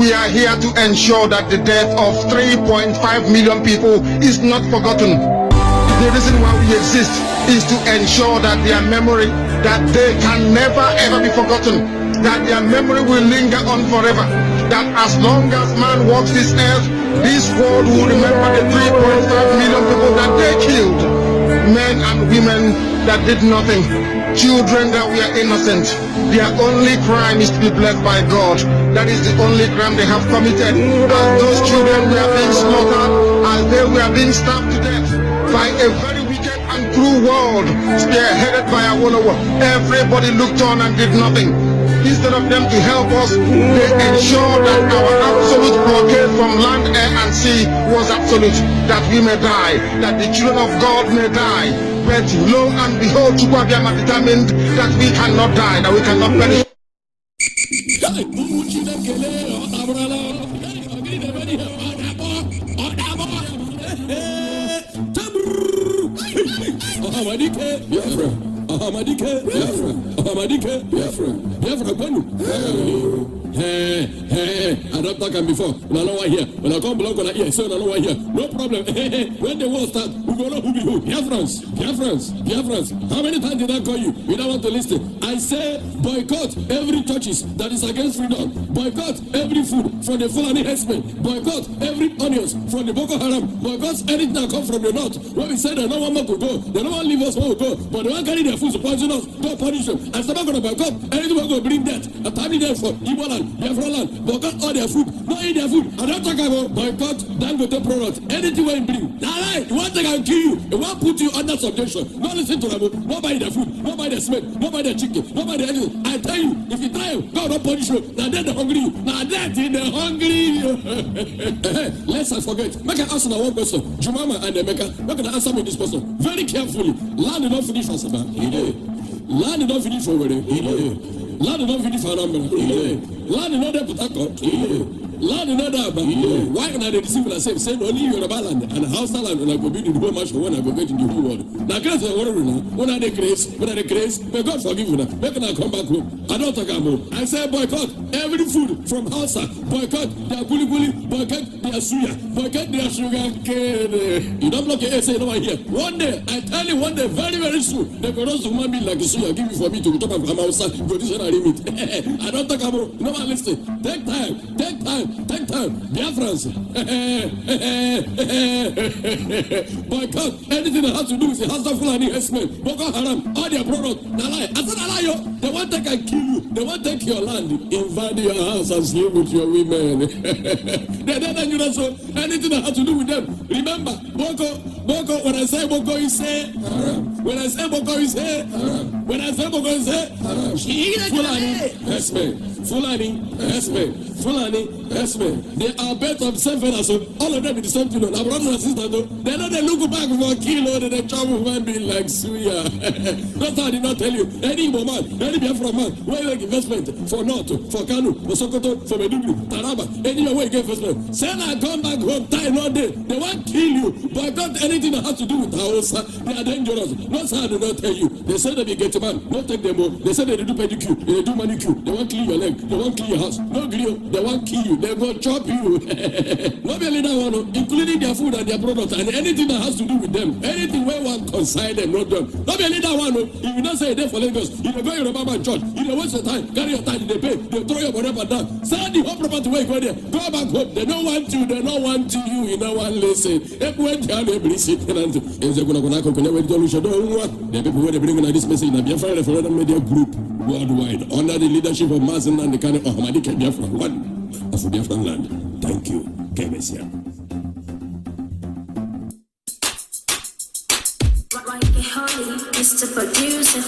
We are here to ensure that the death of 3.5 million people is not forgotten. The reason why we exist is to ensure that their memory, that they can never ever be forgotten, that their memory will linger on forever, that as long as man walks this earth, this world will remember the 3.5 million people that they killed, men and women that did nothing, children that were innocent. Their only crime is to be blessed by God. That is the only crime they have committed. As those children were being slaughtered, as they were being stabbed to death by a very wicked and cruel world, spearheaded by Awolowo. Everybody looked on and did nothing. Instead of them to help us, they ensured that our absolute blockade from land, air, and sea was absolute, that we may die, that the children of God may die. But lo and behold, Chukwuabiama determined that we cannot die, that we cannot perish. I don't talk before. When I know what here, when I come belong on here, so I know what here. No problem. When the war start, we go know who be who. Biafrans. How many times did I call you? You don't want to listen. I say boycott every churches that is against freedom. Boycott every food from the Fulani Herdsmen. Boycott every onions from the Boko Haram. Boycott anything that come from the north. When we say they don't want more to go, they don't want to leave us where we go, but they want to carry their food to poison us. Don't punish them. And so I'm going to boycott anything we're going to bring death. I'm telling them for Igbo land, Biafra land. Boycott all their food. Not eat their food. I don't talk about boycott Dangote product. Anything we bring. Now, right, one thing can kill you. They want to put you under subjection. Not listen to them. Not buy their food. Not buy their cement. Not buy their chicken. Not buy their anything. I tell you, if you try, God don't punish you. Now they're hungry. Now that's in the hungry. Let's not forget. Make an answer to one person. Jumama and Emeka. Make an answer me this person. Very carefully. Land did not finish for Sabah. Land did not finish for Wede. Land did not finish for Anambra. Land did not there Port Harcourt. Land in other, but why can I deceive myself? Say only Yoruba land and Hausa land when I go be in the whole match for when I go get in the whole world. Now, grace and water now. When I decrease, may God forgive you now. May I come back home? I don't talk about. I say boycott every food from Hausa. Boycott their guli, boycott their suya, boycott their sugar cane. You don't block your essay over here. One day, I tell you, one day, very, very soon, they could also human being like a suya, give you for me to talk about Hausa, go this and I limit. I don't talk about. No one listen. Take time. Biafrans. Boycott anything that has to do with the house of Fulani Herdsmen, Boko Haram, all their products. I said, Alayo, they want to take and kill you. They want to take your land, invade your house and sleep with your women. They're dangerous. So anything that has to do with them. Remember, Boko, when I say Boko, you say Haram. When I say Boko, you say Haram. When I say Boko, you say Haram. Fulani Herdsmen. They are better of self-feeders, so all of them in the same children. Our brothers and sisters, though, they know they look back for a kilo, they travel human being like suya. That's how I did not tell you. Any man, any Biafra man, where you make investment for North, for Kanu, for Sokoto, for Meduguri, Taraba, anywhere where you get investment. Say I come back home, time one day, they won't kill you. But not anything that has to do with Hausa, they are dangerous. That's how I did not tell you. They say they be get a man, don't take them home. They say they do pedicure, they do manicure, they won't kill your leg, they won't kill your house. No grill, they won't kill you, they go chop you. Not only that one, including their food and their products and anything that has to do with them. Anything where one consign them, not done. Not only that one, if you don't say a day for Lagos, you go to Yoruba man church, you waste your time, carry your time, they pay, they throw your money up and down. Send the whole property where you go there, go back home. They don't want you, they don't want you, you don't want to listen. They went down every city and the people where they bring in this message in the Biafra referendum media group worldwide under the leadership of Mazen and the kind of Ahmadike Biafra, one of the Biafran land. Thank you, Kemesia. Mr. Producer.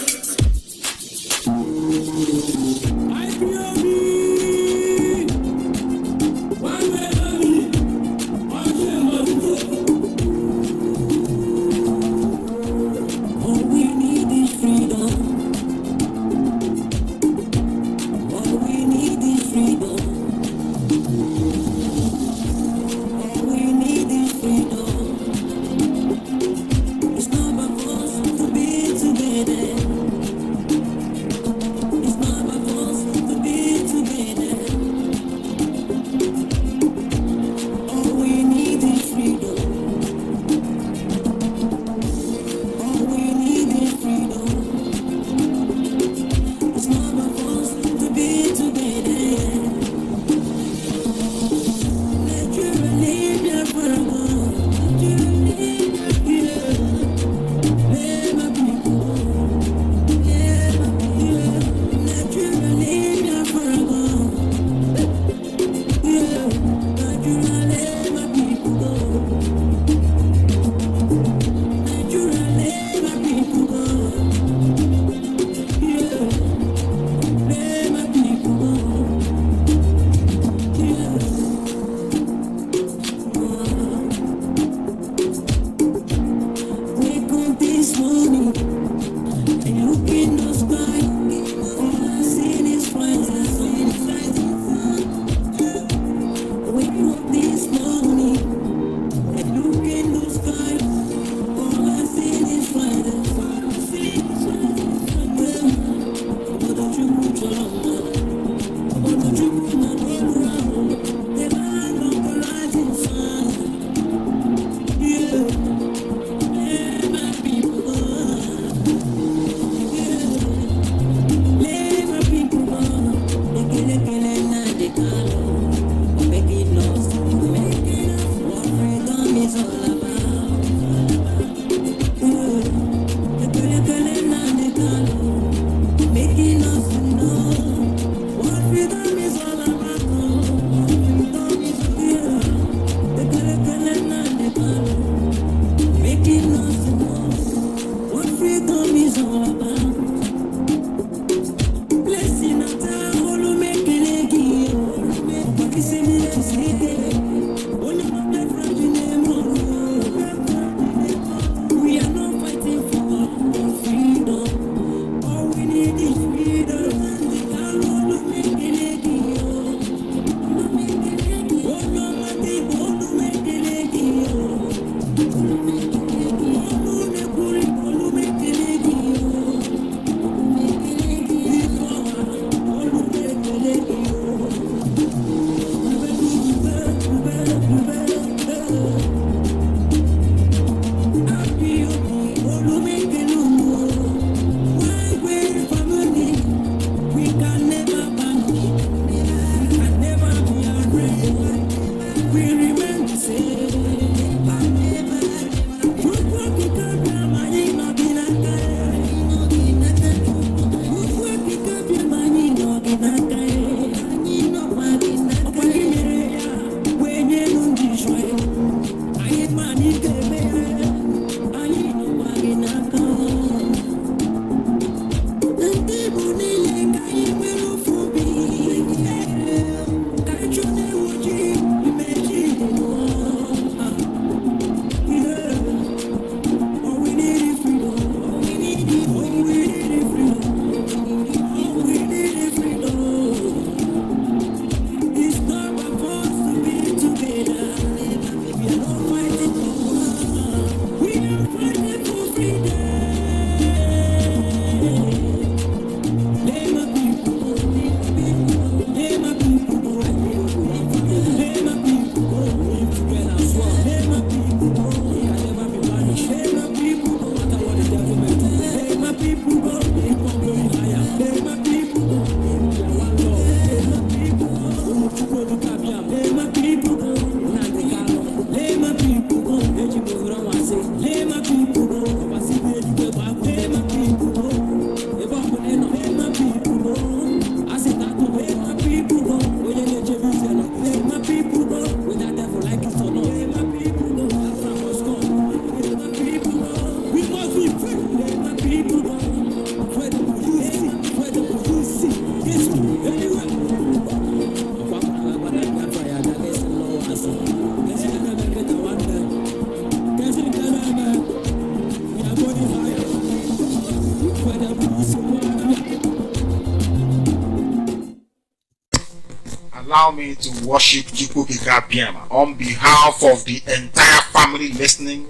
Allow me to worship Chukwu Biafra on behalf of the entire family listening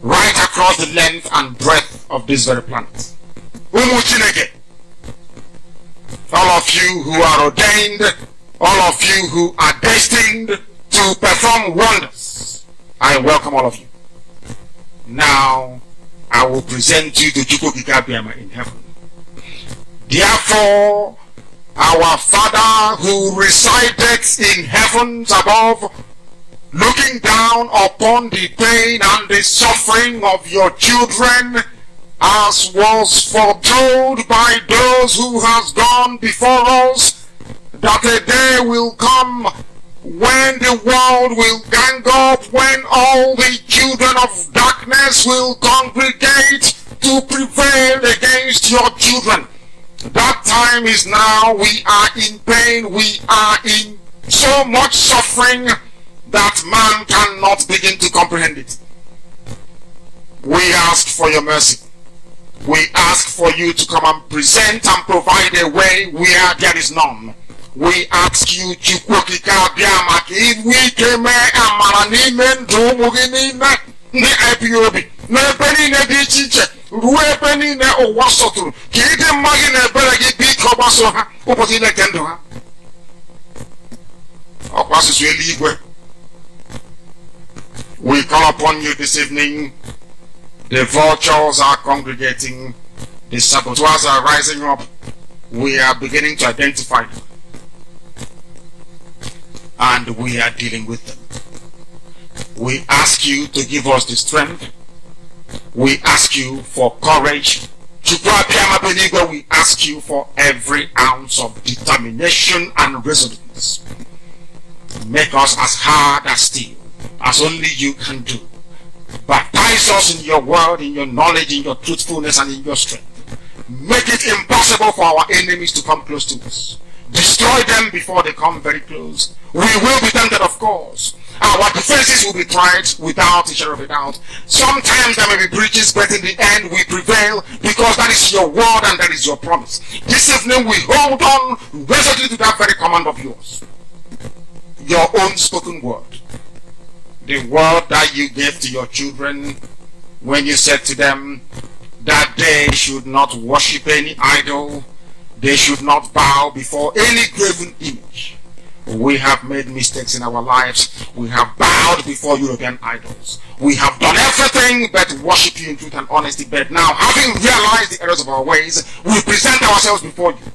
right across the length and breadth of this very planet. Umu Chineke, all of you who are ordained, all of you who are destined to perform wonders, I welcome all of you. Now, I will present you to Chukwu Biafra in heaven. Therefore, our Father who resideth in heavens above, looking down upon the pain and the suffering of your children, as was foretold by those who has gone before us, that a day will come when the world will gang up, when all the children of darkness will congregate to prevail against your children. That time is now. We are in pain. We are in so much suffering that man cannot begin to comprehend it. We ask for your mercy. We ask for you to come and present and provide a way where there is none. We ask you, Chukwu Biafra, if we came amara n'ime ndụ ụmụ gị niile ndị Ipob n'ebe niile dị iche iche ruo ebe niile ụwa sọtụrụ ka ịdị mma gị na ebere gị biko gbaso ha ụbọchị niile nke ndụ ha. Ọkwa asụsụ eluigwe. We call upon you this evening. The vultures are congregating. The saboteurs are rising up. We are beginning to identify them. And we are dealing with them. We ask you to give us the strength. We ask you for courage. We ask you for every ounce of determination and resolute. Make us as hard as steel, as only you can do. Baptize us in your word, in your knowledge, in your truthfulness, and in your strength. Make it impossible for our enemies to come close to us. destroy them before they come very close. We will be tempted, of course. Our defenses will be tried without a shadow of a doubt. Sometimes there may be breaches, but in the end we prevail because that is your word and that is your promise. This evening we hold on resolutely to that very command of yours. Your own spoken word. The word that you gave to your children when you said to them that they should not worship any idol, they should not bow before any graven image. We have made mistakes in our lives. We have bowed before European idols. We have done everything but worship you in truth and honesty. But now, having realized the errors of our ways, we present ourselves before you,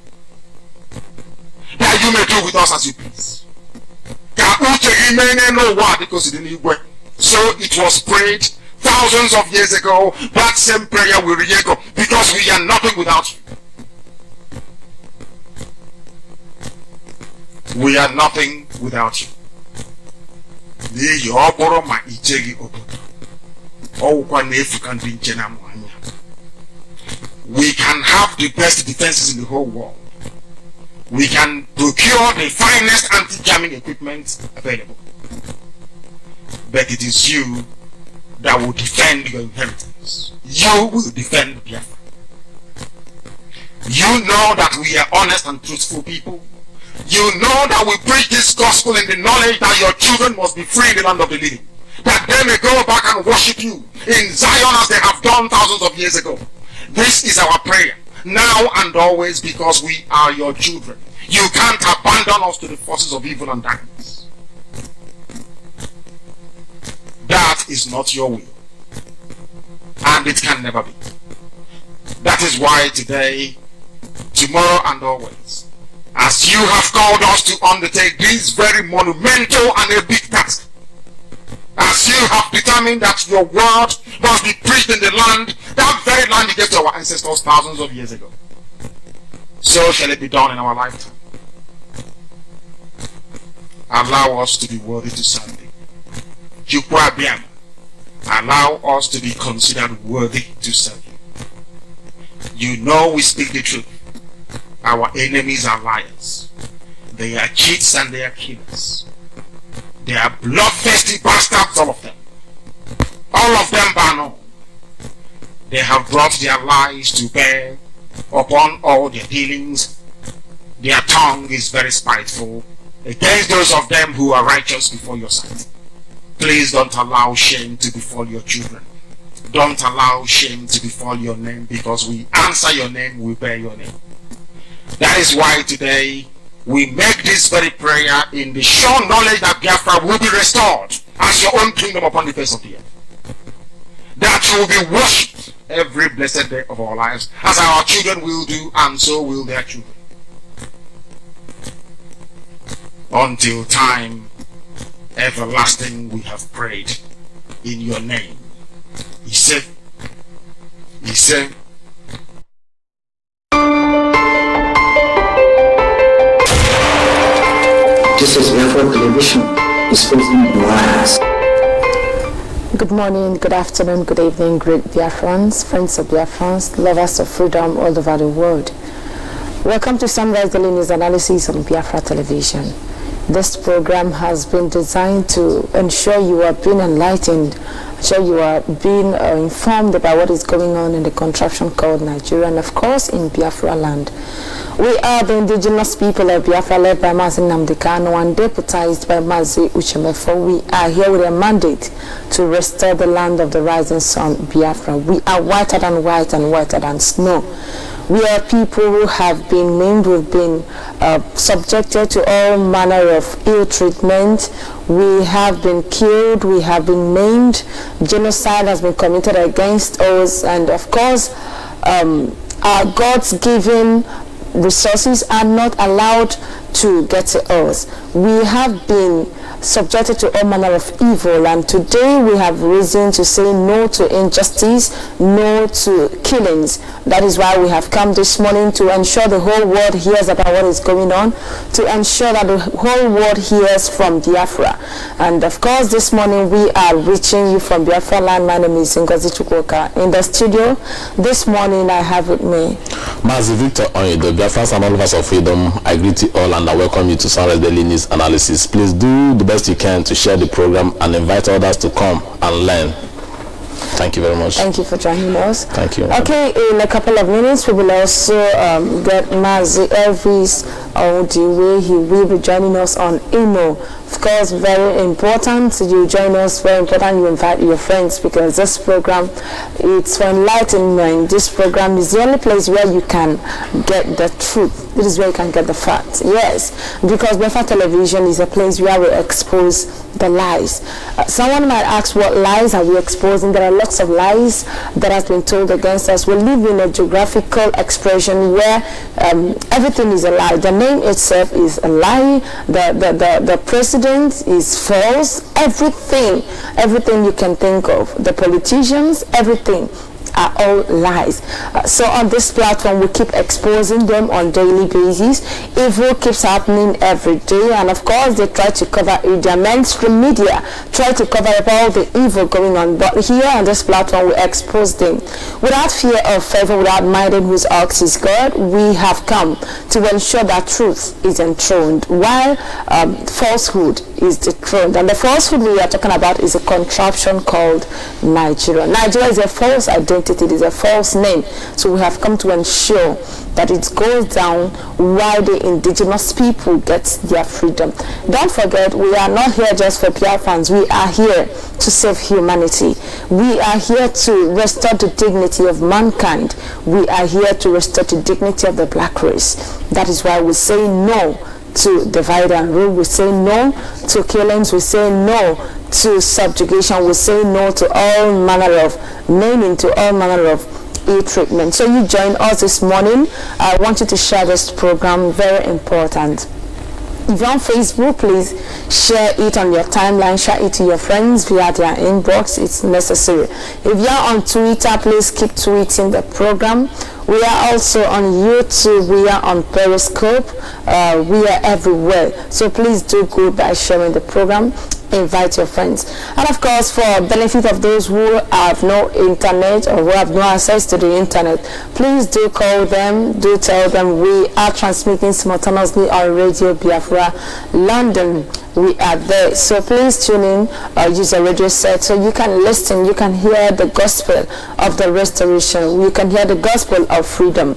that you may do with us as you please. So it was prayed thousands of years ago. That same prayer will re-echo because we are nothing without you. We are nothing without you. We can have the best defenses in the whole world. We can procure the finest anti-jamming equipment available. But it is you that will defend your inheritance. You will defend Biafra. You know that we are honest and truthful people. You know that we preach this gospel in the knowledge that your children must be free in the land of the living. That they may go back and worship you in Zion as they have done thousands of years ago. This is our prayer, now and always, because we are your children. You can't abandon us to the forces of evil and darkness. That is not your will. And it can never be. That is why today, tomorrow and always, as you have called us to undertake this very monumental and a big task, as you have determined that your word must be preached in the land, that very land you gave to our ancestors thousands of years ago, so shall it be done in our lifetime. Allow us to be worthy to serve thee. Allow us to be considered worthy to serve you. You know we speak the truth. Our enemies are liars. They are cheats and they are killers. They are bloodthirsty bastards, all of them. All of them bar none. They have brought their lies to bear upon all their dealings. Their tongue is very spiteful against those of them who are righteous before your sight. Please don't allow shame to befall your children. Don't allow shame to befall your name, because we answer your name, we bear your name. That is why today we make this very prayer in the sure knowledge that Biafra will be restored as your own kingdom upon the face of the earth. That you will be worshipped every blessed day of our lives, as our children will do, and so will their children. Until time everlasting we have prayed in your name. He said, this is Biafra Television, exposing the lies. Good morning, good afternoon, good evening, great Biafrans, friends of Biafrans, lovers of freedom all over the world. Welcome to Sunrise Daily News Analysis on Biafra Television. This program has been designed to ensure you are being enlightened, ensure you are being informed about what is going on in the contraption called Nigeria, and of course in Biafra land. We are the indigenous people of Biafra, led by Mazi Nnamdi Kanu and deputized by Mazi Uchemefo. We are here with a mandate to restore the land of the rising sun, Biafra. We are whiter than white and whiter than snow. We are people who have been named, we've been subjected to all manner of ill treatment. We have been killed, we have been maimed, genocide has been committed against us, and of course, our God's given resources are not allowed to get to us. We have been subjected to all manner of evil, and today we have reason to say no to injustice, no to killings. That is why we have come this morning to ensure the whole world hears about what is going on, to ensure that the whole world hears from Biafra. And of course, this morning we are reaching you from Biafra land. My name is Ngozi Chukwuka. In the studio this morning, I have with me Mazi Victor the Biafrans and all of us of freedom. I greet you all and I welcome you to Sunrise Daily News Analysis. Please do the best you can to share the program and invite others to come and learn. Thank you very much. Thank you for joining us. Thank you. Okay, in a couple of minutes, we will also get Mazi Elvis Odiwe. He will be joining us on Imo. Of course, very important. You join us, very important. You invite your friends, because this program, it's for enlightenment. This program is the only place where you can get the truth. This is where you can get the facts. Yes, because Biafra Television is a place where we expose the lies. Someone might ask, what lies are we exposing? There are lots of lies that has been told against us. We live in a geographical expression where everything is a lie. The name itself is a lie. The president is false. Everything you can think of. The politicians, everything are all lies. So on this platform, we keep exposing them on daily basis. Evil keeps happening every day, and of course they try to cover it. Their mainstream media try to cover up all the evil going on, but here on this platform we expose them without fear or favor, without minding whose ox is God. We have come to ensure that truth is enthroned while falsehood is dethroned. And the falsehood we are talking about is a contraption called Nigeria. Nigeria is a false identity. It is a false name. So we have come to ensure that it goes down while the indigenous people get their freedom. Don't forget, we are not here just for Biafrans. We are here to save humanity. We are here to restore the dignity of mankind. We are here to restore the dignity of the black race. That is why we say no to divide and rule. We say no to killings. We say no to subjugation. We say no to all manner of naming, to all manner of ill treatment. So you join us this morning. I want you to share this program. Very important. If you're on Facebook, please share it on your timeline, share it to your friends via their inbox. It's necessary. If you're on Twitter, please keep tweeting the program. We are also on YouTube, we are on Periscope, we are everywhere. So please do good by sharing the program. Invite your friends, and of course, for benefit of those who have no internet or who have no access to the internet, please do call them, do tell them we are transmitting simultaneously on Radio Biafra London. We are there, so please tune in or use a radio set so you can listen, you can hear the gospel of the restoration, you can hear the gospel of freedom,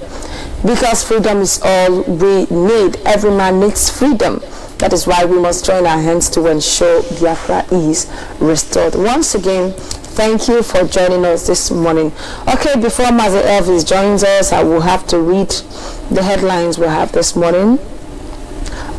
because freedom is all we need. Every man needs freedom. That is why we must join our hands to ensure Biafra is restored. Once again, thank you for joining us this morning. Okay, before Mazi Elvis joins us, I will have to read the headlines we have this morning.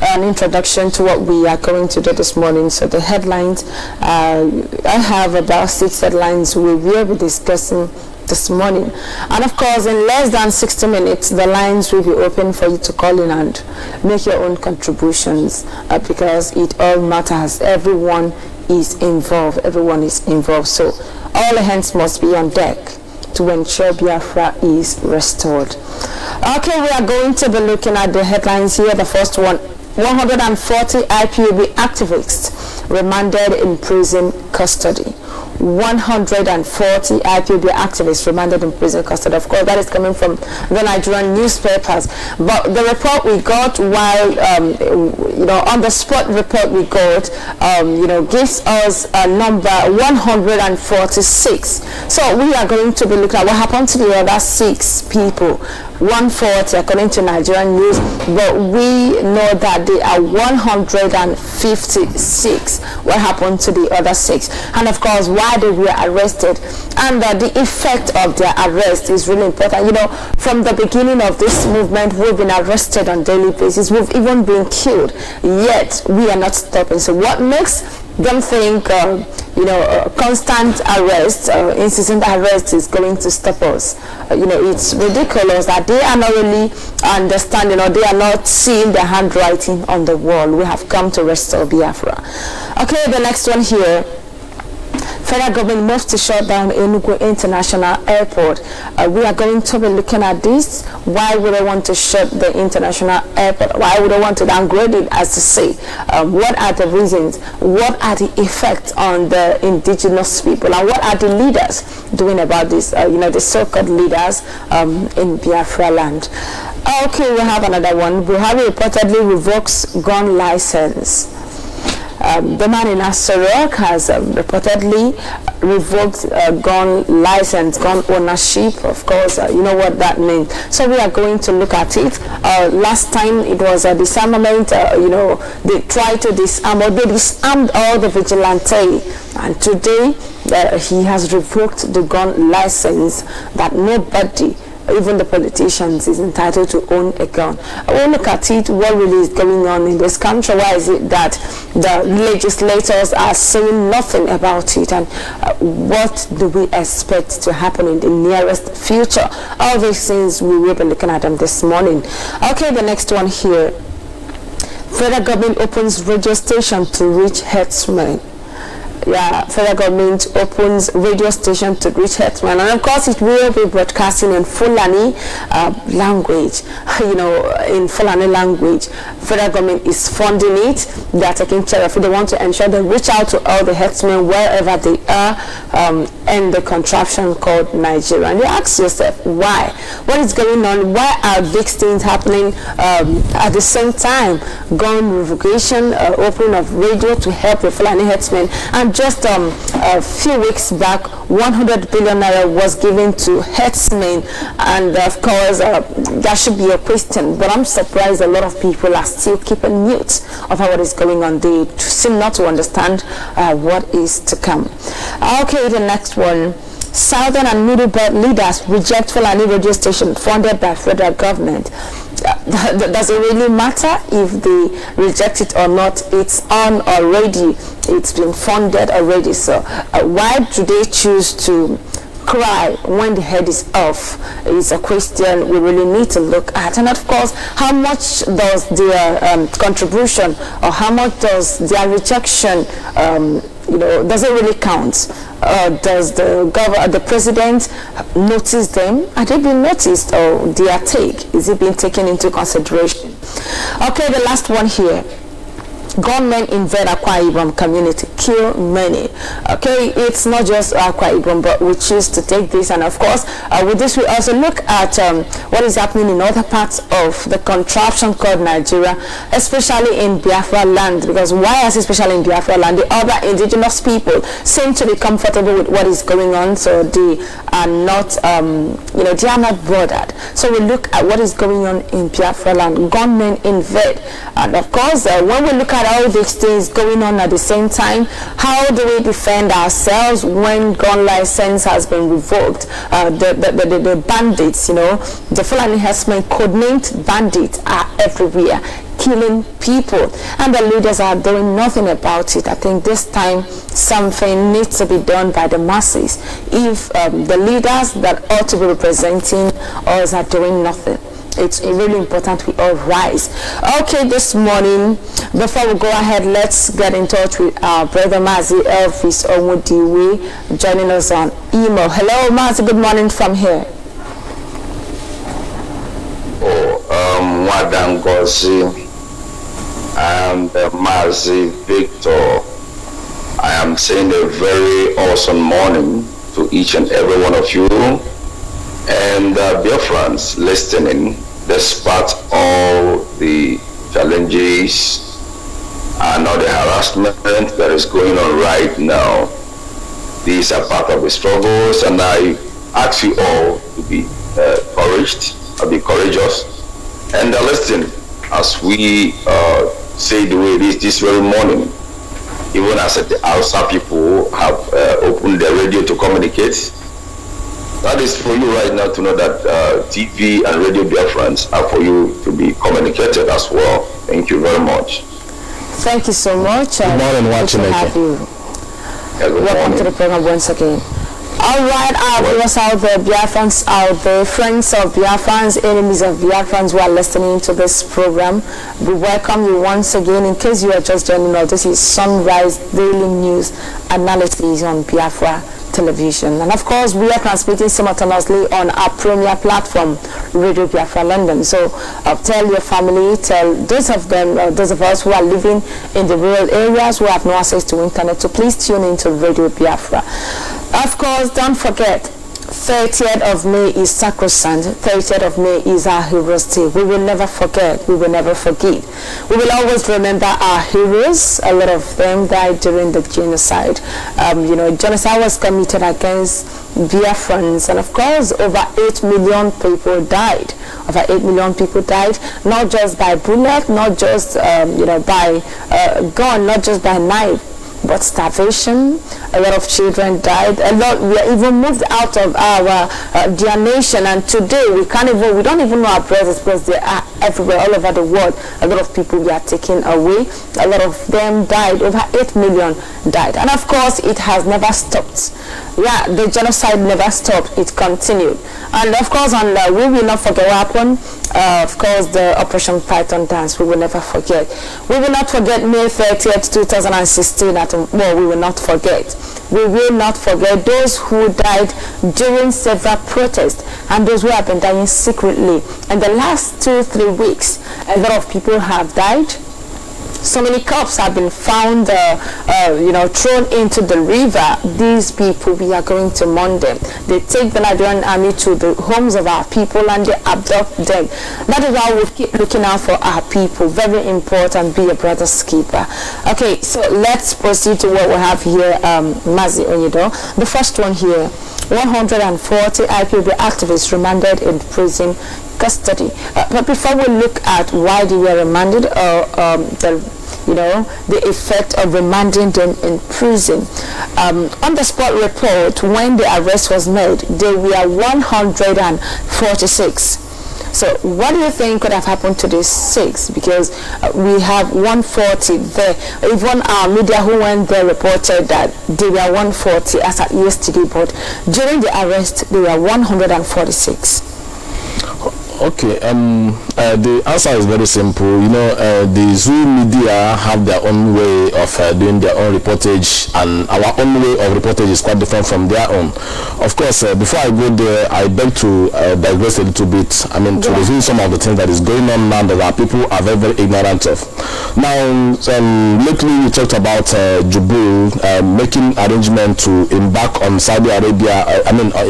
An introduction to what we are going to do this morning. So the headlines, I have about 6 headlines we will be discussing this morning, and of course in less than 60 minutes the lines will be open for you to call in and make your own contributions, because it all matters. Everyone is involved. So all hands must be on deck to ensure Biafra is restored. Okay, we are going to be looking at the headlines here. The first one: 140 IPOB activists remanded in prison custody. 140 IPOB activists remanded in prison custody. Of course, that is coming from the Nigerian newspapers. But the report we got, while on the spot report we got, gives us a number 146. So we are going to be looking at what happened to the other 6 people. 140 according to Nigerian news, but we know that they are 156. What happened to the other 6? And of course, why they were arrested, and the effect of their arrest is really important. From the beginning of this movement, we've been arrested on daily basis. We've even been killed, yet we are not stopping. So what makes them think constant arrest, incessant arrest is going to stop us. It's ridiculous that they are not really understanding, or they are not seeing the handwriting on the wall. We have come to restore Biafra. Okay, the next one here. Federal government moves to shut down Enugu International Airport. We are going to be looking at this. Why would they want to shut the international airport? Why would they want to downgrade it, as to say? What are the reasons? What are the effects on the indigenous people? And what are the leaders doing about this? The so-called leaders in Biafra land. Okay, we have another one. Buhari reportedly revokes gun license. The man in Asorok has reportedly revoked gun license, gun ownership. Of course, you know what that means. So we are going to look at it. Last time it was a disarmament. They tried to disarm, or they disarmed all the vigilante. And today he has revoked the gun license that nobody, even the politicians, is entitled to own a gun. I will look at it, what really is going on in this country. Why is it that the legislators are saying nothing about it, and what do we expect to happen in the nearest future? All these things, we will be looking at them this morning. Okay, the next one here. Federal government opens radio station to reach herdsmen. Yeah, federal government opens radio station to reach herdsmen, and of course it will be broadcasting in Fulani language. In Fulani language, federal government is funding it. They are taking care of it. They want to ensure they reach out to all the herdsmen wherever they are, in the contraption called Nigeria. And you ask yourself, why? What is going on? Why are these things happening at the same time? Gun revocation, opening of radio to help the Fulani herdsmen. And just a few weeks back, 100 billion naira was given to herdsmen, and of course that should be a question, but I'm surprised a lot of people are still keeping mute of what is going on. They seem not to understand what is to come. Okay, the next one. Southern and Middle Belt leaders reject Fulani radio station funded by federal government. Does it really matter if they reject it or not? It's on already. It's been funded already. So why do they choose to cry when the head is off? Is a question we really need to look at. And of course, how much does their contribution, or how much does their rejection does it really count? Does the president notice them? Are they being noticed, or their take? Is it being taken into consideration? Okay, the last one here. Gunmen invade Akwa Ibom community, kill many. Okay, it's not just Akwa Ibom, but we choose to take this, and of course, with this we also look at what is happening in other parts of the contraption called Nigeria, especially in Biafra land. Because why is it especially in Biafra land? The other indigenous people seem to be comfortable with what is going on, so they are not, they are not bothered. So we look at what is going on in Biafra land. Gunmen invade, and of course, when we look at all these things going on at the same time, how do we defend ourselves when gun license has been revoked? The bandits, the Fulani herdsmen, codenamed bandits, are everywhere, killing people, and the leaders are doing nothing about it. I think this time something needs to be done by the masses if the leaders that ought to be representing us are doing nothing. It's really important we all rise. Okay, this morning, before we go ahead, let's get in touch with our brother Mazi Elvis Omudiwe, joining us on email. Hello, Mazi, good morning from here. Madam Gosi and Mazi Victor, I am saying a very awesome morning to each and every one of you, and Biafrans listening, despite all the challenges and all the harassment that is going on right now. These are part of the struggles, and I ask you all to be courageous, and listen as we say the way it is this very morning. Even as the outside people have opened their radio to communicate. That is for you right now to know that TV and radio Biafrans are for you to be communicated as well. Thank you very much. Thank you so much. Good morning, watching have you. Welcome to the program once again. All right, our viewers out there, Biafrans out there, friends of Biafrans, enemies of Biafrans who are listening to this program, we welcome you once again. In case you are just joining us, this is Sunrise Daily News Analysis on Biafra Television. And of course, we are transmitting simultaneously on our premier platform, Radio Biafra London. So tell your family, tell those of us who are living in the rural areas who have no access to internet, to please tune into Radio Biafra. Of course, don't forget, 30th of May is sacrosanct. 30th of May is our Heroes Day. We will never forget. We will never forget. We will always remember our heroes. A lot of them died during the genocide. Genocide was committed against Biafrans, and of course, over 8 million people died. Over 8 million people died, not just by bullet, not just by gun, not just by knife, but starvation. A lot of children died. A lot were even moved out of our their nation, and today we don't even know our brothers because they are everywhere, all over the world. A lot of people were taken away. A lot of them died. Over 8 million died, and of course it has never stopped. Yeah, the genocide never stopped. It continued, and of course, we will not forget what happened. Of course, the Operation Python dance, we will never forget. We will not forget May 30th, 2016. We will not forget. We will not forget those who died during several protests and those who have been dying secretly. In the last 2-3 weeks, a lot of people have died. So many corpses have been found, thrown into the river. These people, we are going to mourn them. They take the Nigerian army to the homes of our people and they abduct them. That is why we keep looking out for our people. Very important, be a brother's keeper. Okay, so let's proceed to what we have here, Mazi Onyedo. The first one here, 140 Ipob activists remanded in prison custody. But before we look at why they were remanded, the effect of remanding them in prison, on the spot report, when the arrest was made, there were 146. So what do you think could have happened to these 6? Because we have 140 there. Even our media who went there reported that there were 140 as at yesterday, but during the arrest there were 146. Okay, the answer is very simple. The Zoo media have their own way of doing their own reportage, and our own way of reportage is quite different from their own. Of course, before I go there, I beg to digress a little bit. To resume some of the things that is going on now that our people are very, very ignorant of. Now, lately we talked about Jubril making arrangement to embark on Saudi Arabia.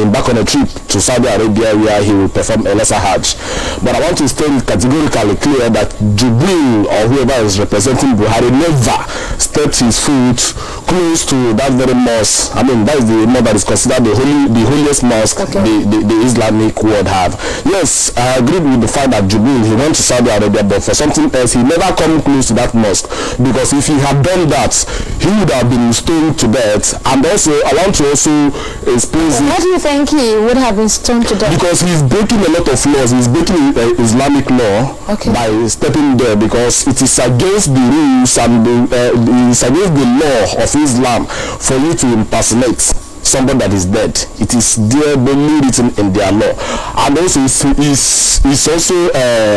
Embark on a trip to Saudi Arabia where he will perform a lesser Hajj. But I want to state categorically clear that Jubril or whoever is representing Buhari never stepped his foot close to that very mosque. That is the mosque that is considered the holiest mosque the Islamic world have. Yes, I agree with the fact that Jubril, he went to Saudi Arabia, but for something else, he never come close to that mosque, because if he had done that, he would have been stoned to death. And also, I want to also expose Why do you think he would have been stoned to death? Because he's breaking a lot of laws. He's breaking Islamic law by stepping there, because it is against the rules and it's against the law of Islam for you to impersonate somebody that is dead. It is there only written in their law. And also it's also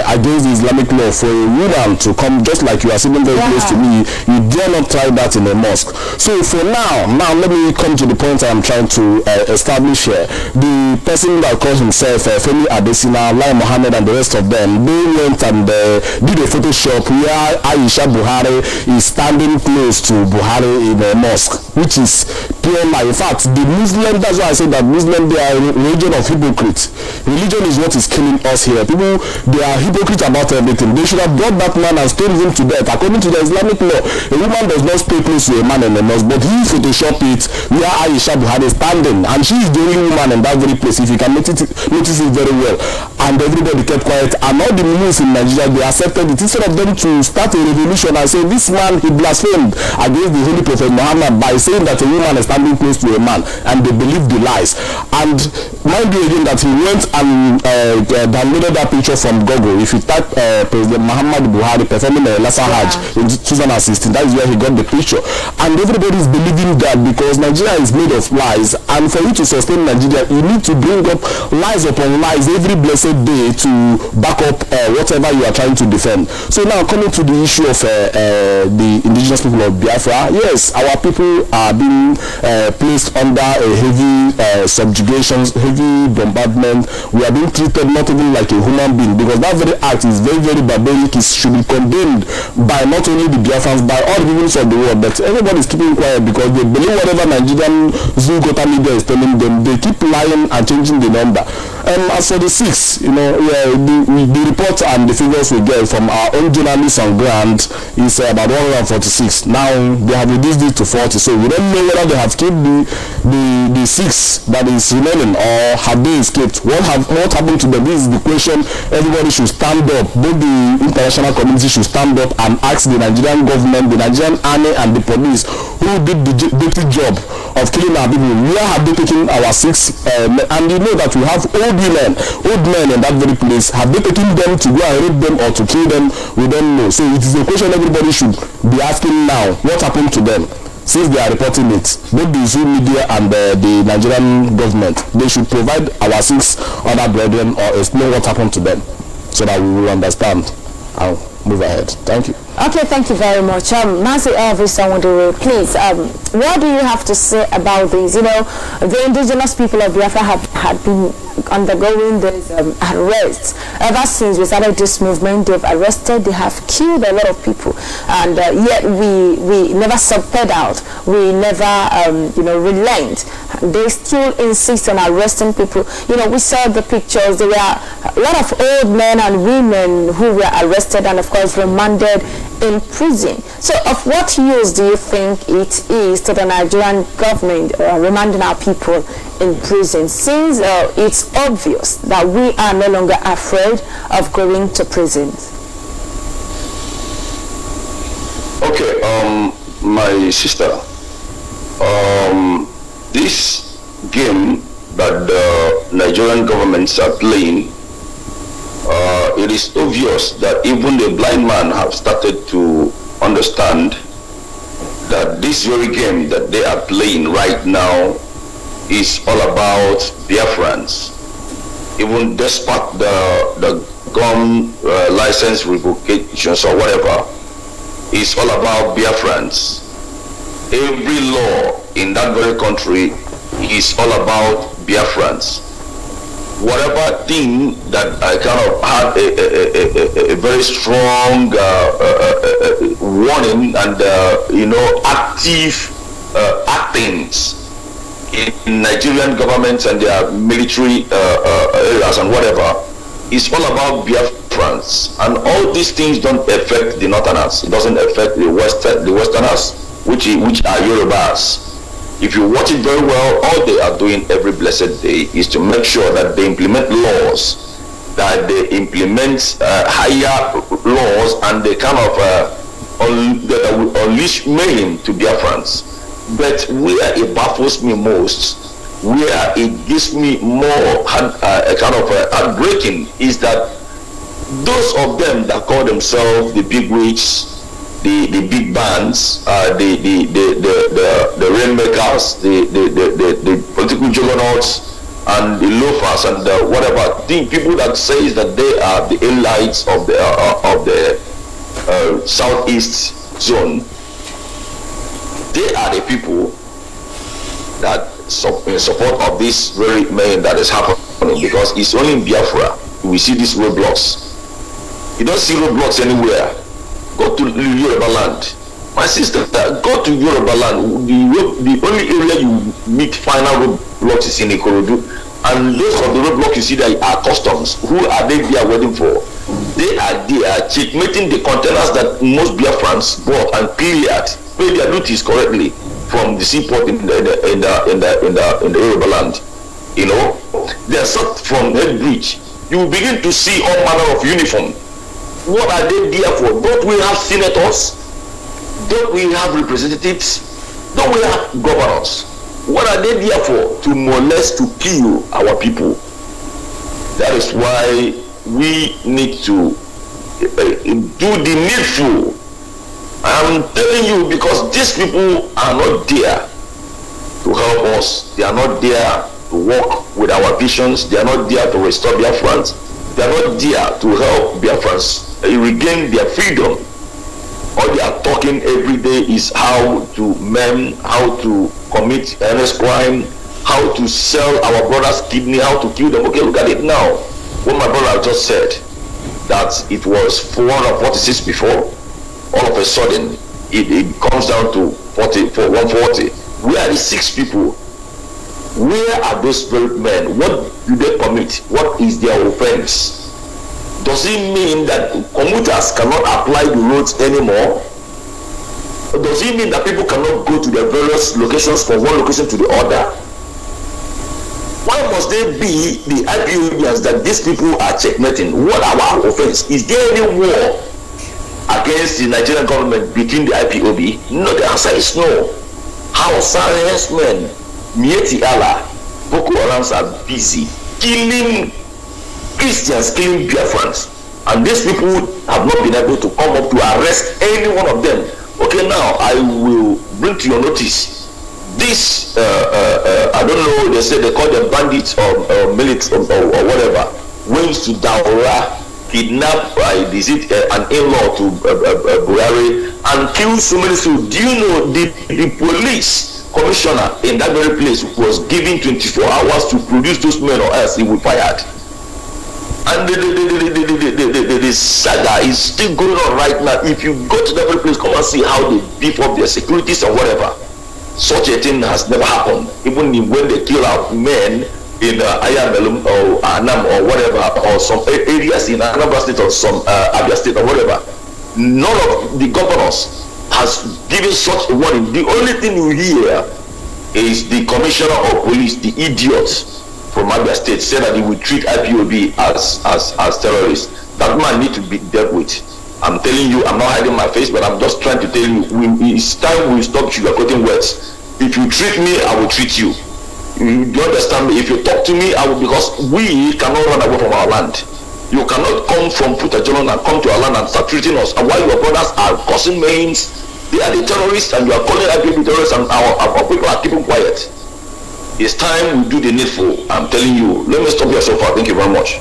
against the Islamic law for a woman to come, just like you are sitting very close to me, you dare not try that in a mosque. So for now let me come to the point I am trying to establish here. The person that calls himself Femi Adesina, Lai Mohammed and the rest of them, they went and did a Photoshop where Aisha Buhari is standing close to Buhari in a mosque, which is pure lie. In fact, the Muslim, that's why I say that Muslim, they are a religion of hypocrites. Religion is what is killing us here. People, they are hypocrites about everything. They should have brought that man and stoned him to death. According to the Islamic law, a woman does not stay close to a man in a mosque, but he photoshopped it where Aisha Buhari is standing, and she is the only woman in that very place, if you can notice it very well. And everybody kept quiet, and all the Muslims in Nigeria, they accepted it, instead of them to start a revolution and say, this man, he blasphemed against the Holy Prophet Muhammad by saying that a woman is standing close to a man, and they believe the lies. And mind you again that he went and downloaded that picture from Google. If you type President Muhammad Buhari performing a Lassa Hajj in 2016, that is where he got the picture. And everybody is believing that because Nigeria is made of lies, and for you to sustain Nigeria, you need to bring up lies upon lies every blessed day to back up whatever you are trying to defend. So now coming to the issue of the indigenous people of Biafra, yes, our people are being placed under a heavy subjugation, heavy bombardment. We are being treated not even like a human being, because that very act is very, very barbaric. It should be condemned by not only the Biafrans, by all the people of the world. But everybody is keeping quiet because they believe whatever Nigerian Govt.Open media is telling them. They keep lying and changing the number. As for the 6, you know, the report and the figures we get from our own journalists on ground is about 146. Now they have reduced it to 40. So we don't know whether they have killed the 6 that is remaining, or have they escaped. What happened to them? This is the question. Everybody should stand up. Both the international community should stand up and ask the Nigerian government, the Nigerian army and the police who did the dirty job of killing our people. Where have they taken our 6 and you know that we have old men in that very place. Have they taken them to go and rape them or to kill them? We don't know. So it is a question everybody should be asking now. What happened to them? Since they are reporting it, both the Zoo media and the Nigerian government, they should provide our 6 other brethren or explain what happened to them, so that we will understand. I'll move ahead. Thank you. Okay, thank you very much. Mazi Elvis, please, what do you have to say about this? You know, the indigenous people of Biafra had been undergoing these arrests. Ever since we started this movement, they've arrested, they have killed a lot of people, and yet we never subpedaled, we never, relent. They still insist on arresting people. You know, we saw the pictures. There were a lot of old men and women who were arrested and, of course, remanded in prison. So of what use do you think it is to the Nigerian government remanding our people in prison, since it's obvious that we are no longer afraid of going to prisons? Okay, my sister, this game that the Nigerian governments are playing, it is obvious that even the blind man have started to understand that this very game that they are playing right now is all about Biafrans. Even despite the gun license revocations or whatever, it's all about Biafrans. Every law in that very country is all about Biafrans. Whatever thing that I kind of had a very strong warning and active actings in Nigerian governments and their military areas and whatever, is all about Biafrans. And all these things don't affect the Northerners. It doesn't affect the Westerners, which are Yorubas. If you watch it very well, all they are doing every blessed day is to make sure that they implement laws, that they implement higher laws, and they kind of unleash mayhem to Biafrans. But where it baffles me most, where it gives me more heartbreaking, is that those of them that call themselves the big wigs, the big bands, the rainmakers, the political juggernauts, and the loafers, and whatever, the people that says that they are the elites of the southeast zone, they are the people that in support of this very man that is happening, because it's only in Biafra we see these roadblocks. You don't see roadblocks anywhere. Go to Yoruba land. My sister, go to Yoruba land. The only area you meet final roadblocks is in Ikorodu. And those of the roadblocks you see there are customs. Who are they waiting for? They are there checkmating the containers that most Biafrans bought and cleared, pay their duties correctly from the seaport in the Yoruba land. You know, they are sucked from head bridge. You will begin to see all manner of uniform. What are they there for? Don't we have senators? Don't we have representatives? Don't we have governors? What are they there for? To molest, to kill our people. That is why we need to do the needful. I'm telling you, because these people are not there to help us. They are not there to work with our visions. They are not there to restore Biafrans. They are not there to help Biafrans regain their freedom. All they are talking every day is how to maim, how to commit earnest crime, how to sell our brother's kidney, how to kill them. Okay, look at it now. What my brother just said, that it was 446 before. All of a sudden, it comes down to 140. Where are the 6 people? Where are those 12 men? What do they commit? What is their offense? Does it mean that commuters cannot apply the roads anymore? Does it mean that people cannot go to their various locations from one location to the other? Why must they be the IPOBs that these people are checkmating? What are our offense? Is there any war against the Nigerian government between the IPOB? No, the answer is no. Hausa Herdsmen, Mieti Allah, Boko Harams are busy killing Christians, killing Biafrans, and these people have not been able to come up to arrest any one of them. Okay, now I will bring to your notice this. I don't know. They say they call them bandits or military or whatever. Went to Daura, kidnapped by an in-law to Buhari, and killed so many people. Do you know the police commissioner in that very place was given 24 hours to produce those men, or else he would be fired? And the saga is still going on right now. If you go to that very place, come and see how they beef up their securities or whatever. Such a thing has never happened. Even when they kill out men in Ayamelum or Anam or whatever, or some areas in Anambra State or some Abia State or whatever, none of the governors has given such a warning. The only thing you hear is the commissioner of police, the idiots from Abia State, said that he would treat IPOB as terrorists. That man need to be dealt with. I'm telling you, I'm not hiding my face, but I'm just trying to tell you, it's time we stop sugarcoating words. If you treat me, I will treat you. You understand me? If you talk to me, I will, because we cannot run away from our land. You cannot come from Putajalon and come to our land and start treating us. And while your brothers are causing names, they are the terrorists, and you are calling IPOB terrorists, and our people are keeping quiet. It's time we do the needful. I'm telling you. Let me stop here so far. Thank you very much.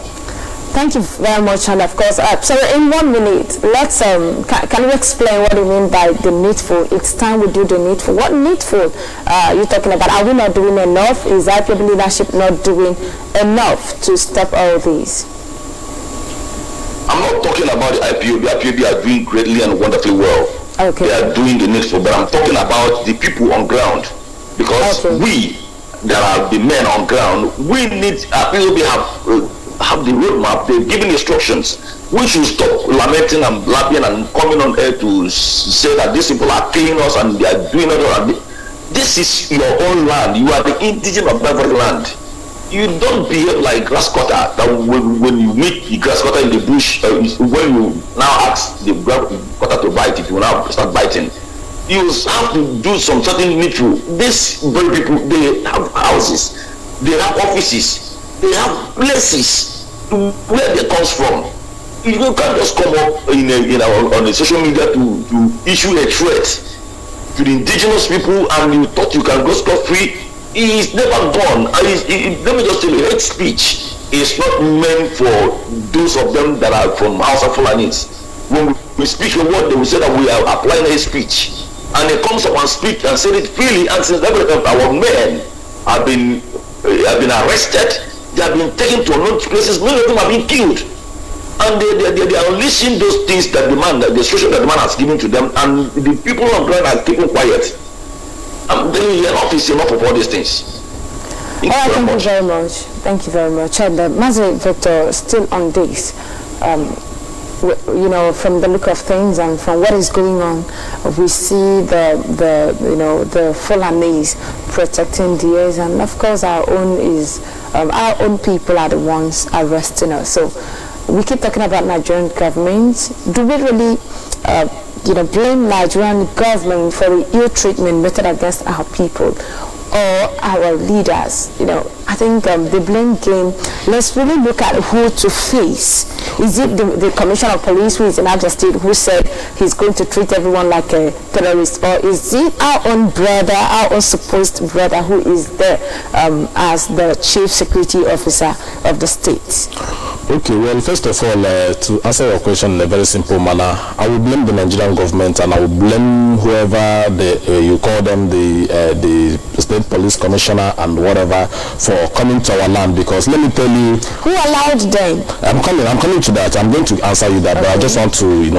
Thank you very much, and of course, so in 1 minute, let's can you explain what you mean by the needful? It's time we do the needful. What needful you're talking about? Are we not doing enough? Is IPOB leadership not doing enough to stop all these? I'm not talking about the IPOB. The IPOB are doing greatly and wonderfully well. Okay. They are doing the needful, but I'm talking about the people on ground, because we, that are the men on ground, we need IPOB have the roadmap. They've given instructions. We should stop lamenting and blabbing and coming on air to say that these people are killing us and they are doing it. This is your own land. You are the indigenous of that land. You don't behave like grass cutter. That when you meet the grass cutter in the bush, when you now ask the grass cutter to bite, if you now start biting, you have to do some certain needful. These very people, they have houses, they have offices, they have places where they comes from. You can't just come up on the social media to issue a threat to the indigenous people, and you thought you can go scot-free. It's never gone. Let me just tell you, hate speech is not meant for those of them that are from House of Fulanis. When we speak a word, they will say that we are applying hate speech, and they comes up and speak and say it freely. And since our men have been arrested, they have been taken to unknown places. Many of them have been killed, and they are unleashing those things that the instruction that the man has given to them, and the people on ground are keeping quiet. I'm telling you, enough is enough of all these things. Thank you very much. Thank you very much. And Mazi Victor, still on this, from the look of things and from what is going on, we see the Fulanis protecting the ears, and of course our own people are the ones arresting us. So we keep talking about Nigerian government. Do we really blame Nigerian government for the ill treatment meted against our people? or our leaders? You know, I think the blame game, let's really look at who to face. Is it the Commissioner of Police who is in Abia State who said he's going to treat everyone like a terrorist, or is it our own brother, our own supposed brother who is there as the Chief Security Officer of the state? Okay, well, first of all, to answer your question in a very simple manner, I will blame the Nigerian government, and I will blame whoever you call them, the state police commissioner and whatever, for coming to our land. Because let me tell you, who allowed them? I'm coming to that. I'm going to answer you that, but I just want to,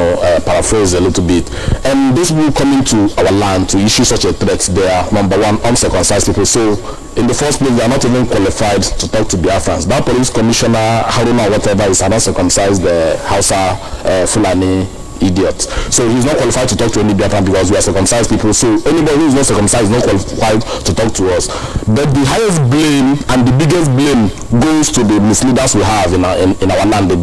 paraphrase a little bit. And these people coming to our land to issue such a threat, they are, number one, uncircumcised people. So in the first place, they are not even qualified to talk to Biafrans. That police commissioner, Haruna, whatever, is an uncircumcised Hausa Fulani idiot. So he's not qualified to talk to any Biafran because we are circumcised people. So anybody who is not circumcised is not qualified to talk to us. But the highest blame and the biggest blame goes to the misleaders we have in our land, all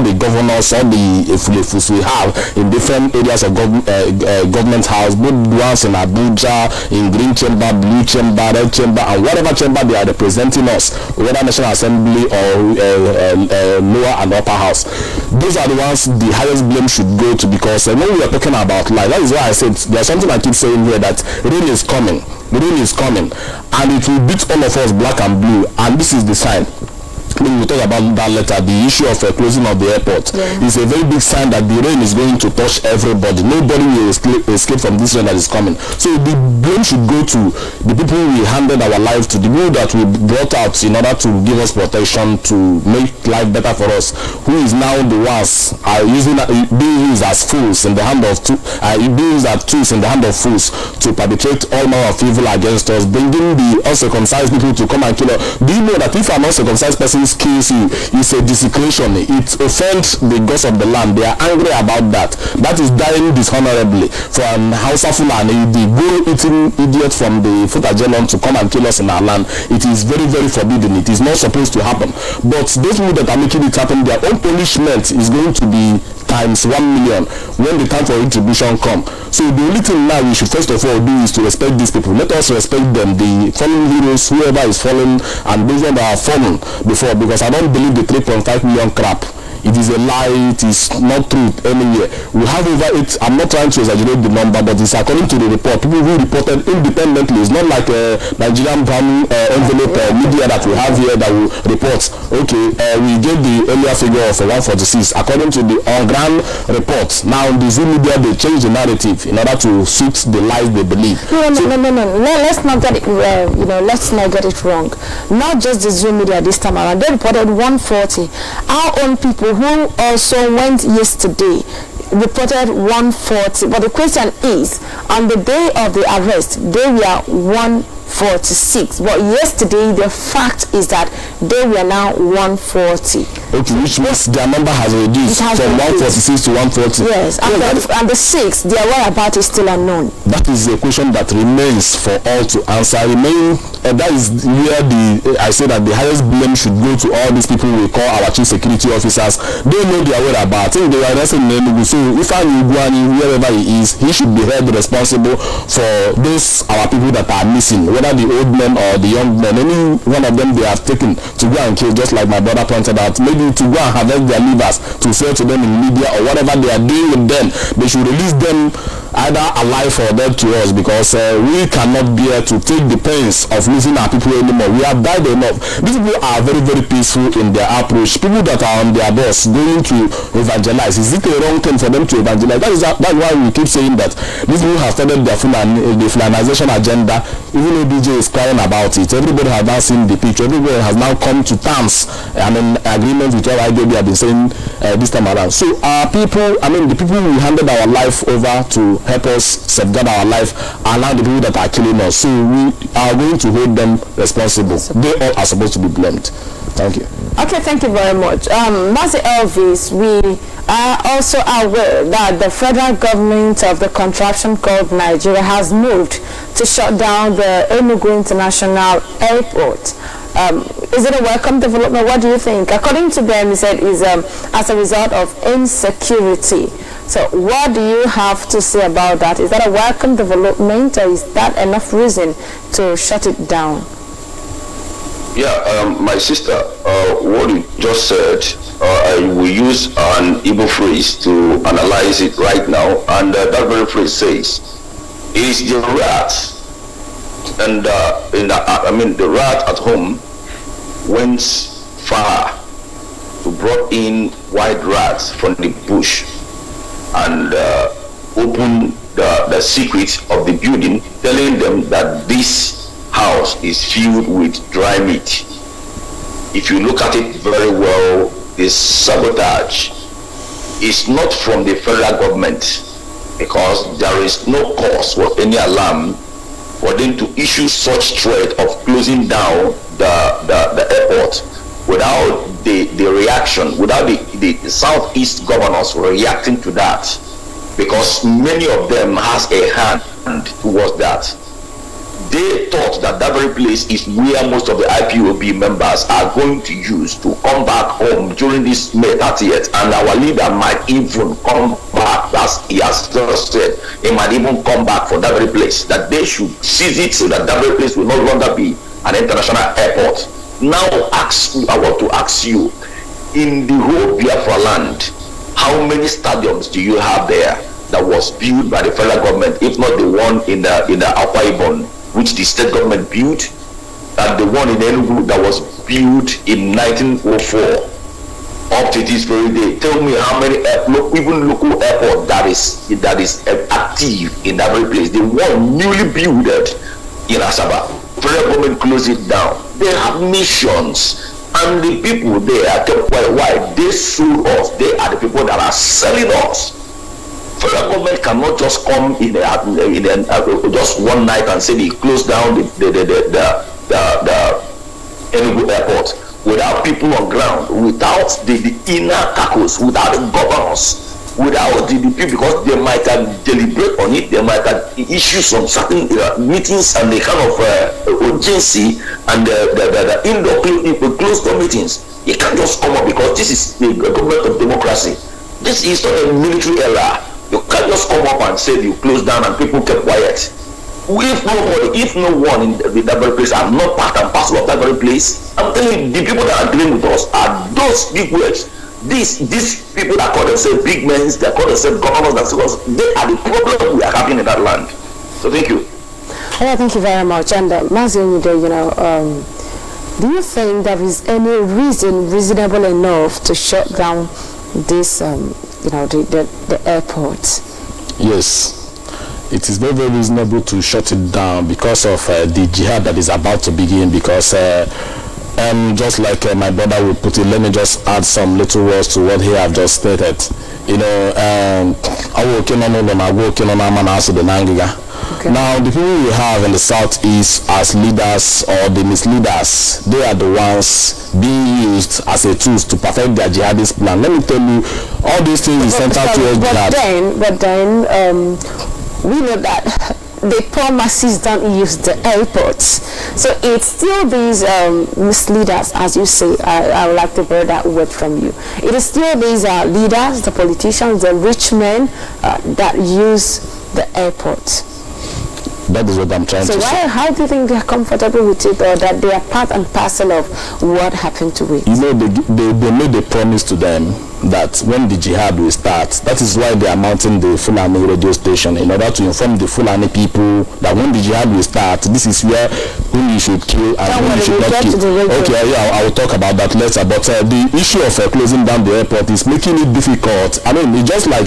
the governors, all the fulefus we have in different areas of government house, both ones in Abuja, in Green Chamber, Blue Chamber, Red Chamber, and whatever chamber they are representing us, whether National Assembly or lower and upper house. Those are the ones the highest blame should go to, because when we are talking about life, that is why I said there's something I keep saying here, that rain is coming, and it will beat all of us black and blue, and this is the sign. When we talk about that letter, the issue of closing of the airport is a very big sign that the rain is going to touch everybody. Nobody will escape from this rain that is coming. So the blame should go to the people we handed our life to, the people that we brought out in order to give us protection, to make life better for us, who is now the ones are being used as fools in the hand of being used as tools in the hand of fools to perpetrate all manner of evil against us, bringing the uncircumcised people to come and kill us. Do you know that if an uncircumcised person kills you, it's a desecration, it offends the gods of the land? They are angry about that. That is dying dishonorably for an Hausa Fulani, the bull-eating idiot from the Futajelon, to come and kill us in our land. It is very, very forbidden. It is not supposed to happen. But those people that are making it happen, their own punishment is going to be times 1 million when the time for retribution come. So the only thing now we should first of all do is to respect these people. Let us respect them, the fallen heroes, whoever is fallen, and those that are fallen before, because I don't believe the 3.5 million crap. It is a lie. It is not true anywhere. We have over it. I'm not trying to exaggerate the number, but it's according to the report. People who reported independently. It's not like a Nigerian brown envelope media that we have here that will report. Okay, we gave the earlier figure of 146 according to the on-ground report. Now the Zoom media, they change the narrative in order to suit the lies they believe. No. Let's not get it. Let's not get it wrong. Not just the Zoom media this time around. They reported 140. Our own people who also went yesterday reported 140, but the question is, on the day of the arrest they were 146, but yesterday the fact is that they were now 140. Okay, which means their number has reduced from 146 to 140. Yes, and the 6, their whereabouts is still unknown. That is a question that remains for all to answer. That is where I say that the highest blame should go to all these people we call our chief security officers. They know their whereabouts. I think they were arrested in Enugu. So if I knew wherever he is, he should be held responsible for those our people that are missing, whether the old men or the young men. Any one of them they have taken to go and kill, just like my brother pointed out. Maybe to go and harvest their livers to sell to them in media or whatever they are doing with them. They should release them either alive or dead to us, because we cannot bear to take the pains of losing our people anymore. We have died enough. These people are very, very peaceful in their approach. People that are on their bus going to evangelize, is it a wrong thing for them to evangelize? That's why we keep saying that these people have started the Fulanization agenda. Even though DJ is crying about it, everybody has now seen the picture. Everybody has now come to terms and in agreement with what IBB have been saying this time around. So our people, the people we handed our life over to help us safeguard our life are now the people that are killing us. So we are going to hold them responsible. They all are supposed to be blamed. Thank you. Okay, thank you very much. Mazi Elvis, we are also aware that the federal government of the contraption called Nigeria has moved to shut down the Enugu International Airport. Is it a welcome development? What do you think? According to them, he said is as a result of insecurity. So what do you have to say about that? Is that a welcome development, or is that enough reason to shut it down? Yeah, my sister, what you just said, I will use an Igbo phrase to analyze it right now, and that very phrase says, "Is the rat and the rat at home went far to brought in white rats from the bush and open the secret of the building, telling them that this house is filled with dry meat." If you look at it very well, this sabotage is not from the federal government, because there is no cause for any alarm for them to issue such threat of closing down the airport without the reaction, without the southeast governors reacting to that, because many of them has a hand towards that. They thought that that very place is where most of the IPOB members are going to use to come back home during this May 30th, and our leader might even come back, as he has just said, he might even come back for that very place, that they should seize it so that that very place will no longer be an international airport. Now I want to ask you, in the whole Biafra land, how many stadiums do you have there that was built by the federal government, if not the one in the Upper Ibon, which the state government built, and the one in Enugu that was built in 1904 up to this very day? Tell me how many even local airport that is active in that very place. The one newly built in Asaba, federal government closed it down. They have missions, and the people there, why they sold us. They are the people that are selling us. Federal government cannot just come in just one night and say they close down the Enugu airport without people on ground, without the inner caucus, without the governors, without the people, because they might have deliberate on it, they might have issue some certain meetings and the kind of urgency and the indoor closed door meetings. It can't just come up, because this is the government of democracy. This is not a military era. You can't just come up and say you close down and people kept quiet. If no one in that very place are not part and parcel of that very place, I'm telling you, the people that are dealing with us are those big words. These people that call themselves big men, that call themselves governors, they are the problem we are having in that land. So thank you. Yeah, thank you very much. And Mazi, do you think there is any reasonable enough to shut down this the airport? Yes, it is very, very reasonable to shut it down because of the jihad that is about to begin. Because just like my brother would put it, let me just add some little words to what he have just stated. Now, the people we have in the southeast as leaders or the misleaders, they are the ones being used as a tools to perfect their jihadist plan. Let me tell you, all these things is central towards jihad. But then, we know that the poor masses don't use the airports. So it's still these misleaders, as you say. I would like to borrow that word from you. It is still these leaders, the politicians, the rich men that use the airport. That is what I'm trying to say. So how do you think they are comfortable with it, or that they are part and parcel of what happened to it? They made a promise to them that when the jihad will start, that is why they are mounting the Fulani radio station, in order to inform the Fulani people that when the jihad will start, this is where whom you should kill and whom you should not kill. Okay, yeah, I will talk about that later. But the issue of closing down the airport is making it difficult. I mean, it's just like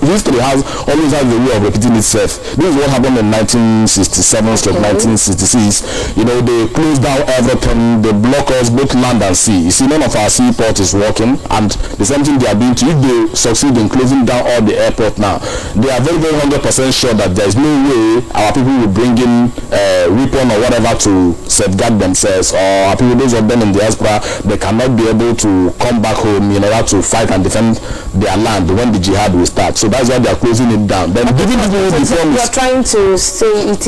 history always has a way of repeating itself. This is what happened in 1967-1966. They closed down everything. They block us both land and sea. You see, none of our seaport is working, and the same thing they are doing to, if they succeed in closing down all the airport now, they are very, very 100% sure that there is no way our people will bring in weapon or whatever to safeguard themselves, or our people, those of them in the diaspora, they cannot be able to come back home in order to fight and defend their land when the jihad will start. So that's why they are closing it down. Then giving people the promise. You are trying to say it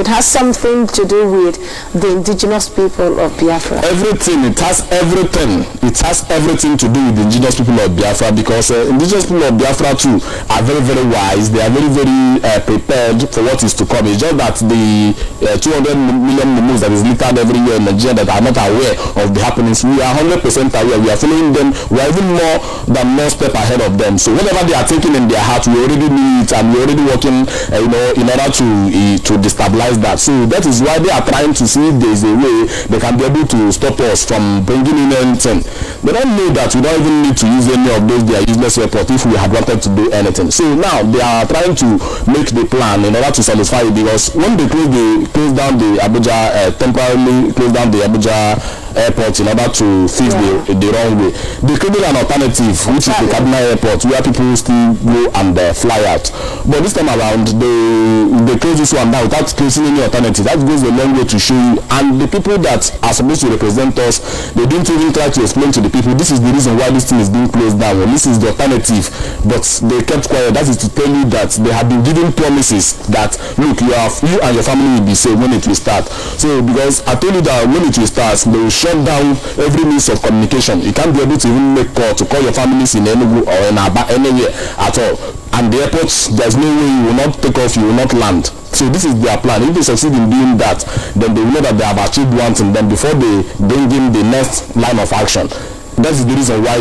has something to do with the indigenous people of Biafra. Everything. It has everything. It has everything to do with the indigenous people of Biafra, because indigenous people of Biafra too are very, very wise. They are very, very prepared for what is to come. It's just that the 200 million mumus that is littered every year in Nigeria that are not aware of the happenings, we are 100% aware. We are following them. We are even more than one step ahead of them. So whatever they are thinking in their heart, we already know it, and we're already working, in order to destabilize that. So that is why they are trying to see if there is a way they can be able to stop us from bringing in anything. They don't know that we don't even need to use any of those their useless weapons if we had wanted to do anything. So now they are trying to make the plan in order to satisfy it, because when they close down the Abuja, temporarily close down the Abuja airport in order to fix the wrong way, they created an alternative, which is the Kaduna airport, where people still go and fly out. But this time around, they close this one down without closing any alternative. That goes a long way to show you. And the people that are supposed to represent us, they didn't even try to explain to the people, this is the reason why this thing is being closed down, or this is the alternative. But they kept quiet. That is to tell you that they have been given promises that, look, you and your family will be safe when it will start. So because I told you that when it will start, they will shut down every means of communication. You can't be able to even make call to call your families in Enugu or in Aba, anywhere at all. And the airports, there's no way you will not take off, you will not land. So this is their plan. If they succeed in doing that, then they will know that they have achieved one thing. Then before they bring in the next line of action, that is the reason why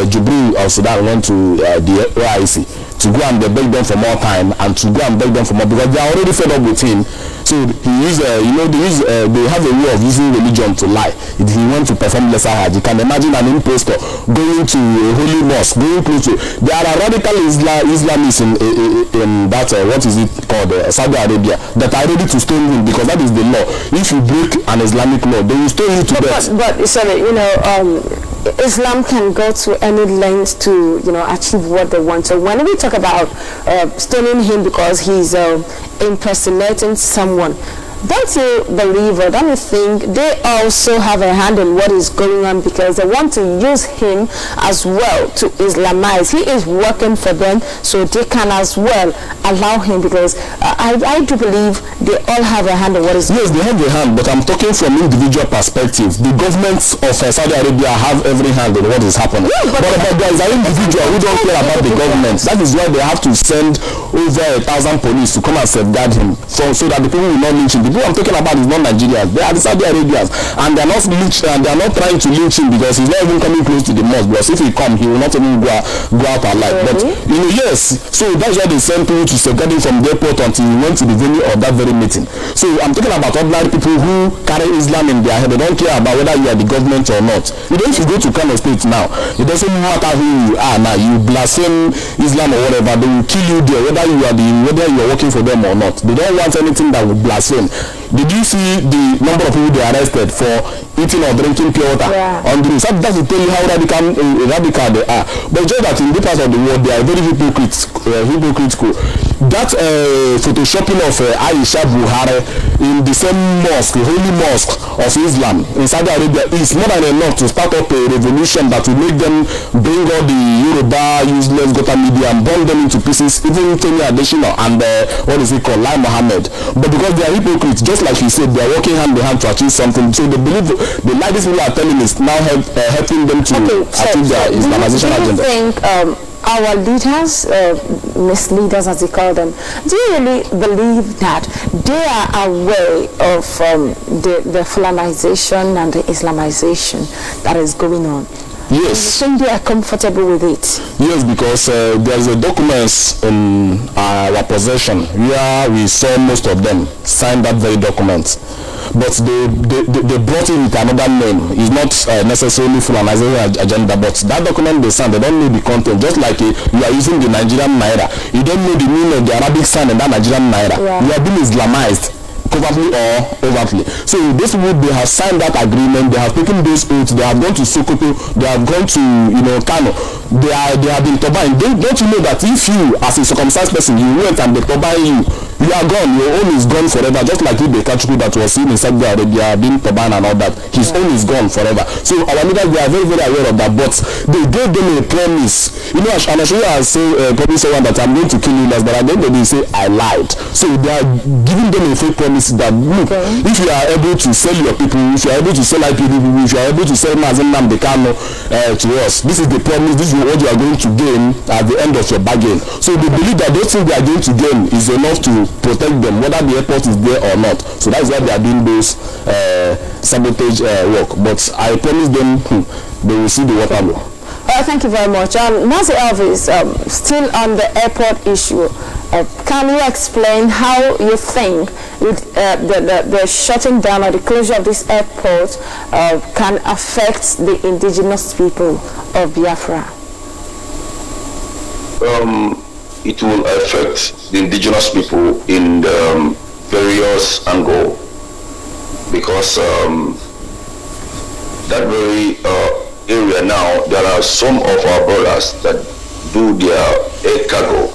Jubril of Sudan went to the OIC to go and beg them for more time, and to go and beg them for more, because they are already fed up with him. So he used, they have a way of using religion to lie. He went to perform lesser hajj. You can imagine an impostor going to a holy mosque, going close to. There are radical Islamists in that what is it called, Saudi Arabia, that are ready to stone him, because that is the law. If you break an Islamic law, they will stone you to death. But sorry, Islam can go to any length to achieve what they want. So when we talk about stoning him because he's impersonating someone, don't you believe or don't you think they also have a hand in what is going on, because they want to use him as well to Islamize? He is working for them, so they can as well allow him, because I do believe they all have a hand in what is going on. Yes, they have a hand, but I'm talking from individual perspective. The governments of Saudi Arabia have every hand in what is happening. Yeah, but there is an individual who don't care about the government. That is why they have to send over 1,000 police to come and safeguard him, so that the people will not lynch him. The people I'm talking about is not Nigerians. They are the Saudi Arabians, and they are not trying to lynch him, because he's not even coming close to the mosque. Because if he come, he will not even go out alive. But yes, so that's why they sent people to safeguard him from the airport until he went to the venue of that very meeting. So I'm talking about ordinary people who carry Islam in their head. They don't care about whether you are the government or not. If you go to Kano State now, it doesn't matter who you are now. You blaspheme Islam or whatever, they will kill you there, whether you are working for them or not. They don't want anything that will blaspheme. Did you see the number of people they arrested for eating or drinking pure water on the road? That will tell you how radical they are. But just that in the parts of the world, they are very hypocritical. That photoshopping of Aisha Buhari in the same mosque, the holy mosque of Islam in Saudi Arabia, is more than enough to start up a revolution that will make them bring all the Yoruba useless Gota media and burn them into pieces, even Tony Adesina and Lai Mohammed. But because they are hypocrites, just like you said, they are working hand in hand to achieve something. So they believe the lie these people are telling is now helping them to achieve their Islamization agenda. Do you think our leaders, misleaders as they call them, do you really believe that they are aware of the Fulanization and the Islamization that is going on? Yes. Do you think they are comfortable with it? Yes, because there is a documents in our possession where we saw most of them sign that very document. But they brought in with another name. It's not necessarily Fulanization agenda, but that document they signed, they don't know the content. Just like you are using the Nigerian Naira, you don't know the meaning of the Arabic sign in that Nigerian Naira. Yeah. You are being Islamized, covertly or overtly. So these people, they have signed that agreement, they have taken those oaths, they have gone to Sokoto, they have gone to Kano, they have been turbined. Don't you know that if you, as a circumcised person, you went and they turbine you are gone, your own is gone forever, just like the Kachuku that was seen in Saudi Arabia being turbined and all that, his own is gone forever. So our leaders, they are very, very aware of that, but they gave them a promise. And I say probably someone that I'm going to kill you last, but at the end of the day say I lied. So they are giving them a fake promise is that look, if you are able to sell your people, if you are able to sell IPD people, if you are able to sell Mazin Bekano to us, this is the promise, this is what you are going to gain at the end of your bargain. So they believe that those things they are going to gain is enough to protect them, whether the airport is there or not. So that's why they are doing those sabotage work. But I promise them they will see the water law. Thank you very much. Mazi Elvis, still on the airport issue, can you explain how you think the shutting down or the closure of this airport can affect the indigenous people of Biafra? It will affect the indigenous people in the various angles, because that very area now, there are some of our brothers that do their air cargo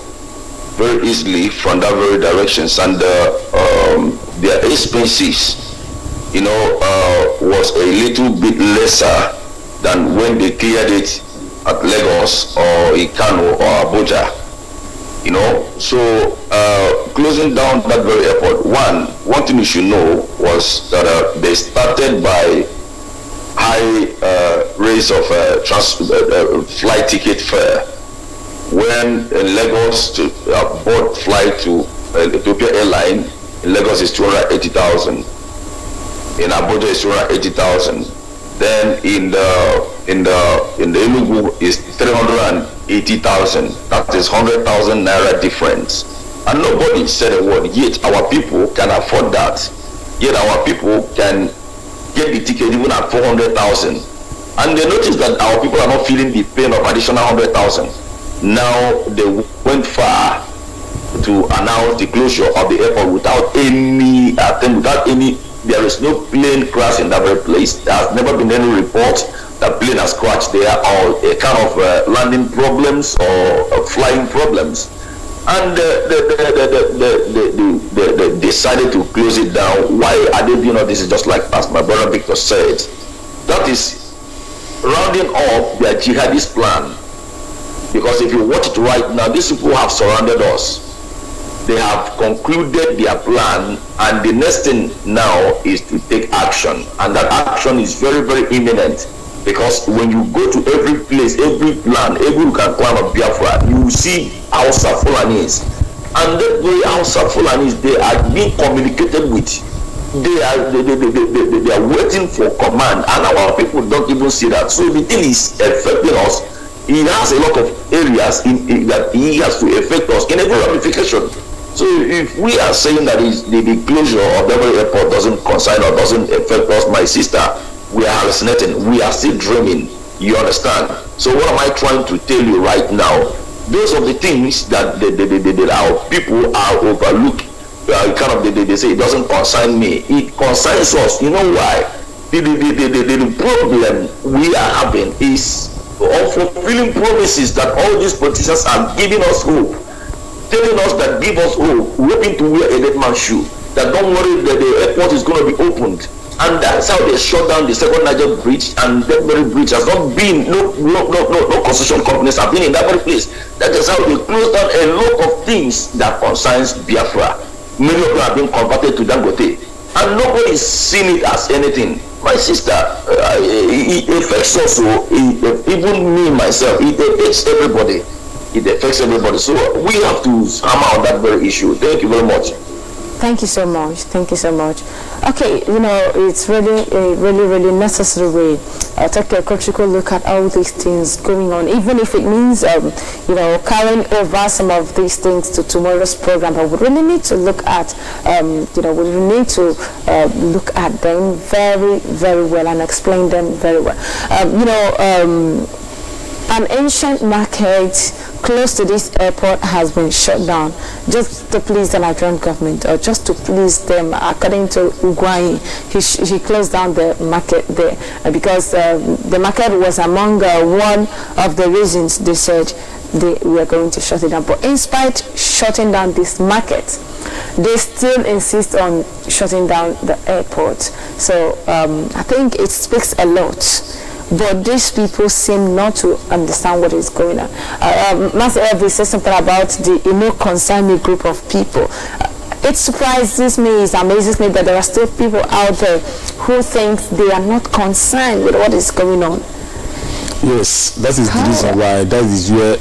very easily from that very directions, and their expenses, was a little bit lesser than when they cleared it at Lagos or Ikano or Abuja. So closing down that very airport, one thing you should know was that they started by high raise of flight ticket fare. When in Lagos to board flight to Ethiopia airline in Lagos is 280,000, in Abuja is 280,000. Then in the Enugu is 380,000. That is 100,000 naira difference. And nobody said a word. Yet our people can afford that. Yet our people can get the ticket even at 400,000. And they noticed that our people are not feeling the pain of additional 100,000. Now they went far to announce the closure of the airport without any attempt, there is no plane crash in that very place. There has never been any report that plane has crashed there, or a kind of landing problems or flying problems. And they decided to close it down. Why are they doing all this? Is just like as my brother Victor said, that is rounding up their jihadist plan. Because if you watch it right now, these people have surrounded us. They have concluded their plan, and the next thing now is to take action. And that action is very, very imminent. Because when you go to every place, every plan, every plan of Biafra, you see Hausa Fulanis. And that way Hausa Fulanis, they are being communicated with. They are waiting for command, and our people don't even see that. So the thing is affecting us. He has a lot of areas that he has to affect us in every ramification. So if we are saying that the closure of every airport doesn't concern or doesn't affect us, my sister, we are hallucinating. We are still dreaming. You understand? So what am I trying to tell you right now? Those are the things that our people are overlooked. They say it doesn't concern me. It concerns us. You know why? The problem we are having is of fulfilling promises that all these politicians are giving us hope, telling us that give us hope, hoping to wear a dead man's shoe, that don't worry that the airport is going to be opened. And that's how they shut down the second Niger bridge, and that very bridge has not been, no construction companies have been in that very place. That is how they closed down a lot of things that concerns Biafra. Many of them have been converted to Dangote, and nobody is seeing it as anything. My sister, it affects us, even me, myself, it affects everybody. It affects everybody. So we have to hammer on that very issue. Thank you very much. Thank you so much. Thank you so much. Okay, it's really a really necessary way take a critical look at all these things going on, even if it means carrying over some of these things to tomorrow's program. But we really need to look at look at them very, very well and explain them very well. An ancient market close to this airport has been shut down just to please the Nigerian government, or just to please them. According to Ugwai, he closed down the market there because the market was among one of the reasons they said they were going to shut it down. But in spite shutting down this market, they still insist on shutting down the airport. So I think it speaks a lot. But these people seem not to understand what is going on. Master Elvis said something about the concerned group of people. it surprises me, it amazes me that there are still people out there who think they are not concerned with what is going on. Yes, that is the reason why. That is where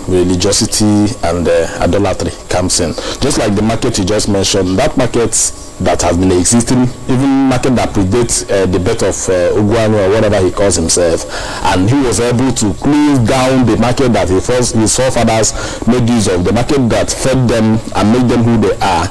religiosity and idolatry comes in. Just like the market you just mentioned, that market that has been existing, even market that predates the birth of Ogwanu or whatever he calls himself, and he was able to close down the market that his forefathers made use of, the market that fed them and made them who they are,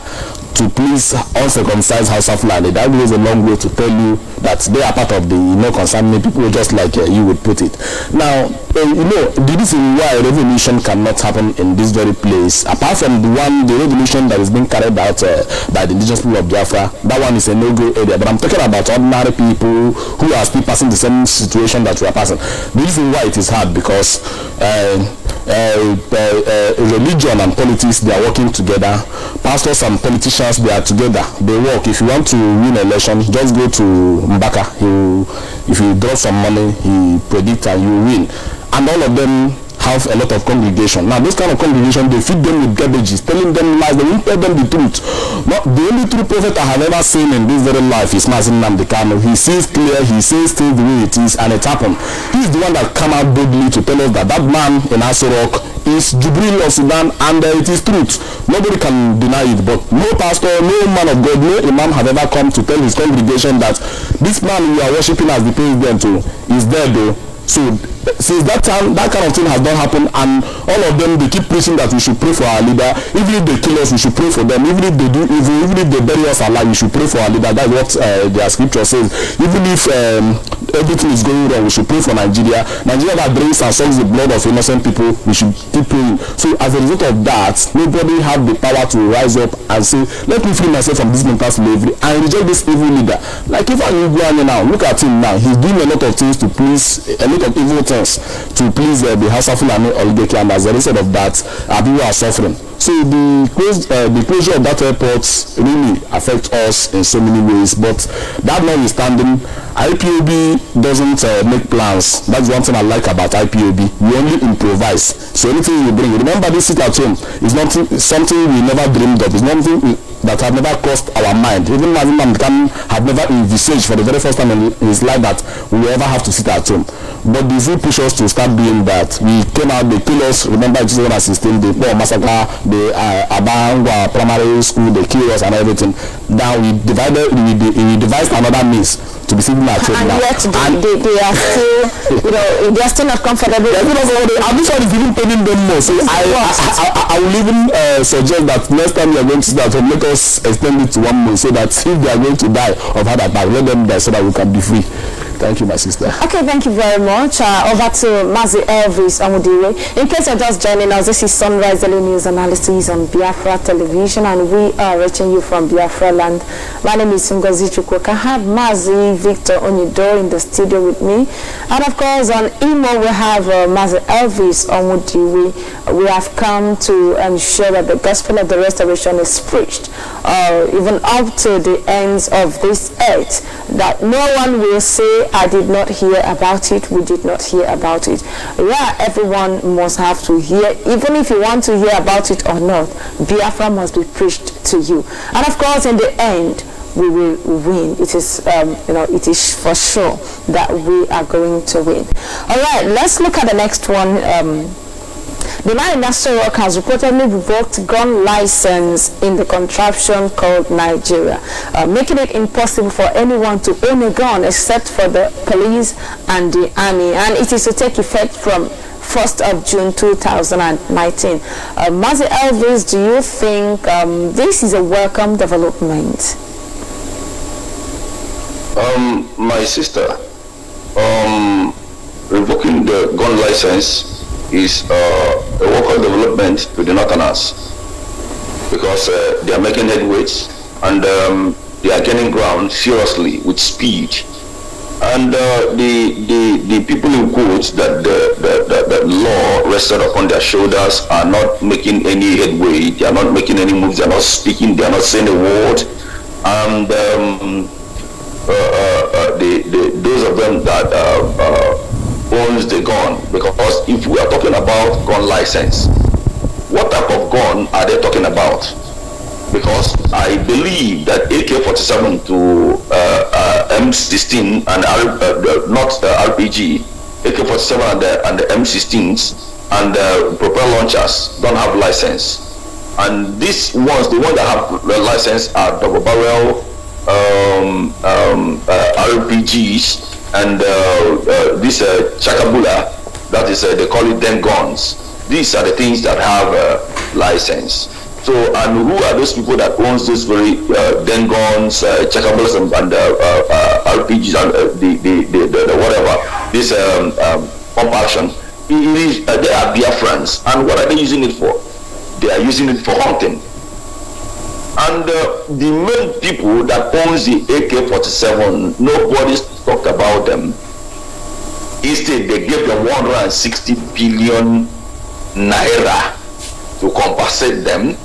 to please uncircumcised House of Fulani. That goes a long way to tell you that they are part of the concerned people, just like you would put it. Now, the reason why revolution cannot happen in this very place, apart from the revolution that is being carried out by the indigenous people of Biafra, that one is a no-go area. But I'm talking about ordinary people who are still passing the same situation that we are passing. The reason why it is hard because religion and politics, they are working together. Pastors and politicians, they are together, they work. If you want to win an election, just go to Mbaka. If you draw some money, he predicts and you win. And all of them have a lot of congregation. Now this kind of congregation, they feed them with garbages, telling them lies, they won't tell them the truth. But the only true prophet I have ever seen in this very life is Mazin Namdekano. He sees clear, he says things the way it is, and it happened. He's the one that come out boldly to tell us that that man in Asorok is Jubril of Sudan, and it is truth. Nobody can deny it, but no pastor, no man of God, no imam have ever come to tell his congregation that this man we are worshipping as the president is dead though. So since that time, that kind of thing has not happened, and all of them, they keep preaching that we should pray for our leader. Even if they kill us, we should pray for them. Even if they do evil, even if they bury us alive, we should pray for our leader. That's what their scripture says. Even if everything is going wrong, we should pray for Nigeria. Nigeria that drinks and sucks the blood of innocent people, we should keep praying. So as a result of that, nobody have the power to rise up and say, let me free myself from this mental slavery and reject this evil leader. Like if I go now, look at him now. He's doing a lot of things to please, a lot of evil things to please the House of Fulani oligarchy, and as a result of that, people are suffering. So the closure of that airport really affects us in so many ways. But that notwithstanding, IPOB doesn't make plans. That's one thing I like about IPOB. We only improvise. So anything you bring, remember this sit at home is not something we never dreamed of. It's nothing that have never crossed our mind. Even Mazin can have never envisaged for the very first time in his life that we will ever have to sit at home. But the zoo push us to start doing that. We came out, they kill us. Remember 2016, the poor massacre, the Abangwa primary school, they kill us and everything. Now we devised another means to be sitting at home now. Yet they are still, they are still not comfortable. And this one is even paying them more. So I will even suggest that next time you are going to sit at home, let us extend it to 1 month, so that if they are going to die of heart attack, let them die so that we can be free. Thank you, my sister. Okay, thank you very much. Over to Mazi Elvis Amudiwe. In case you're just joining us, this is Sunrise Daily News Analysis on Biafra Television, and we are reaching you from Biafra land. My name is Ngozi Chukwuka. I have Mazi Victor Onido in the studio with me. And of course, on email, we have Mazi Elvis Amudiwe. We have come to ensure that the gospel of the restoration is preached, even up to the ends of this earth, that no one will say, I did not hear about it, we did not hear about it. Yeah, everyone must have to hear, even if you want to hear about it or not. Biafra must be preached to you. And of course, in the end, we will win. It is, it is for sure that we are going to win. All right, let's look at the next one. The man in Asorok has reportedly revoked gun license in the contraption called Nigeria, making it impossible for anyone to own a gun except for the police and the army, and it is to take effect from 1st of June 2019. Mazi Elvis, do you think this is a welcome development? My sister, revoking the gun license is a work of development to the Northerners, because they are making headways, and they are gaining ground seriously with speed. And the people in quotes that the law rested upon their shoulders are not making any headway. They are not making any moves. They are not speaking. They are not saying a word. And those of them that owns the gun, because if we are talking about gun license, what type of gun are they talking about? because I believe that AK-47 to M16 and not RPG, AK-47 and the M16s and propel launchers don't have license. And these ones, the ones that have the license are double barrel RPGs and this Chakabula, that is they call it den guns. These are the things that have license. So, and who are those people that owns those very den guns, Chakabulas and RPGs and the whatever, this pump action? They are Biafrans. And what are they using it for? They are using it for hunting. And the main people that owns the AK-47, nobody's talked about them. Instead, they gave them 160 billion naira to compensate them,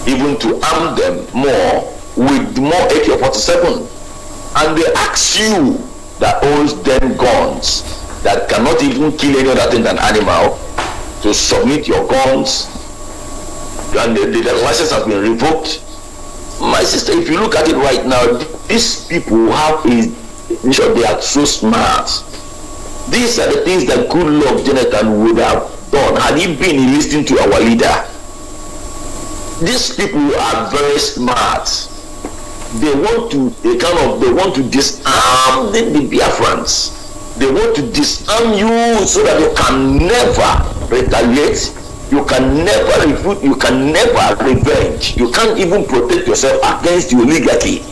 even to arm them more with more AK-47. And they ask you that owns them guns, that cannot even kill any other thing than animal, to submit your guns, and the license has been revoked. My sister, if you look at it right now, these people have they are so smart. These are the things that Goodluck Jonathan would have done had he been listening to our leader. These people are very smart. They want to disarm the Biafrans. They want to disarm you so that you can never retaliate. You can never refute, you can never revenge. You can't even protect yourself against your liberty.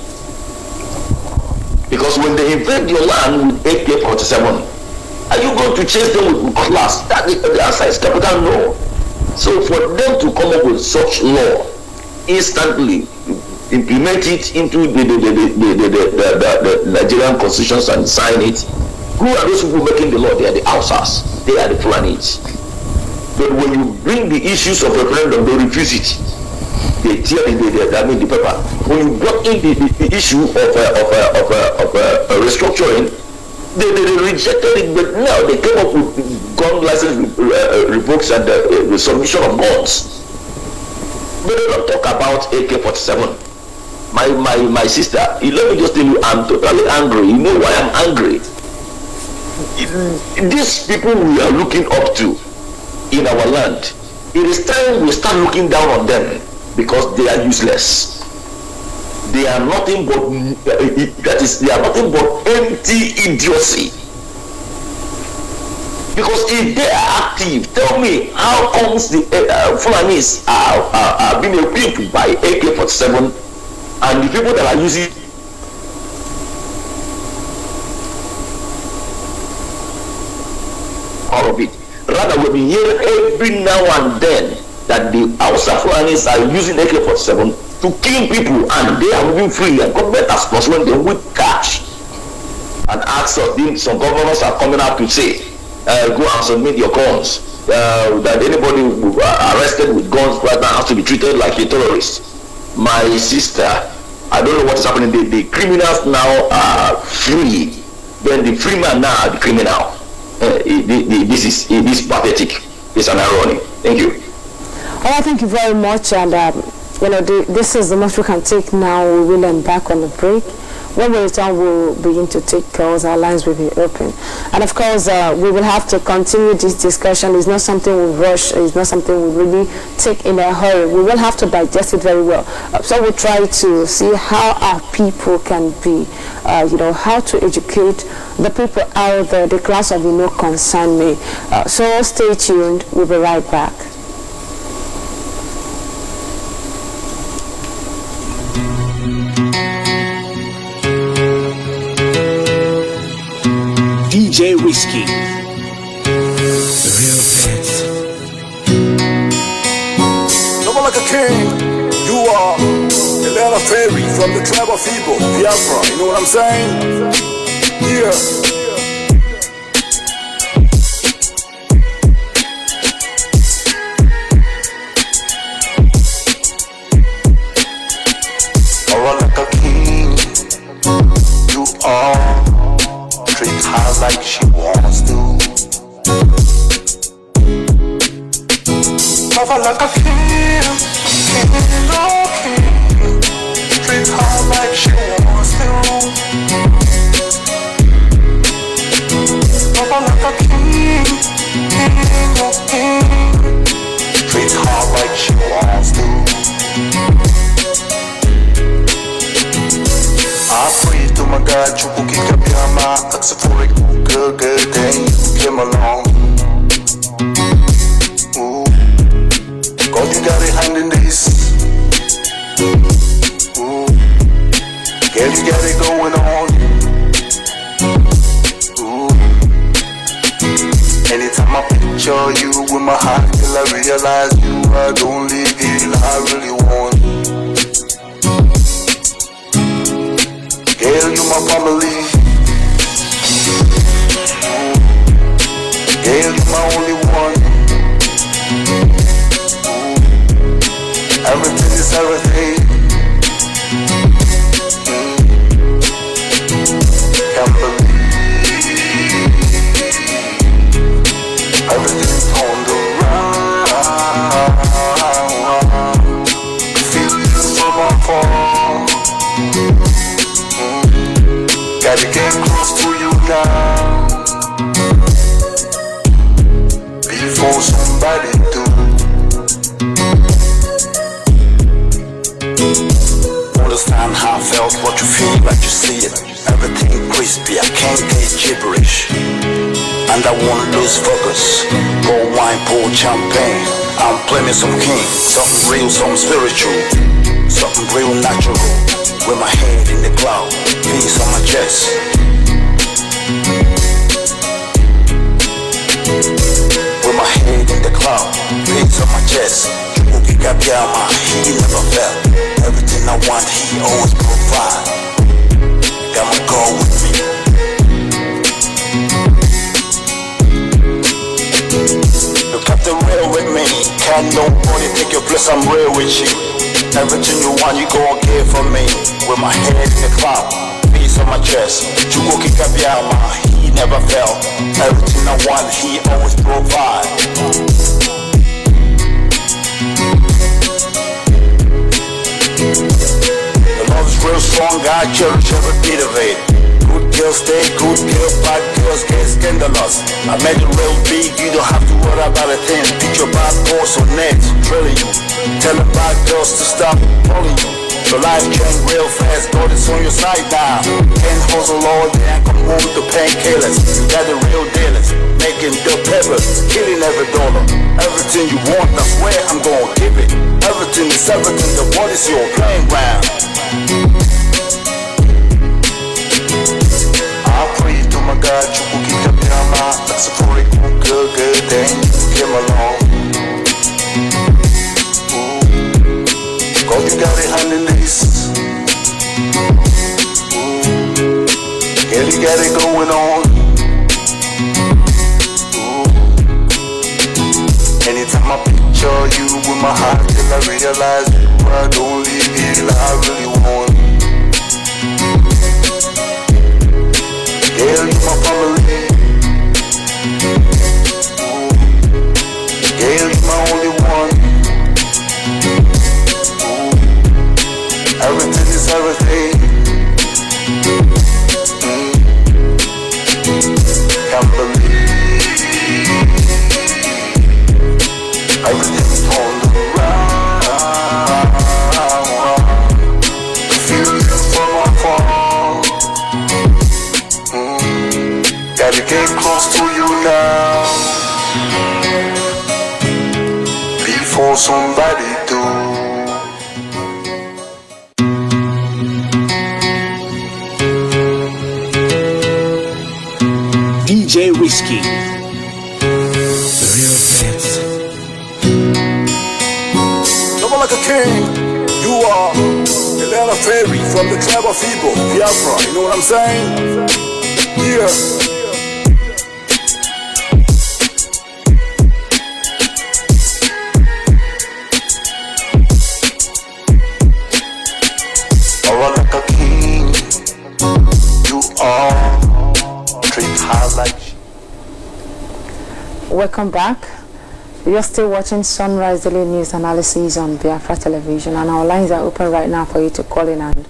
Because when they invade your land with AK-47, are you going to chase them with cutlass? That is the answer is capital no. So for them to come up with such law, instantly implement it into the Nigerian constitutions and sign it, who are those people making the law? They are the Hausas. They are the Fulanis. But when you bring the issues of referendum, they refuse it. They tear the paper. When you brought in the issue of restructuring, they rejected it. But now they came up with gun license revokes and the submission of guns. But they don't talk about AK-47. My sister, let me just tell you, I'm totally angry. You know why I'm angry? These people we are looking up to in our land, it is time we start looking down on them because they are useless. They are nothing but they are nothing but empty idiocy. Because if they are active, tell me how comes the Fulanis are being equipped by AK-47 and the people that are using all of it. Rather, we'll be hearing every now and then that the Hausa Fulanis are using AK-47 to kill people and they are moving free, and government has pursued them with cash. And acts of some governors are coming out to say, go and submit your guns. That anybody arrested with guns right now has to be treated like a terrorist. My sister, I don't know what is happening. The criminals now are free. Then the free man now are the criminal. This is pathetic. It's an irony. Thank you. Oh, thank you very much. And this is the most we can take now. We will embark on the break. When we return, we'll begin to take calls. Our lines will be open. And of course, we will have to continue this discussion. It's not something we rush. It's not something we really take in a hurry. We will have to digest it very well. So we'll try to see how our people can be, how to educate the people out there, the class of concern me. So stay tuned. We'll be right back. DJ Whiskey, the real prince. Never like a king, you are a little fairy from the tribe of Ipob, Biafra, you know what I'm saying? Yeah. Never like a king, you are. Treat her like she wants to. Never like a king, king, oh king. pray to my God, you will keep your mind. Ask for a good thing, you came along. Ooh. God, you got a hand in this. Ooh. Girl, you got it going on. Ooh. Anytime I picture you with my heart, till I realize you are the only girl I really want. Girl, you my family. Ooh. Girl, you my only one. Ooh. Everything is everything. Can't believe everything's on the run. Feel you from afar. Gotta get close to you now before somebody do. Understand how I felt, what you feel, like you see it. Everything crispy, I can't get gibberish. And I won't lose focus. Pour wine, pour champagne. I'm playing some king, something real, something spiritual, something real natural. With my head in the cloud, peace on my chest. With my head in the cloud, peace on my chest. He never felt. Everything I want, he always provide. Got my goal with me. Look up the real with me. Can't nobody take your place, I'm real with you. Everything you want, you gon' get from me. With my head in the cloud, peace on my chest. Chukoki Kabyama, he never felt. Everything I want, he always provide. The love is real strong, I cherish every bit of it. Good girls stay good, girls, bad girls get scandalous. I made it real big, you don't have to worry about a thing. Pick your bad boys on net, drilling you. Tell the bad girls to stop calling you. So life change real fast, God is on your side now. Can't hustle all day and come home to painkillers. You got the real dealers, making the peppers, killing every dollar. Everything you want, I swear I'm gonna give it. Everything is everything, the world is your playing ground. I pray to my God, you will keep your mind. That's for a good thing, you came along. God, you got a hand in this. Ooh. Girl, you got it going on. Ooh. Anytime I picture you with my heart, till I realize you are the only girl I really want. Girl, you my family. Ooh. Girl, you my only one. Everything is everything. Can't believe everything's on the run. Feel you from afar. Gotta get close to you now before somebody do. DJ Whiskey, the real fans. Double like a king, you are a little fairy from the tribe of Ipob, Biafra, you know what I'm saying? Yeah. Double like a king, you are. Welcome back. You're still watching Sunrise Daily News Analysis on Biafra Television, and our lines are open right now for you to call in and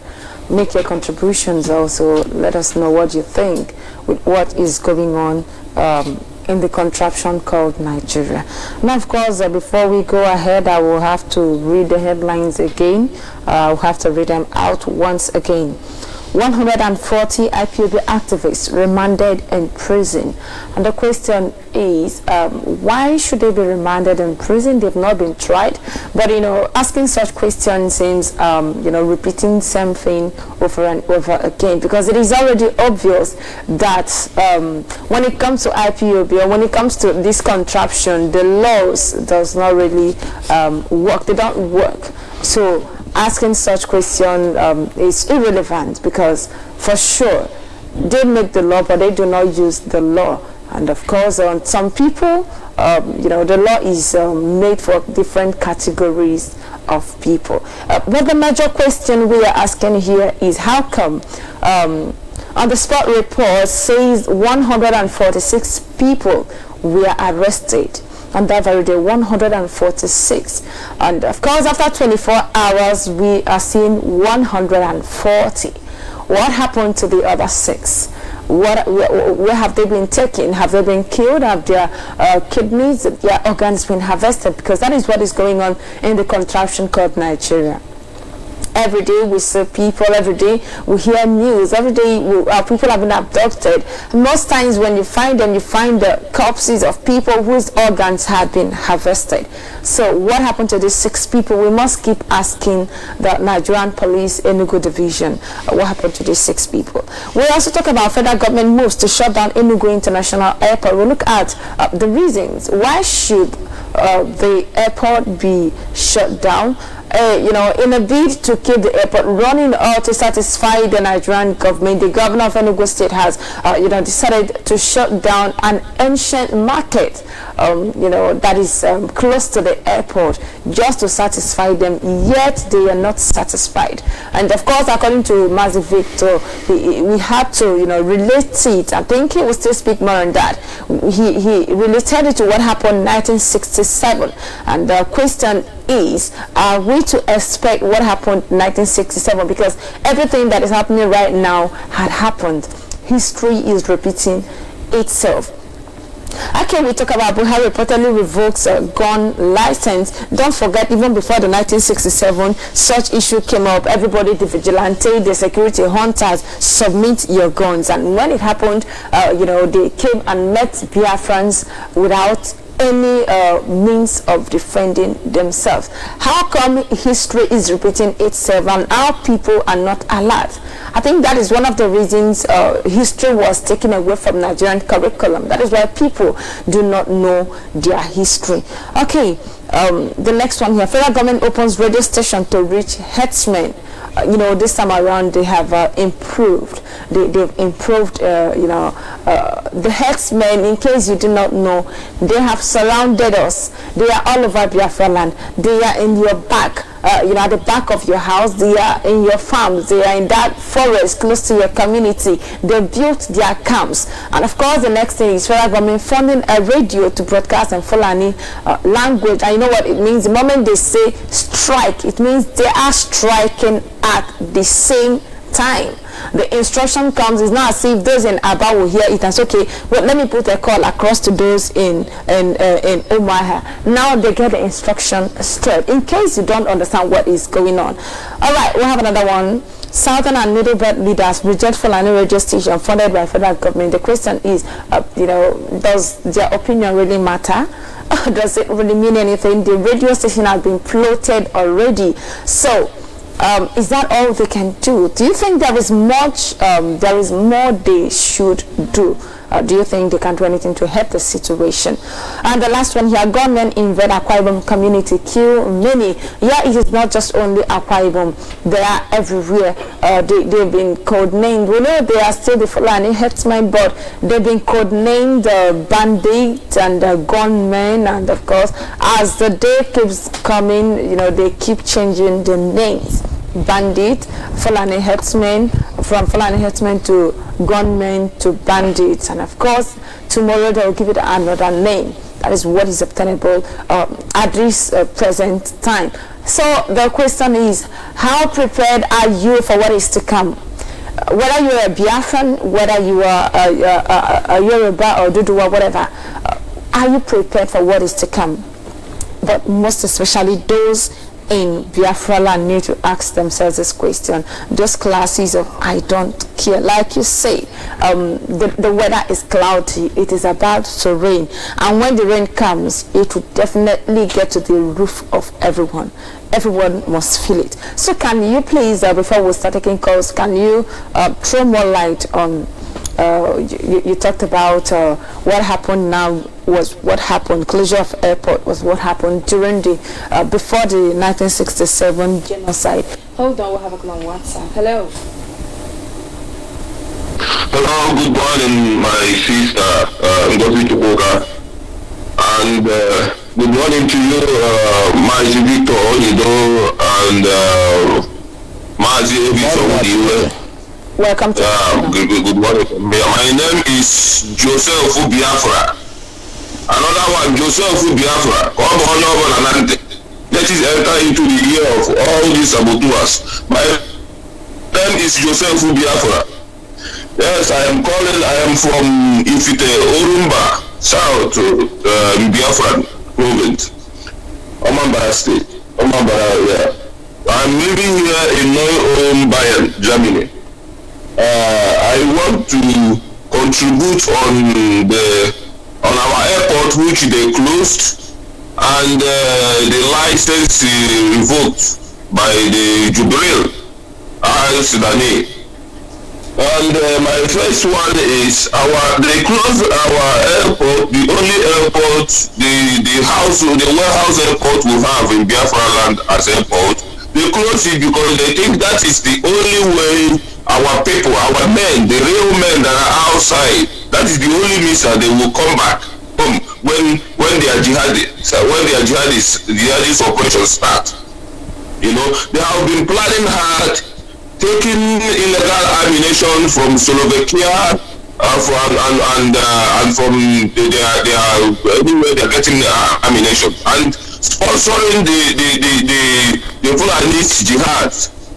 make your contributions. Also, let us know what you think with what is going on in the contraption called Nigeria. Now, of course, before we go ahead, I will have to read the headlines again. I'll have to read them out once again. 140 IPOB activists remanded in prison. And the question is, why should they be remanded in prison? They've not been tried. But, asking such questions seems, repeating same thing over and over again, because it is already obvious that when it comes to IPOB, or when it comes to this contraption, the laws does not really work. They don't work. So asking such question is irrelevant, because for sure they make the law, but they do not use the law. And of course, on some people, the law is made for different categories of people. But the major question we are asking here is, how come on the spot report says 146 people were arrested? And that very day, 146. And of course, after 24 hours, we are seeing 140. What happened to the other 6? Where have they been taken? Have they been killed? Have their kidneys, their organs been harvested? Because that is what is going on in the contraption called Nigeria. Every day we see people, every day we hear news, every day people have been abducted. Most times when you find them, you find the corpses of people whose organs have been harvested. So what happened to these 6 people? We must keep asking the Nigerian police Enugu division, what happened to these 6 people? We also talk about federal government moves to shut down Enugu International Airport. We look at the reasons. Why should the airport be shut down? In a bid to keep the airport running or to satisfy the Nigerian government, the governor of Enugu State has, decided to shut down an ancient market, that is close to the airport, just to satisfy them. Yet they are not satisfied. And of course, according to Mazi Victor, we had to, relate it. I think he will still speak more on that. He related it to what happened in 1967. And the question is, are we to expect what happened in 1967? Because everything that is happening right now had happened. History is repeating itself. Okay, we talk about Buhari reportedly revokes a gun license. Don't forget, even before the 1967, such issue came up. Everybody, the vigilante, the security hunters, submit your guns. And when it happened, they came and met Biafrans without any means of defending themselves. How come history is repeating itself and our people are not alert? I think that is one of the reasons history was taken away from Nigerian curriculum. That is why people do not know their history. Okay, the next one here. Federal government opens radio station to reach herdsmen. This time around they have improved. They've improved, the herdsmen, in case you do not know, they have surrounded us. They are all over Biafra land. They are in your back, at the back of your house. They are in your farms. They are in that forest close to your community. They built their camps. And of course, the next thing is federal government funding a radio to broadcast in Fulani language. And you know what it means? The moment they say strike, it means they are striking at the same time. The instruction comes, it's not as if those in Aba will hear it and say, okay, well, let me put a call across to those in Umaha. Now they get the instruction straight, in case you don't understand what is going on. All right, we'll have another one. Southern and Middle Belt leaders reject Fulani radio station funded by federal government. The question is, does their opinion really matter? Does it really mean anything? The radio station has been floated already. So, is that all they can do? Do you think there is more they should do? Do you think they can do anything to help the situation? And the last one here, gunmen invade Akwa Ibom community, kill many. Yeah, it is not just only Akwa Ibom. They are everywhere. They've been codenamed. We know they are still the Fulani herdsmen, but they've been codenamed bandits and gunmen. And of course, as the day keeps coming, they keep changing the names. Bandit, Fulani herdsmen, from Fulani herdsmen to gunmen to bandits, and of course tomorrow they will give it another name. That is what is obtainable at this present time. So the question is, how prepared are you for what is to come? Whether you are a Biafran, whether you are a Yoruba or Dudu or whatever, are you prepared for what is to come? But most especially those in Biafra land need to ask themselves this question. Those classes of I don't care, like you say, the weather is cloudy, it is about to rain, and when the rain comes, it will definitely get to the roof of everyone. Everyone must feel it. So can you please, before we start taking calls, can you throw more light on, you talked about what happened now was what happened, closure of airport was what happened during the, before the 1967 genocide. Hold on, we'll have a call on WhatsApp. Hello. Hello, good morning, my sister, Govt.Open, and good morning to you, Mazi Victor, and Mazi Victor. Welcome to good morning. My name is Joseph Biafra. Another one, Joseph Biafra. Let us enter into the ear of all these saboteurs. My name is Joseph Biafra. Yes, I am from Ifite, Orumba, South, Biafra province, Omambara state. Yeah. I'm living here in Bayern, Germany. I want to contribute on our airport, which they closed, and the license revoked by the Jubril Al-Sudani. And my first one is they closed our airport, the only airport, the warehouse airport we have in Biafra land as airport. They closed it because they think that is the only way our people, our men, the real men that are outside, that is the only means that they will come back home when their jihadists, jihadist operations start. You know, they have been planning hard, taking illegal ammunition from Slovakia, and from anywhere they are getting ammunition, and sponsoring the Fulani jihad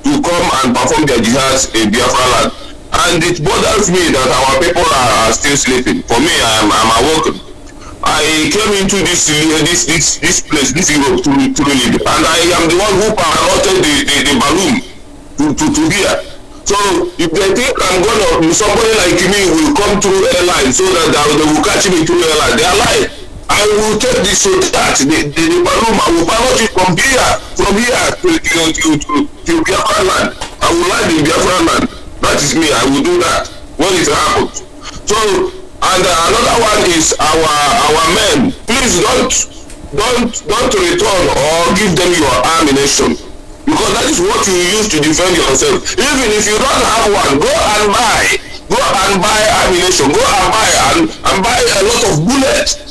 to come and perform their jihads in Biafra land. And it bothers me that our people are still sleeping. For me, I'm awoken. I came into this place, this Europe, to live, and I am the one who piloted the balloon to here. So if they think somebody like me will come through airline so that they will catch me through airline, they are lying. I will take this so that the balloon, I will pilot it from here to Biafra land. I will land in Biafra land. That is me. I will do that when it happens. So, and another one is our men. Please don't return or give them your ammunition, because that is what you use to defend yourself. Even if you don't have one, go and buy ammunition. Go and buy a lot of bullets.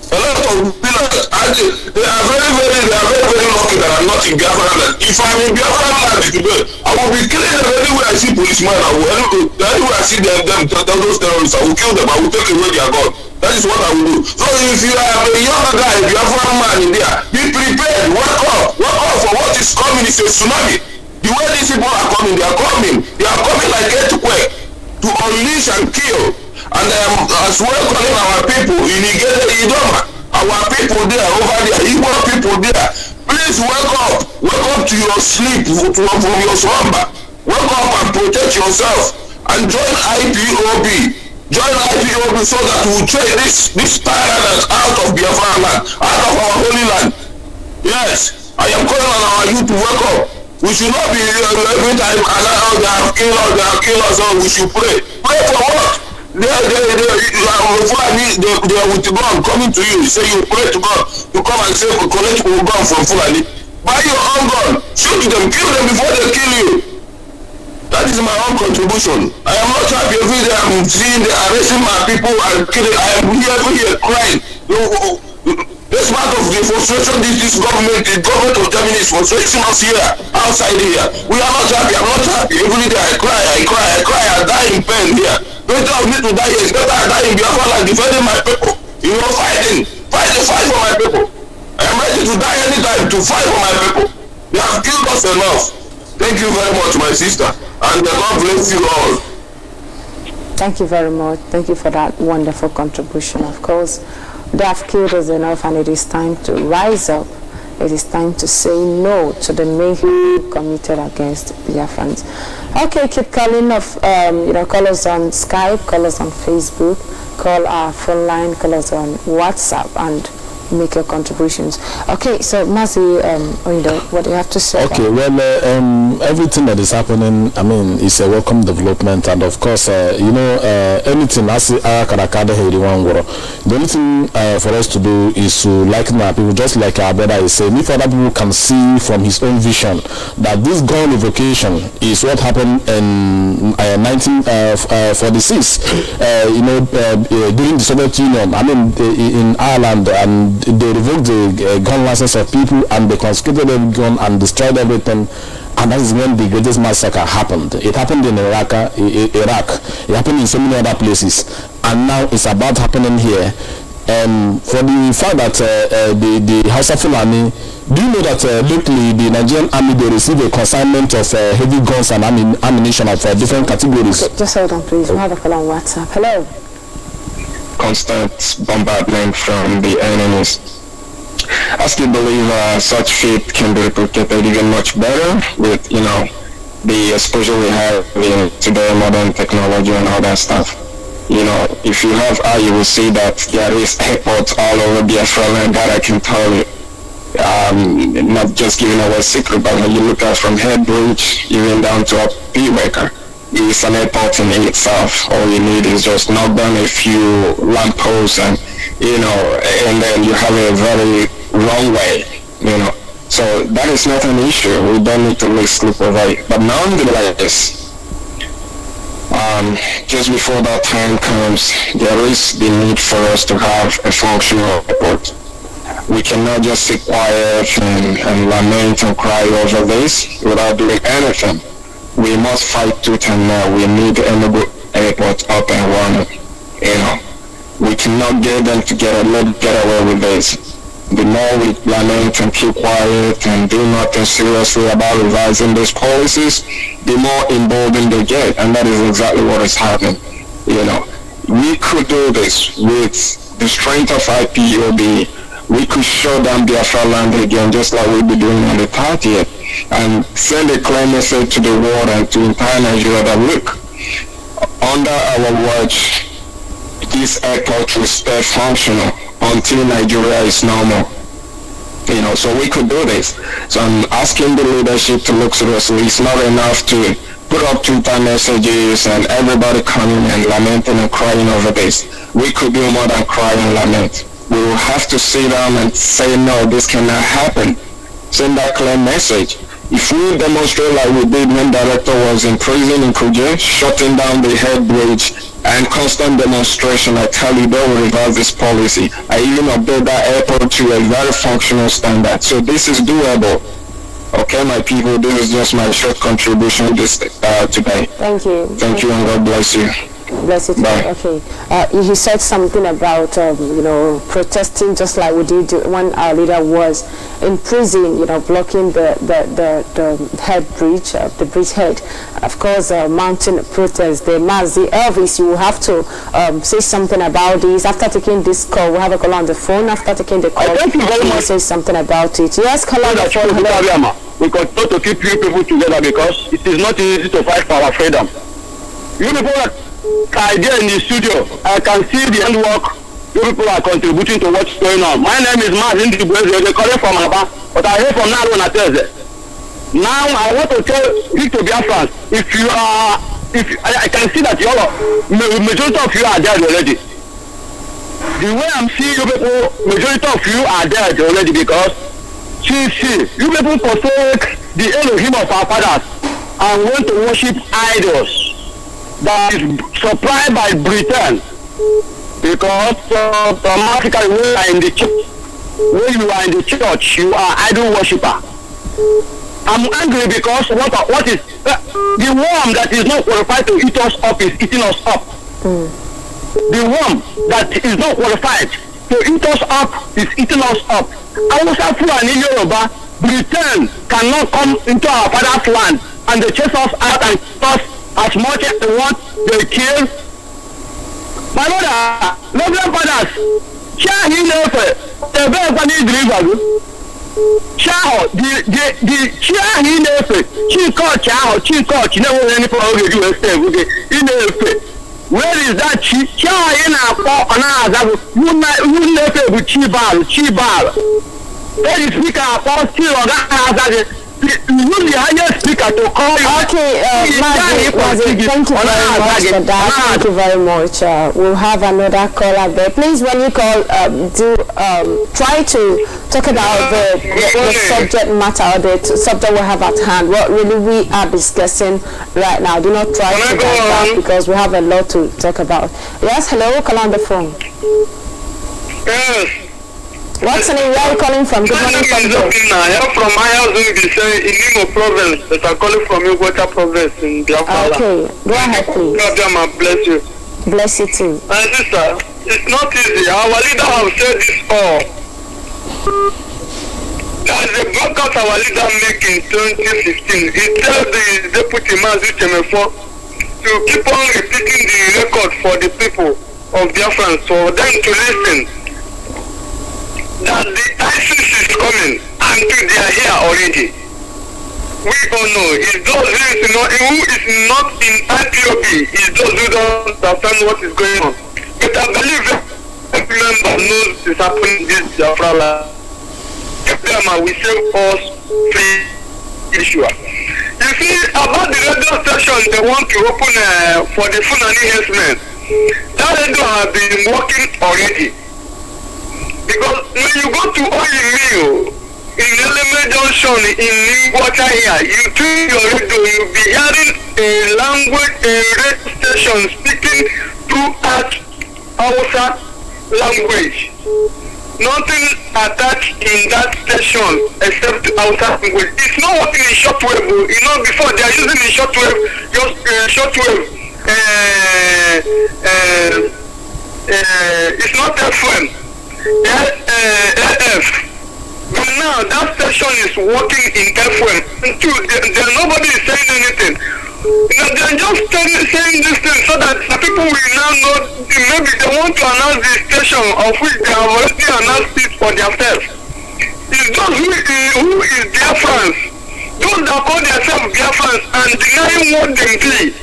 And they are very lucky that I'm not in Biafra land. If I'm in Biafra land today, I will be killing them anywhere I see policemen. Anywhere I see them those terrorists, I will kill them. I will take away their gun. That is what I will do. So if you are a younger guy, if you are a man in there, be prepared. Wake up for what is coming. It's a tsunami. The way these people are coming, they are coming like earthquake to unleash and kill. And as well calling our people in Nigeria, Idoma, our people there, over there, Igbo people there, please wake up to your sleep, from your slumber. Wake up and protect yourself, and join IPOB. Join IPOB so that we will take this tyrant out of Biafra land, out of our holy land. Yes, I am calling on our youth to wake up. We should not be every time, they have killed us, we should pray. Pray for what? They are with the gun coming to you. Say you pray to God to come and say collect your gun from Fulani. Buy your own gun, shoot them, kill them before they kill you. That is my own contribution. I am not happy every day. I'm seeing they are arresting my people and killing. I am here crying. This part of the frustration the government of Germany is frustrating us here, outside here. We are not happy. I'm not happy. Every day I cry. I die in pain here. Better of me to die here. It's better I die in Biafra land defending my people. You know, fight for my people. I am ready to die anytime to fight for my people. They have killed us enough. Thank you very much, my sister. And the Lord bless you all. Thank you very much. Thank you for that wonderful contribution. Of course, they have killed us enough, and it is time to rise up It is time to say no to the mayhem committed against Biafrans. Okay, keep calling call us on Skype, call us on Facebook, call our phone line, call us on WhatsApp, and make your contributions. Okay, so Mazi, what do you have to say? Okay, well, everything that is happening, I mean, is a welcome development, and of course, anything as the only thing for us to do is to lighten our people, just like our brother is saying. If other people can see from his own vision that this gun evocation is what happened in 1946, during the Soviet Union, I mean, in Ireland, and they revoked the gun license of people, and they confiscated every gun and destroyed everything. And that is when the greatest massacre happened. It happened in Iraq. It happened in so many other places, and now it's about happening here. For the fact that the House of Fulani, do you know that lately the Nigerian army, they receive a consignment of heavy guns and ammunition of different categories? Okay, just hold on, please. We have a call on WhatsApp. Hello. Constant bombardment from the enemies. I still believe such fate can be replicated even much better with, the exposure we have in today, modern technology and all that stuff. If you have you will see that there is airports all over Biafra land that I can tell you. Not just giving away secret, but when you look at from Headbridge even down to P-Waker, it's an airport in itself. All you need is just knock down a few lampposts and then you have a very runway, So that is not an issue. We don't need to lose sleep over it. But nonetheless, just before that time comes, there is the need for us to have a functional airport. We cannot just sit quiet and lament and cry over this without doing anything. We must fight tooth and nail. We need the airport up and running. We cannot get them to get away with this. The more we lament and keep quiet and do nothing seriously about revising these policies, the more emboldened they get, and that is exactly what is happening. We could do this with the strength of IPOB. We could shut down Biafra land again, just like we'll be doing on the 30th, and send a clear message to the world and to entire Nigeria that, look, under our watch, this airport will stay functional until Nigeria is normal. So we could do this. So I'm asking the leadership to look seriously. It's not enough to put up Twitter messages and everybody coming and lamenting and crying over this. We could do more than cry and lament. We will have to sit down and say, no, this cannot happen. Send that clear message. If we demonstrate like we did when Director was in prison in Kuje, shutting down the head bridge and constant demonstration, I tell you, they will reverse this policy. I even update that airport to a very functional standard. So this is doable. Okay, my people, this is just my short contribution today. Thank you. Thank you, and God bless you. Bless you too. Okay. He said something about protesting just like we did when our leader was in prison, blocking the head bridge, the bridge head. Of course, mounting protest, the Mazi Elvis, you will have to say something about this. After taking this call, we'll have a call on the phone. After taking the call, thank you very much. Say something about it. Yes, call on the phone. Hello. We continue to keep you people together because it is not easy to fight for our freedom. You people are there in the studio. I can see the handwork you people are contributing to what's going on. My name is Martin Dibwezi. They're calling from Aba, but I hear from now on a Thursday. Now I want to tell you to Biafrans, if I can see that majority of you are dead already. The way I'm seeing you people, majority of you are dead already because you people forsake the Elohim of our fathers and want to worship idols that is supplied by Britain, because automatically when you are in the church, you are idol worshipper. I'm angry because what is the worm that is not qualified to eat us up is eating us up. The worm that is not qualified to eat us up is eating us up. Hausa, Fulani, Yoruba, Britain cannot come into our father's land and they chase us out and us as much as they want, they kill. My mother, lovely fathers, share him over. The very funny delivery. Chao, the chair in the Chikoch, never any problem you stay with it. Where is that chair in our you never with Chibal? That is speaker for still on that. The highest speaker to call you. Okay, Mazi, thank you very much for that. Thank you very much. We'll have another caller there. Please, when you call, try to talk about the subject matter or the subject we have at hand. What really we are discussing right now. Do not try to that because we have a lot to talk about. Yes, hello, call on the phone. Yes. What's the name? Where are you calling from? Good morning, from there. I am from in Imo province, but I'm calling from Ugota province in Biafra. Okay, go ahead, please. God bless you. Bless you too. Sister, it's not easy. Our leader have said this all. That's the broadcast our leader make in 2015. He tells the deputy Mazi Chemefo to keep on repeating the record for the people of Biafra, for them to listen. That the ISIS is coming until they are here already. We all know it's those who is not in IPOB, it's those who don't understand what is going on. But I believe every member knows it's happening in this Biafra. We save us free issue. You see, about the radio station they want to open for the Fulani Herdsmen, that radio has been working already. Because when you go to oil mill in Element Junction in New Water here, you tune your radio, you'll be hearing a language, a radio station speaking throughout Hausa language. Nothing attached in that station except Hausa language. It's not working in shortwave. You know, before they are using in shortwave, just shortwave. It's not FM. AF. But now that station is working in FM. Nobody is saying anything. They're just saying this thing so that the people will now know. Maybe they want to announce the station of which they have already announced it for themselves. It's those who is Biafrans. Those that call themselves Biafrans and denying what they see.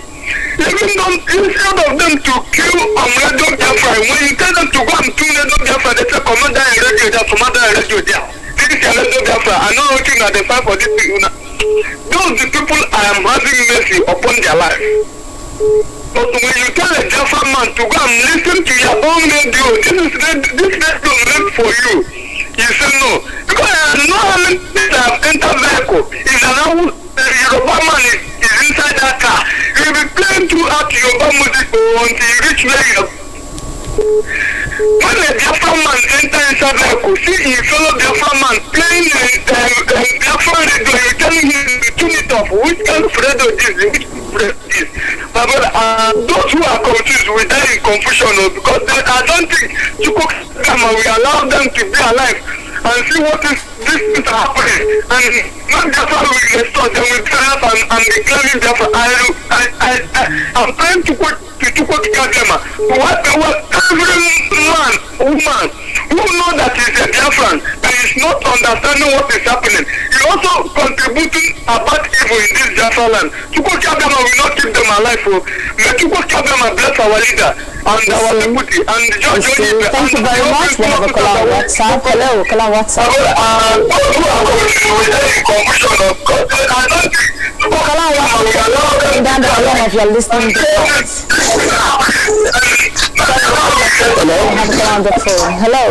Even though instead of them to kill Radio Biafra, when you tell them to go and kill Radio Biafra, they say Commander and Radio there, Commander and Radio there. This is Radio Biafra. I'm not looking at the fight for these people now. Those the people I am having mercy upon their life. But when you tell a Biafra man to go and listen to your own radio, this radio meant for you. You say no. Because I know how many people have entered vehicle. It's an Yoruba man is inside that car. You'll be playing throughout Yoruba music until you reach where you are. When a Biafra man enter inside vehicle, see his fellow Biafra man playing Biafra radio, you're telling him to tune it off. Which kind of radio is this? Which radio is this? My brother, those who are confused will die in confusion because I don't think Chukwukama will allow them to be alive and see what is this is happening. And not Biafra will restore them with triumph and declaring Biafra. I'm trying to quote Chukwukama to wipe away every man, woman who know that he's a Biafran and is not understanding what is happening. He's also contributing about evil in this Biafra land. Chukwukama will not keep them alive. May Chukwukama bless our leader and our deputy and the judge. Thank you very much. We have a call on WhatsApp. Hello, call on WhatsApp. Down the volume of your listening device. Hello, we have a call on the phone. Hello.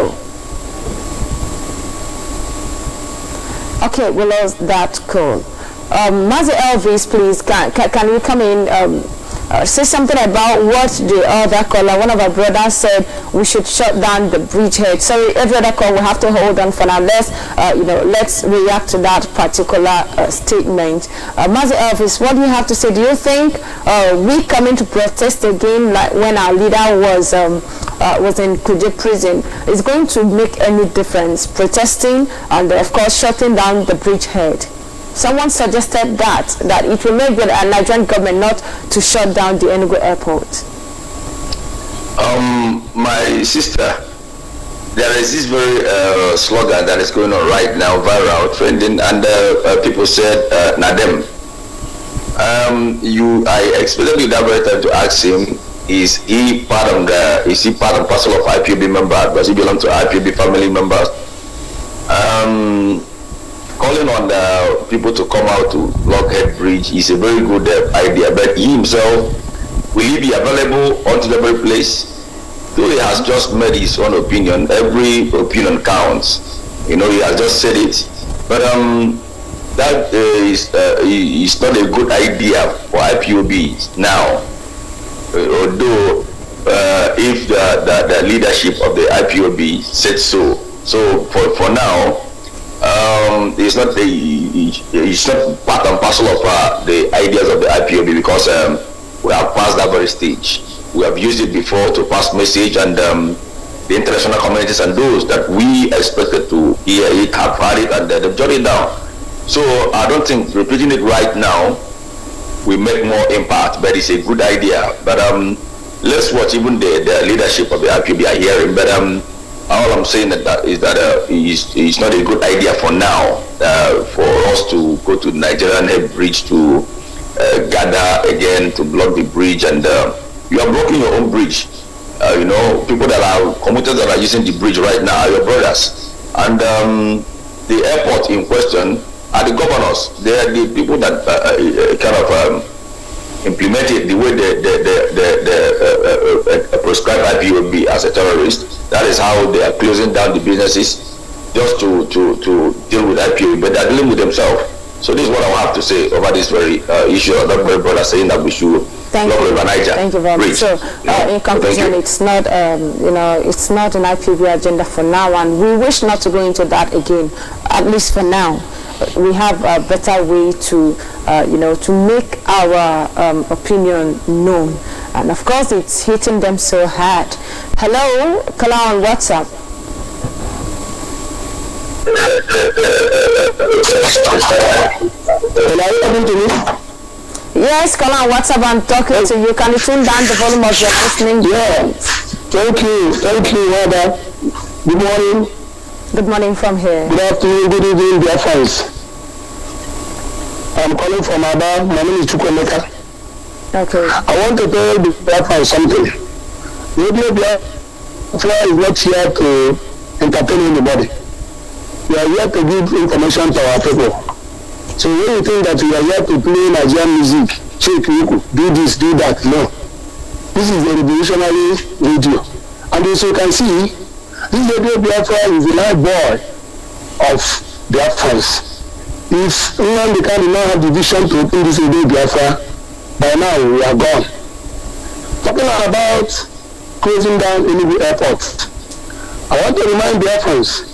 Okay, we lost that call. Mazi Elvis, please, can you come in? Say something about what the other caller, one of our brothers said we should shut down the bridgehead. Sorry, every other call we have to hold on for now. Let's react to that particular statement. Mazi Elvis, what do you have to say? Do you think we coming to protest again, like when our leader was in Kuje prison, is going to make any difference? Protesting and of course shutting down the bridgehead. Someone suggested that it will make the Nigerian government not to shut down the Enugu airport. My sister, there is this very slogan that is going on right now, viral, trending, and people said, Nadem. I expected you that very time to ask him, is he part and parcel of IPOB members? Does he belong to IPOB family members? Calling on the people to come out to Blockhead Bridge is a very good idea, but he himself, will he be available onto the very place? Though he has just made his own opinion, every opinion counts. He has just said it, but that is not a good idea for IPOB now. Although if the leadership of the IPOB said so. So for now, it's not part and parcel of the ideas of the IPOB, because we have passed that very stage. We have used it before to pass message, and the international communities and those that we expected to hear it have had it, and they've jotted it down. So I don't think repeating it right now will make more impact, but it's a good idea. But let's watch even the leadership of the IPOB are hearing. But all I'm saying is that it's not a good idea for now for us to go to Nigerian Head Bridge to gather again to block the bridge, and you are blocking your own bridge. People that are commuters that are using the bridge right now are your brothers, and the airport in question are the governors. They are the people that kind of implemented the way they prescribe IPOB as a terrorist. That is how they are closing down the businesses just to deal with IPOB, but they are dealing with themselves. So this is what I have to say over this very issue of that very brother saying that we should block River Niger. Thank you very much. So in conclusion, it's not it's not an IPOB agenda for now, and we wish not to go into that again, at least for now. We have a better way to to make our opinion known, and of course it's hitting them so hard. Hello, caller on WhatsApp. Yes, caller on WhatsApp, I'm talking to you. Can you tune down the volume of your listening? Yeah, thank you, Wada. Good morning. Good morning from here. Good afternoon, good evening, dear friends. I'm calling from Aba. My name is Chukwemeka. Okay. I want to tell the Biafra something. Radio Biafra is not here to entertain anybody. We are here to give information to our people. So when you think that we are here to play Nigerian music, shake, do this, do that, no. This is a revolutionary radio. And as you can see, this Radio Biafra is the life boy of Biafrans. If England did not have the vision to open this Radio Biafra, by now we are gone. Talking about closing down Enugu Airport, I want to remind Biafrans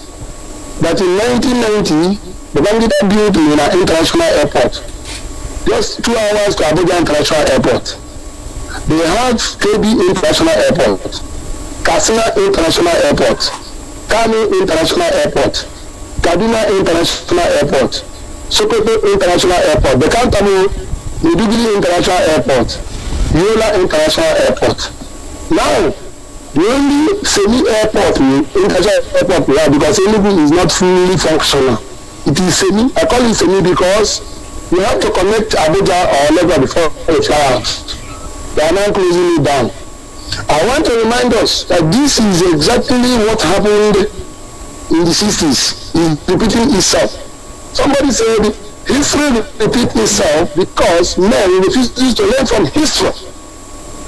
that in 1990, the Babangida built Mina International Airport, just 2 hours to Abuja International Airport. They have KB International Airport, Katsina International Airport, Kano International Airport, Kaduna International Airport, Sokoto International Airport, the Kantamo Maiduguri International Airport, Yola International Airport. Now, the only semi-airport, international airport we have, because Enugu is not fully functional. It is semi. I call it semi because we have to connect Abuja or Lagos before we fly out. They are now closing it down. I want to remind us that this is exactly what happened in the 60s. It's repeating itself. Somebody said history repeats itself because men refuse to learn from history.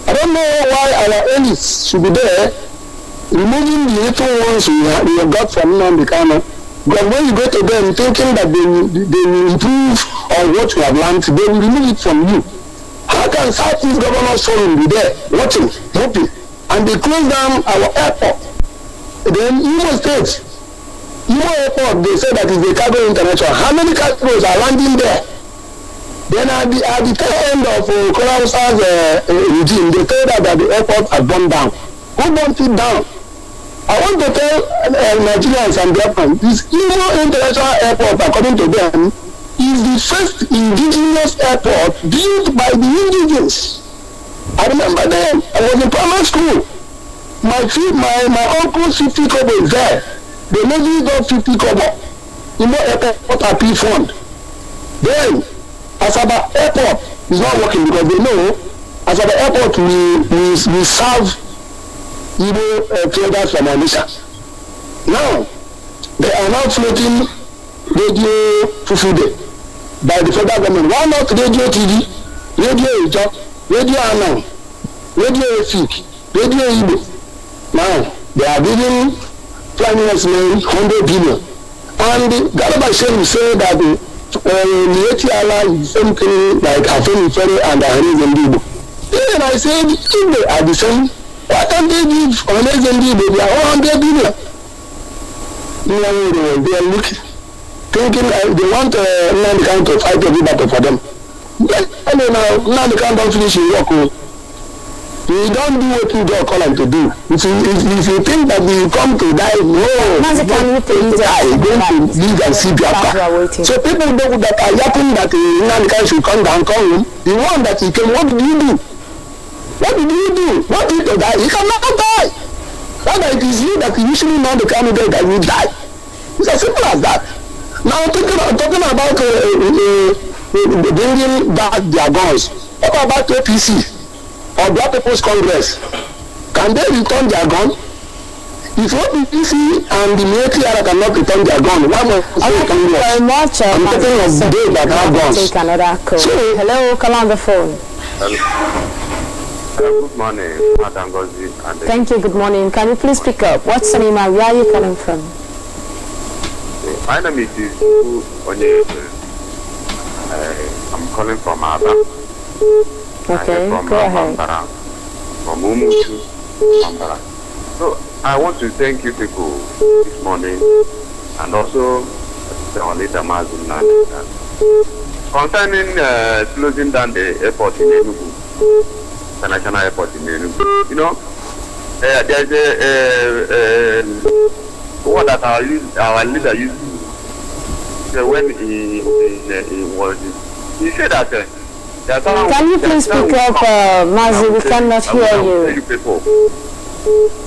I don't know why our elites should be there removing the little ones we have got from Nnamdi Kanu. But when you go to them thinking that they will improve on what you have learned, they will remove it from you. How can Southeast Governors Forum be there watching, hoping, and they close down our airport? Then Imo State, Imo Airport, they say that is the cargo international. How many cargoes are landing there? Then at the tail end of Kolausa's regime, they told us that the airport had burned down. Who burnt it down? I want to tell Nigerians and Biafrans, this Imo International Airport, according to them, is the first indigenous airport built by the indigenous. I remember them. I was in primary school. my uncle's 50 kobo is there. The Navy got 50 kobo. You know, airport appeal fund. Then, Asaba Airport is not working because they know Asaba Airport we serve traders from Anisha. Now, they are now floating radio Fufude by the federal government. Why not radio TV, radio Ijo, radio Anam, radio Efik, radio Igbo? Now, they are giving Herdsmen 100 billion. And Garba Shehu said that the ATLA is the same thing like Afeni Ferry and Herdsmen Igbo. Then I said, if they are the same, why can't they give Herdsmen Igbo their 100 billion? They are looking, thinking they want Nnamdi to fight every battle for them. Yes, I know now, Nnamdi don't finish his work. We don't do what we don't call them to do. If you think that we come to die, no, Mazi, can you please going to live and see Biafra. So people know that are yapping that Nnamdi should come down, come home. The one that he came, what did you do? What did you do? What did you die? He cannot die. Rather, it is you that usually know the candidate that will die. It's as simple as that. Now, talking about bringing back their guns, what about APC or Black People's Congress? Can they return their gun? If APC and the military cannot return their gun, why must they Congress? Very much. I'm talking of those that have guns. Take another call. So, hello, come on the phone. Good morning, Madam Gozi. Thank you, good morning. Can you please pick up? What's the name and where are you calling from? My name is Onye. I'm calling from Aba. Okay, go ahead. From Umuchu, Bambara. So, I want to thank you people this morning and also the leader Mazin concerning closing down the airport in Enugu. International airport in Enugu. You know, there's a word that our leader used to say when he said that can you please pick up, Mazi? We cannot hear you.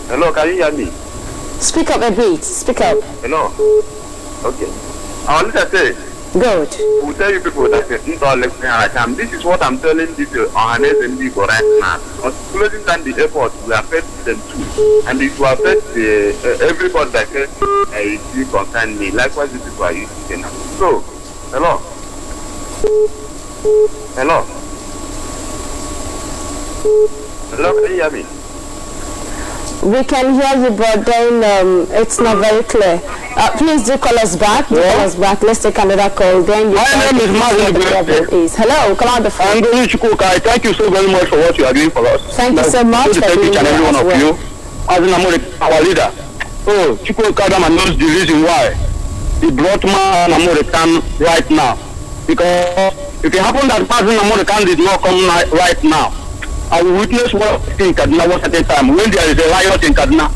Hello, can you hear me? Speak up a bit. Speak up. Hello. Okay. Our leader said, good. We'll tell you people that this is what I'm telling this Herdsmen people right now. Closing down the airport will affect them too. And it will affect everybody that is concerned me. Likewise, the people are using now. So, hello. Hello. Hello, can you hear me? We can hear you, but then it's not very clear. Please do call us back. Let's take another call. Then my name is Mazi. Hello, come on the phone. I'm going to Chukwuka. Thank you so very much for what you are doing for us. Thank you so much for being here as well. Of you, as our leader. Oh, Chukwuka knows the reason why he brought man American right now. Because if it happened that President American did not come right now, I will witness what in Kaduna was at a time when there is a riot in Kaduna.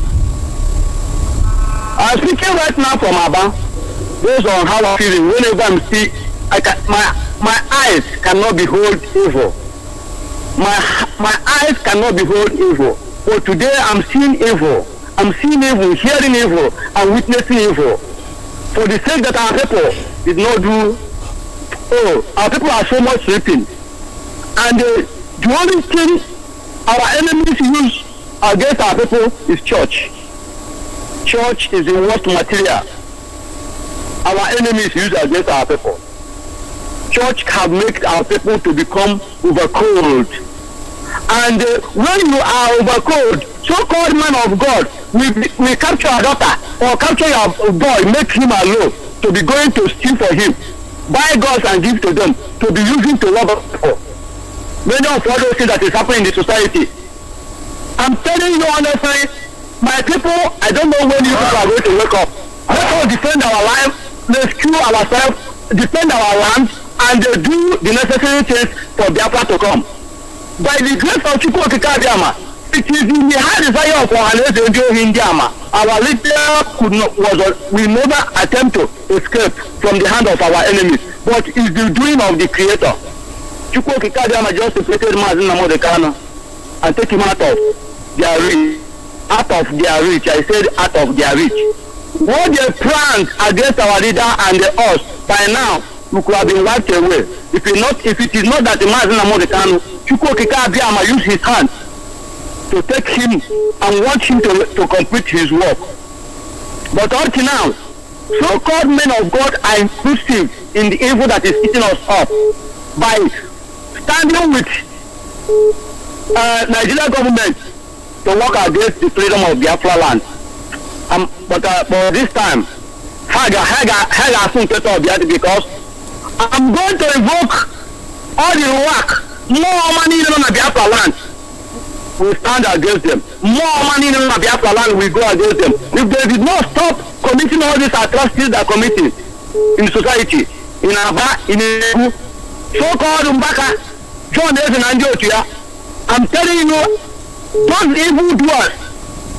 I'm speaking right now from Aba, based on how I'm feeling. Whenever I'm seeing, my eyes cannot behold evil. My eyes cannot behold evil. But today I'm seeing evil. I'm seeing evil, hearing evil, and witnessing evil. For the sake that our people did not do. Oh, our people are so much sleeping. And the only thing our enemies use against our people is church. Church is the worst material our enemies use against our people. Church have made our people to become overcold. And when you are overcold, so-called man of God, we capture a daughter or capture your boy, make him alone to be going to steal for him. Buy guns and give to them to be using to rob people. Many of all those things that is happening in the society. I'm telling you honestly, my people, I don't know when you people are going to wake up. Let us defend our life, rescue ourselves, defend our land, and do the necessary things for Biafra to come. By the grace of Chukwuka, it is in the high desire of our Indiama. Our leader will never attempt to escape from the hand of our enemies, but it's the doing of the Creator. Chukwuka just defeated Mazin Namodekano and take him out of their reign. out of their reach. I said out of their reach. What they planned against our leader and us, by now, we could have been wiped away. If it is not that the Mazen Amodekanu, Chukwokika Abiyama use his hand to take him and want him to complete his work. But until now, so-called men of God are inclusive in the evil that is eating us up by standing with Nigerian government to work against the freedom of Biafra land. But this time, because I'm going to invoke all the work, more money in the Biafra land. We stand against them. More money in the Biafra land, we go against them. If they did not stop committing all these atrocities they are committing in society, in Aba, in Ebu, so-called Mbaka, John Ezen and Jotia, I'm telling you, those evildoers,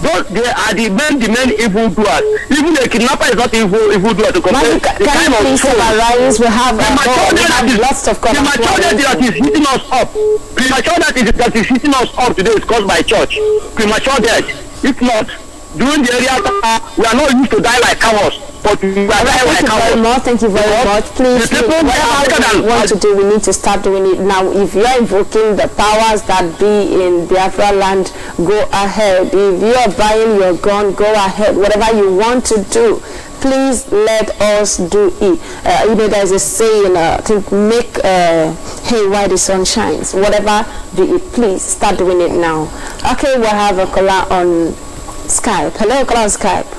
they are the main evildoers. Even the kidnapper is not evildoer to compare. Can you please summarize? We have lots of comments. Premature that is hitting us up. Premature that is hitting us up today is caused by church. Premature death. If not, during the area, we are not used to die like cowards. But we are dying like cowards. Thank you very much. Please, whatever we want to do, we need to start doing it now. If you are invoking the powers that be in Biafra land, go ahead. If you are buying your gun, go ahead. Whatever you want to do, please let us do it. There's a saying, I think, make hay while the sun shines. Whatever, do it. Please start doing it now. Okay, we'll have a caller on Skype. Hello, caller on Skype.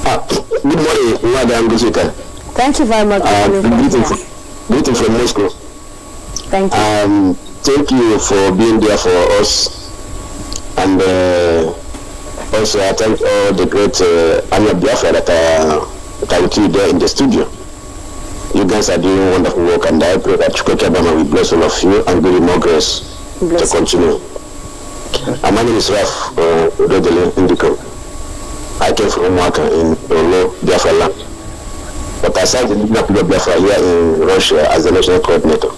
Good morning, Madam Guzita. Thank you very much. Greeting from Moscow. Thank you. Thank you for being there for us. And also I thank all the great Army of Biafra that are with you there in the studio. You guys are doing wonderful work, and I pray that Chukwokabama will bless all of you and give you more grace to continue. My name is Raf Rodele Indico. I came from Waka in Olo, Biafra land. But I signed the People of Biafra here in Russia as the national coordinator.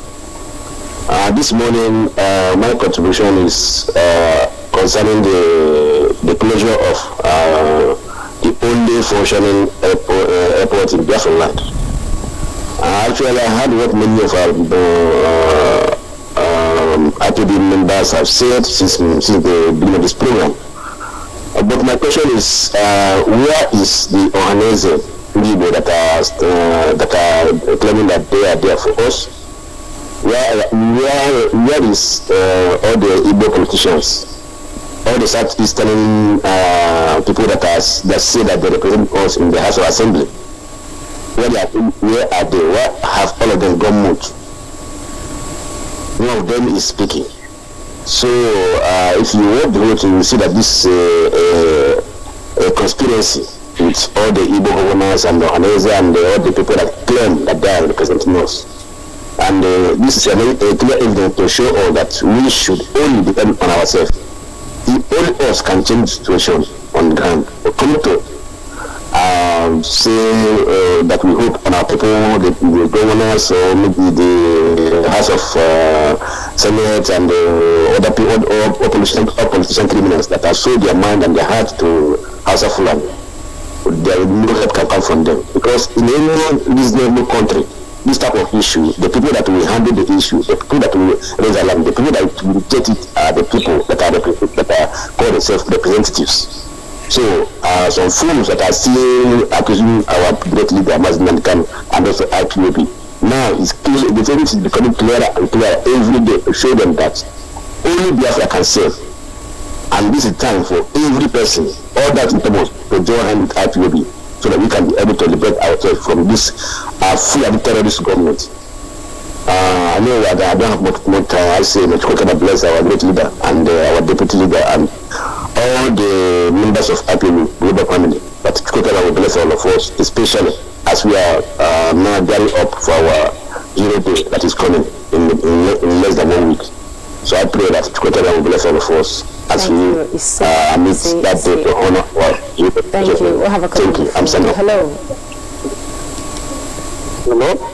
This morning, my contribution is concerning the closure of the only functioning airport in Biafra land. Actually, I heard what many of our IPB members have said since the beginning of this program. But my question is, where is the Ohanese people that are claiming that they are there for us? Where is all the Igbo politicians, all the Southeastern people that say that they represent us in the House of Assembly? Where are they? Where have all of them gone mute? None of them is speaking. So if you want the vote, you will see that this is a conspiracy with all the Igbo governors and the Ohanese and all the people that claim that they are representing us. And this is a clear evidence to show all that we should only depend on ourselves. Only us can change the situation on the ground. We come to say that we hope on our people, the governors, or maybe the House of Senate and other people, all politician criminals that have sold their mind and their heart to House of Fulani. There will no help can come from them, because in any reasonable country, this type of issue, the people that will handle the issue, the people that will raise alarm, the people that will get it are the people that are called themselves representatives. So some fools that are still accusing our great leader Mazin Khan and also IPOB. Now it's clear, the thing is becoming clearer and clearer every day to show them that only Biafra can save. And this is time for every person, all that in terms to join hand with IPOB, so that we can be able to liberate ourselves from this Fulani terrorist government. I know that I don't have much time. I say that we can bless our great leader and our deputy leader and all the members of IPOB global family. But Chukwokabama will bless all of us, especially as we are now gearing up for our Hero Day that is coming in less than 1 week. So I pray that Chukwokabama will bless all of us as we meet that day to honor our Hero Day. Thank you. We'll have a couple of Hello. Hello.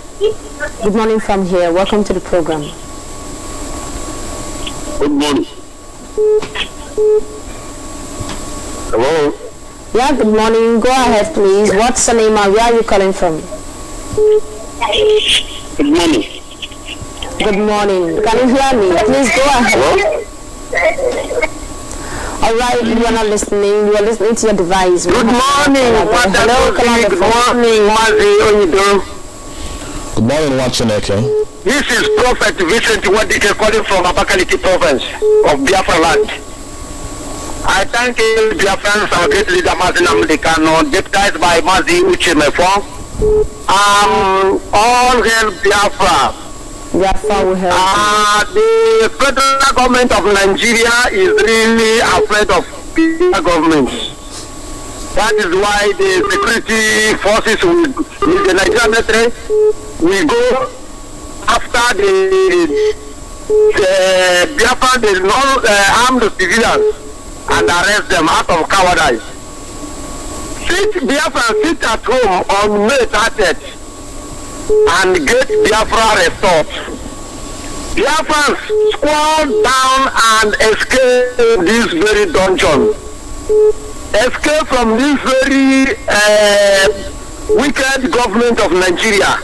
Good morning from here. Welcome to the program. Good morning. Yeah, good morning. Go ahead, please. What's the name and where are you calling from? Good morning. Good morning. Can you hear me? Please go ahead. All right, you are not listening. You are listening to your device. Good morning. Hello, Good morning, Mazi Onido. Good morning, Wachineke. This is Prophet Vincent Wadike calling from Abakaliki province of Biafra land. I thank you, Biafrans, our great leader, Mazi Namdekano, deputized by Mazi Uchemefo. All hail Biafra. Biafra will help. The federal government of Nigeria is really afraid of the government. That is why the security forces with the Nigerian military will go after the Biafra, the non-armed civilians, and arrest them out of cowardice. Biafra sit at home on May 30th and get Biafra restored. Biafrans squat down and escape this very dungeon. Escape from this very wicked government of Nigeria.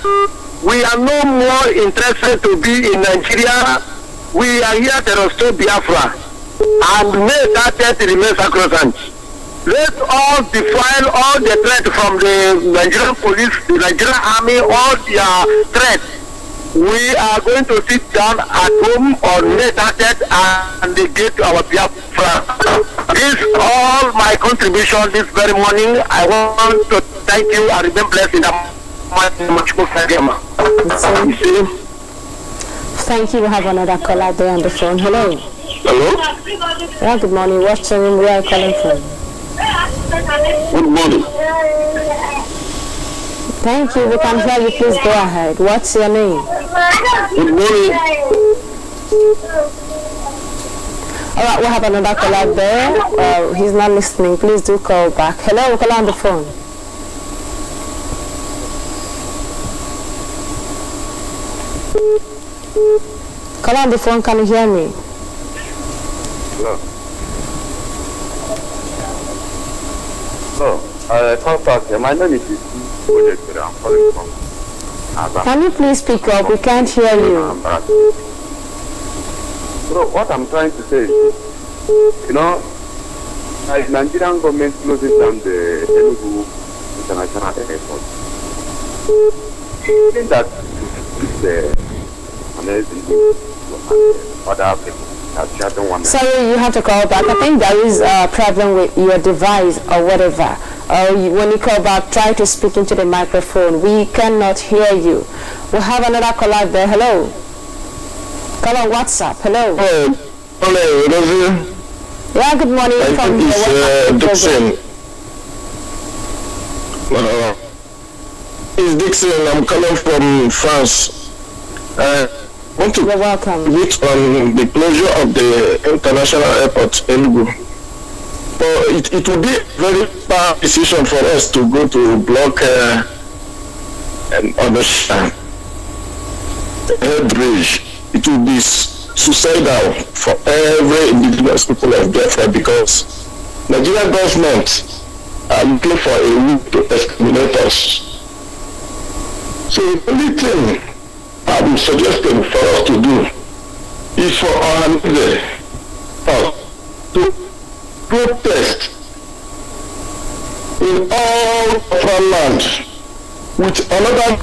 We are no more interested to be in Nigeria. We are here to restore Biafra. And May 30th remains sacrosanct. Let all defile all the threat from the Nigerian police, the Nigerian army, all their threats. We are going to sit down at home on May 30th and get our Biafra. This is all my contribution this very morning. I want to thank you and remain blessed in the Thank you. We have another caller there on the phone. Hello. Hello. Yeah, good morning. What's your name? Where are you calling from? Good morning. Thank you. We can hear you. Please go ahead. What's your name? Good morning. All right, we have another caller there. He's not listening. Please do call back. Hello, caller on the phone. Caller on the phone, can you hear me? Hello. Contact. My name is I'm calling from. Can you please speak up? We can't hear you. Bro, what I'm trying to say is, you know, like Nigerian government closing down the Enugu International Airport. I think that the amazing other people. Sorry, you have to call back. I think there is a problem with your device or whatever. When you call back, try to speak into the microphone. We cannot hear you. We have another caller there. Hello. Call on WhatsApp. Hello. Hello. Yeah, good morning. From Dixon. It's Dixon. I'm calling from France. You're welcome. Wait on the closure of the international airport Enugu. But it will be a very bad decision for us to go to block on the air bridge. It will be suicidal for every indigenous people of Biafra because Nigerian government are looking for a way to exterminate us. So the only thing I'm suggesting for us to do is for our leader to protest in all of our land with another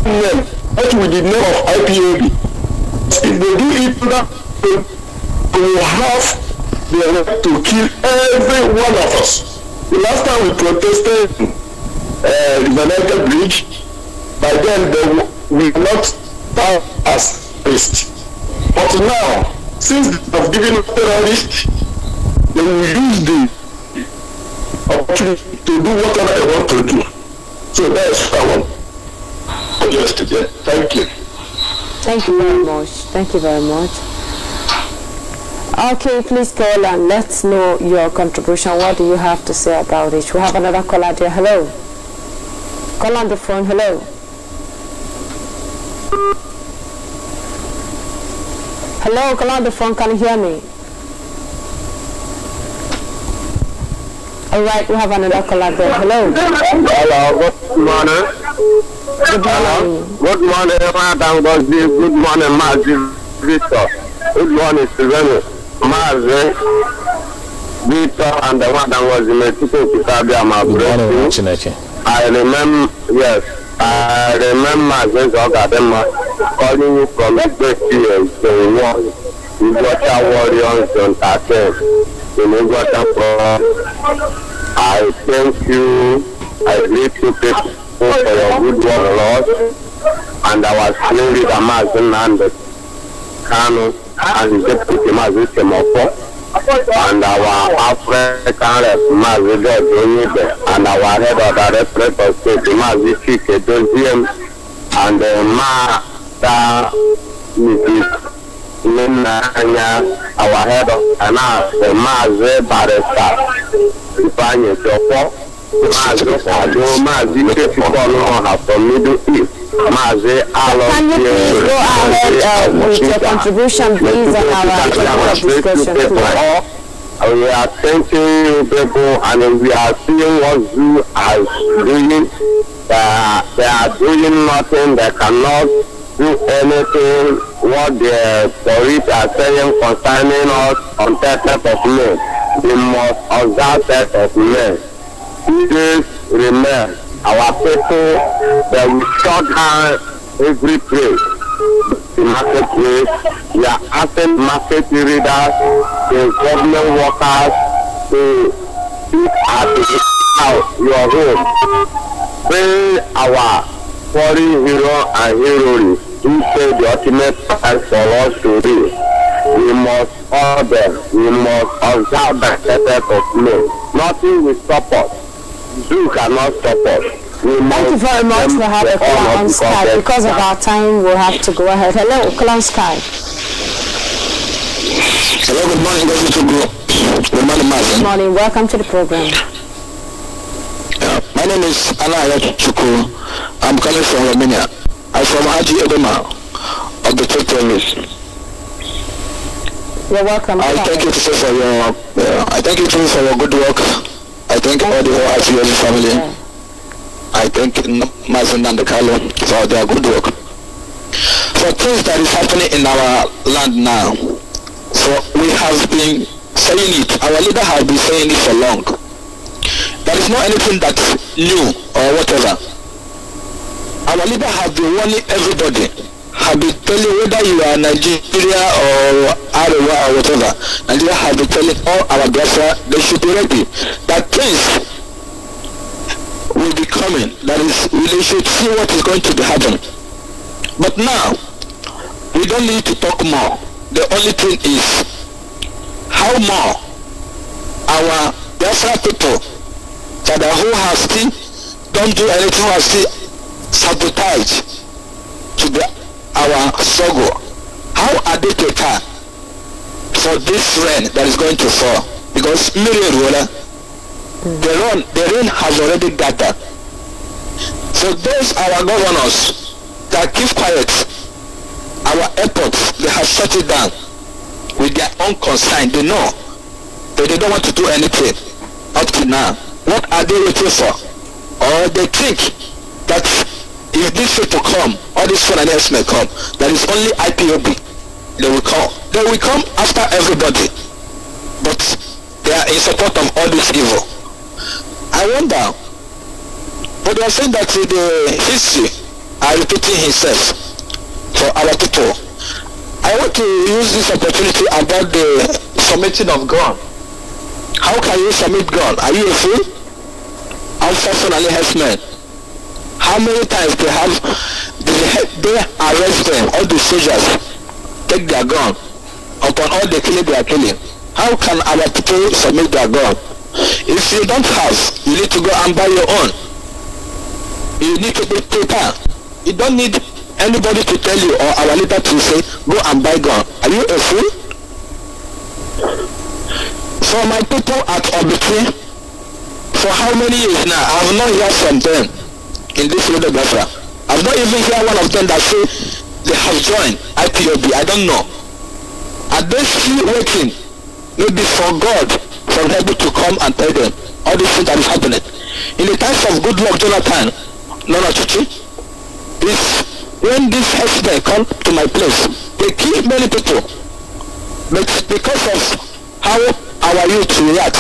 name, not with the name of IPOB. If they do it, they will have the right to kill every one of us. The last time we protested the United Bridge, by then we were not as terrorists. But now, since they have given us terrorists, they will use the opportunity to do whatever they want to do. So that's what I want to suggest today. Thank you. Thank you very much. Thank you very much. Okay, please call and let's know your contribution. What do you have to say about it? We have another caller there. Hello. Call on the phone. Hello. Hello, call on the phone. Can you hear me? All right, we have another caller there. Hello. Hello, good morning. Good morning. Good morning, Madam Gosdi. Good morning, Mazi Victor. Good morning, Steven. Mazi Victor and the Madam was in Mexico to Sabia, my brother. I remember, yes, I remember this Ogadema calling you from the great years to one. You got our warriors on Taken. You got our I thank you. I greet you people for your good work, Lord. And our slave leader, Mazin and the Kano, and the deputy Mazin Semofo. And our African rep, Mazin Donibe, and our head of the rep of state, Mazin Chike Doziem, and the Mata Mrs. Nanya, our head of Ana, the Mazin Barista, Ifanye Sofo, Mazin Ado, Mazin Chike from Middle East. Can you please go ahead with your contribution, please, on our topic of discussion today? We are thanking you people, and we are seeing what you are doing. They are doing nothing. They cannot do anything. What the police are saying concerning us on 30th of May, we must observe 30th of May. This remains. Our people, they will shut down every place. The marketplace, we are asking market readers, the government workers to eat at your home. Pray our foreign hero and heroes who pay the ultimate price for us to do. We must order, we must observe the 30th of May. Nothing will stop us. You cannot stop us. Thank you very much for having a caller on Skype. Because of our time, we'll have to go ahead. Hello, caller on Skype. Hello, good morning. Good morning, Martin. Good morning. Welcome to the program. My name is Anaya Chuku. I'm calling from Romania. I'm from Haji Edema of the Czech province. You're welcome. I thank you for your good work. I thank all the whole Haji family. I thank Mazen and the Carlo for their good work. For things that is happening in our land now, so we have been saying it, our leader has been saying it for long. There is not anything that's new or whatever. Our leader has been warning everybody, have been telling whether you are Nigeria or Arewa or whatever, Nigeria has been telling all our Biafra they should be ready. That things will be coming. That is, we should see what is going to be happening. But now, we don't need to talk more. The only thing is, how more our Biafra people that who have still don't do anything, who have still sabotage to our struggle. How are they prepared for this rain that is going to fall? Because the rain has already gathered. So those our governors that keep quiet, our airports, they have shut it down with their own concern. They know, but they don't want to do anything up to now. What are they waiting for? Or they think that if these people come, all these Fulani Herdsmen come, that is only Ipob they will come. They will come after everybody, but they are in support of all this evil. I wonder, but they are saying that the history are repeating itself for our people. I want to use this opportunity about the submitting of gun. How can you submit gun? Are you a fool? After Fulani Herdsmen, how many times they arrest them, all the soldiers take their gun upon all the killing they are killing? How can our people submit their gun? If you don't have, you need to go and buy your own. You need to be prepared. You don't need anybody to tell you or our leader to say, go and buy gun. Are you a fool? For my people at Obiti, for how many years now, I have not heard from them in this road of Biafra. I have not even heard one of them that say they have joined Ipob. I don't know. Are they still waiting maybe for God from heaven to come and tell them, all these things that is happening. In the times of Goodluck Jonathan, Lord Chichi, is when these herdsmen come to my place, they kill many people. But because of how our youth react,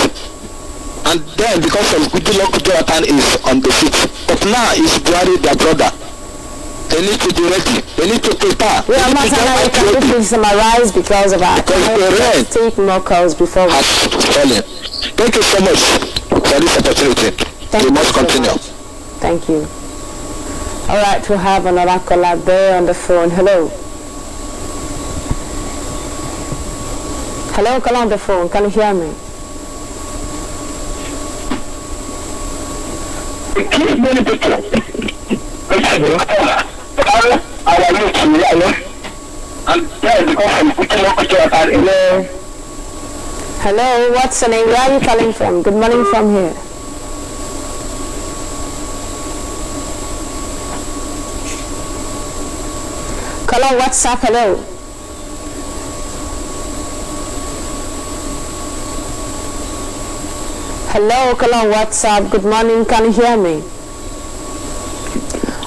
and then because of Goodluck Jonathan is on the seat, but now is Buhari their brother. They need to be ready. They need to prepare. Yeah, Masana, can you please summarize because of our time? Take more calls before we... Thank you so much for this opportunity. We must continue. Thank you. All right, we have another caller there on the phone. Hello. Hello, caller on the phone. Can you hear me? Many people. Hello, what's the name? Where are you calling from? Good morning from here. Hello, what's up? Hello. Hello, hello, what's up? Good morning, can you hear me?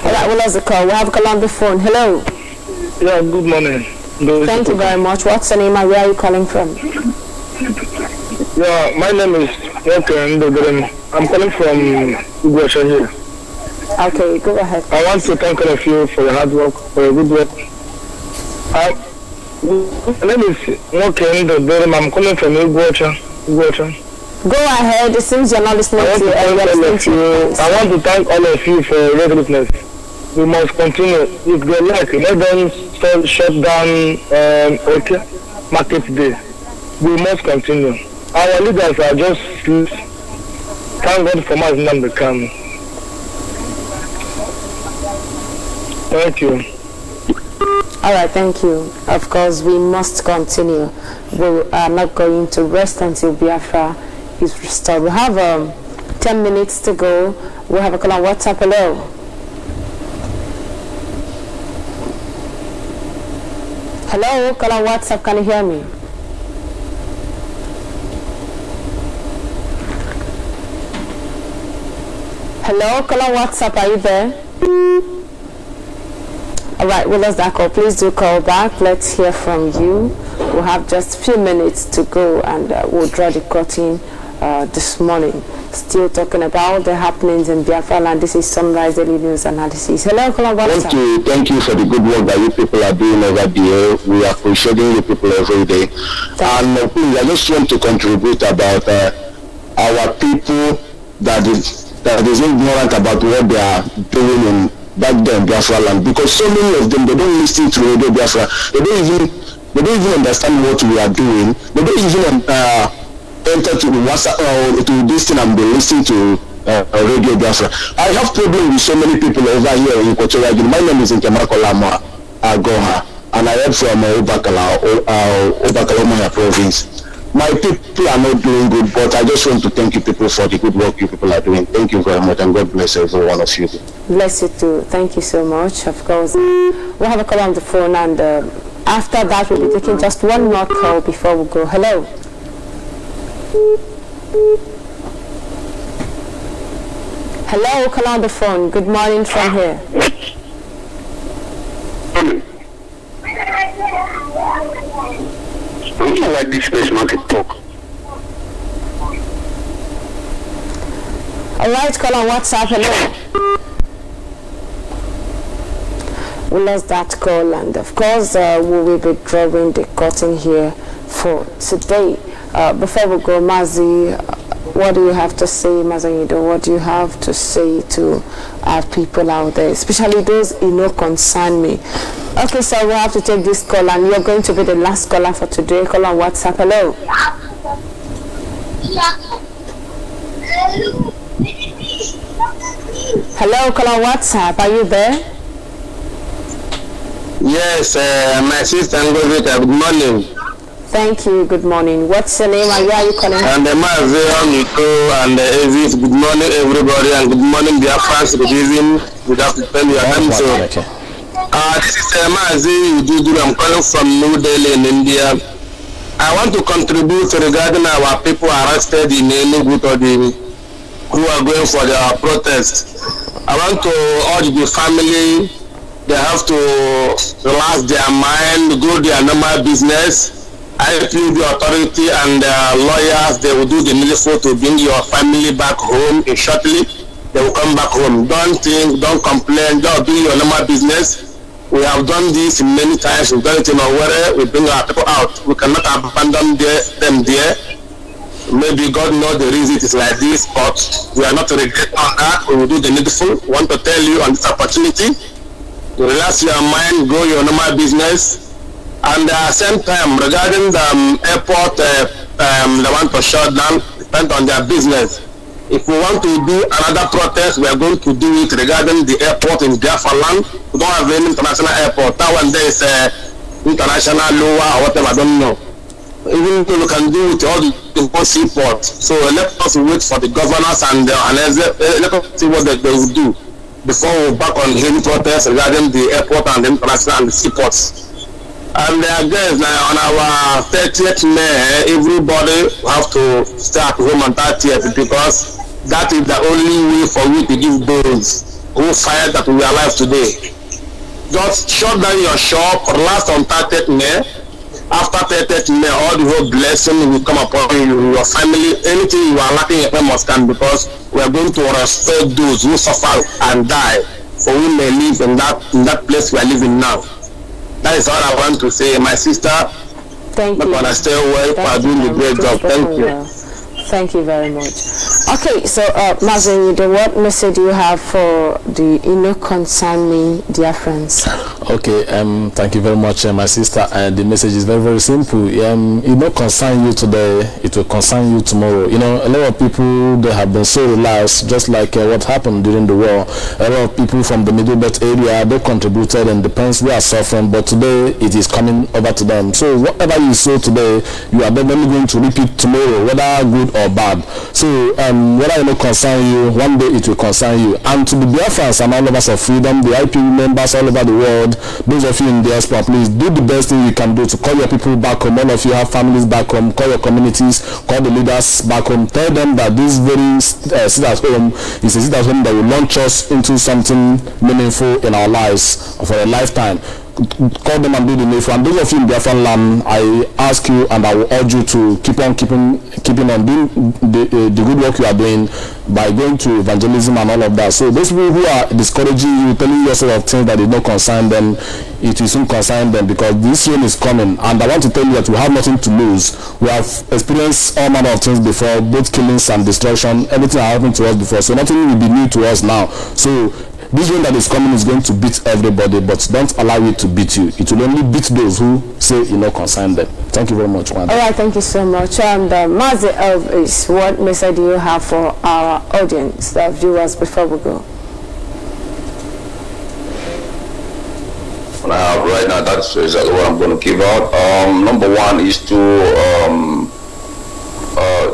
Alright, we lost the call. We have a call on the phone. Hello. Yeah, good morning. Thank you very much. What's the name and where are you calling from? Yeah, my name is Walker. I'm calling from Ugwasha here. Okay, go ahead. I want to thank all of you for your hard work, for your good work. My name is Walker. I'm calling from Ugwasha. Go ahead. It seems you're not listening to you. I want to thank all of you for your readiness. We must continue. If they like, let them shut down market day. We must continue. Our leaders are just thank God for us not become. Thank you. All right, thank you. Of course, we must continue. We are not going to rest until Biafra is restored. We have 10 minutes to go. We have a call on WhatsApp. Hello. Hello, call on WhatsApp. Can you hear me? Hello, call on WhatsApp. Are you there? All right, we lost that call. Please do call back. Let's hear from you. We'll have just a few minutes to go and we'll draw the curtain this morning. Still talking about the happenings in Biafra land. This is Sunrise Daily News Analysis. Hello, call on WhatsApp. Thank you for the good work that you people are doing over there. We are appreciating you people every day. And please, I just want to contribute about our people that is ignorant about what they are doing in back then Biafra land, because so many of them, they don't listen to Radio Biafra. They don't even understand what we are doing. They don't even enter to WhatsApp or to this thing and be listening to Radio Biafra. I have problem with so many people over here in Kochora. My name is Nkemakolama Agoha, and I am from Obakala province. My people are not doing good, but I just want to thank you people for the good work you people are doing. Thank you very much, and God bless every one of you. Bless you too. Thank you so much. Of course, we'll have a call on the phone, and after that, we'll be taking just one more call before we go. Hello. Hello, call on the phone. Good morning from here. I don't like this space market talk. Alright, call on WhatsApp. Hello. We lost that call, and of course we will be drawing the curtain here for today. Before we go, Mazi, what do you have to say, Mazanyido? What do you have to say to our people out there, especially those concern me? Okay, so we have to take this call, and you're going to be the last caller for today. Call on WhatsApp. Hello. Hello, call on WhatsApp. Are you there? Yes, my sister Ngozi, good morning. Thank you. Good morning. What's your name and where are you calling from? And the and Aziz, good morning everybody, and good morning dear fans. Good evening. Good afternoon. Your time. So, this is Mazi Ududu. I'm calling from New Delhi in India. I want to contribute regarding our people arrested in Enugu to the who are going for their protest. I want to urge the family, they have to relax their mind, go their normal business. I feel the authority and lawyers, they will do the needful to bring your family back home shortly. They will come back home. Don't think, don't complain, don't do your normal business. We have done this many times. We've done it in Owerri. We bring our people out. We cannot abandon them there. Maybe God knows the reason it is like this, but we are not regret on that. We will do the needful. We want to tell you on this opportunity to relax your mind, go your normal business. And at the same time, regarding the airport, they want to shut down, depend on their business. If we want to do another protest, we are going to do it regarding the airport in Biafra land. We don't have any international airport. That one there is international lower or whatever, I don't know. Even though we can do it all the seaports. So let us wait for the governors and let us see what they will do before we back on heavy protests regarding the airport and the international and the seaports. And again, on our 30th May, everybody have to start home on 30th because that is the only way for we to give those who fired that we are alive today. Just shut down your shop, last on 30th May. After 30th May, all the whole blessing will come upon you, your family. Anything you are lacking, you must come because we are going to respect those who suffer and die, so we may live in that place we are living now. That is all I want to say, my sister. Thank you. I stay well for doing the great job. Thank you. Thank you very much. Okay, so Mazi, what message do you have for the concerning their friends? Okay, thank you very much, my sister. And the message is very, very simple. It will concern you today, it will concern you tomorrow. You know, a lot of people, they have been so relaxed, just like what happened during the war. A lot of people from the Middle Belt area, they contributed, and the parents were suffering, but today it is coming over to them. So whatever you sow today, you are definitely going to repeat tomorrow, whether good or bad. So whether it concern you, one day it will concern you. And to the Biafrans and all of us of freedom, the IP members all over the world, those of you in the diaspora, please do the best thing you can do to call your people back home. All of you have families back home, call your communities, call the leaders back home, tell them that this very sit at home is a sit at home that will launch us into something meaningful in our lives for a lifetime. Call them and do the needful. And those of you in Biafra land, I ask you and I will urge you to keep on doing the good work you are doing by going to evangelism and all of that. So those people who are discouraging you, telling you sort of things that did not concern them, it will soon concern them because this rain is coming. And I want to tell you that we have nothing to lose. We have experienced all manner of things before, both killings and destruction. Everything happened to us before, so nothing will be new to us now. So this rain that is coming is going to beat everybody, but don't allow it to beat you. It will only beat those who say concern them. Thank you very much, Wanda. All right, thank you so much. And Mazi, what message do you have for our audience, the viewers, before we go? What I have right now, that's exactly what I'm going to give out. Number one is to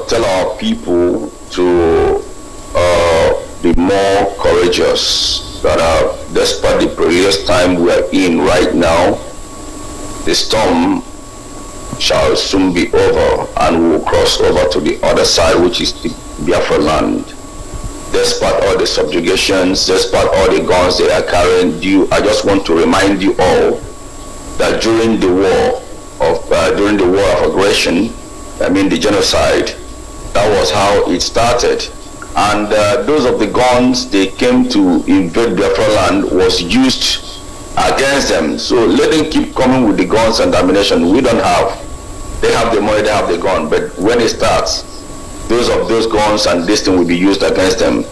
tell our people to be more courageous, that despite the perilous time we are in right now, the storm shall soon be over and we will cross over to the other side, which is the Biafra land. Despite all the subjugations, despite all the guns they are carrying, I just want to remind you all that during the war of aggression, I mean the genocide, that was how it started. And those of the guns they came to invade Biafra land was used against them. So let them keep coming with the guns and ammunition. We don't have. They have the money, they have the gun. But when it starts, those guns and this thing will be used against them.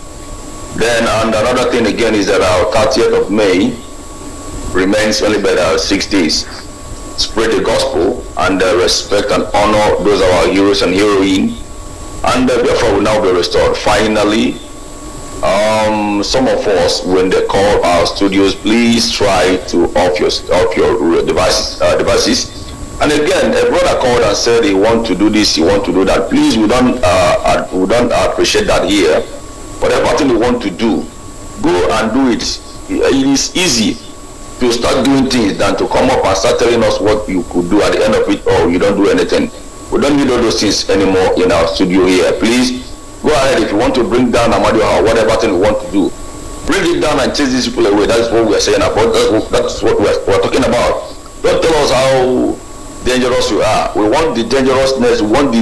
Then, and another thing again is that our 30th of May remains only about 6 days. Spread the gospel and respect and honor those of our heroes and heroines. And Biafra will now be restored. Finally, some of us, when they call our studios, please try to off your devices. And again, a brother called and said he want to do this, he want to do that. Please, we don't appreciate that here. Whatever thing you want to do, go and do it. It is easy to start doing things than to come up and start telling us what you could do at the end of it. Oh, you don't do anything. We don't need all those things anymore in our studio here. Please go ahead if you want to bring down Amadi or whatever thing you want to do. Bring it down and chase these people away. That's what we are saying about. That's what we're talking about. Don't tell us how dangerous you are. We want the dangerousness, we want the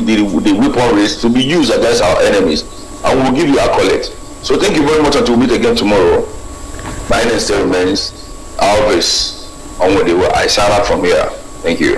weaponry to be used against our enemies, and we'll give you accolade. So thank you very much until we meet again tomorrow. My name still remains Alvis Onwediwa. I sign out from here. Thank you.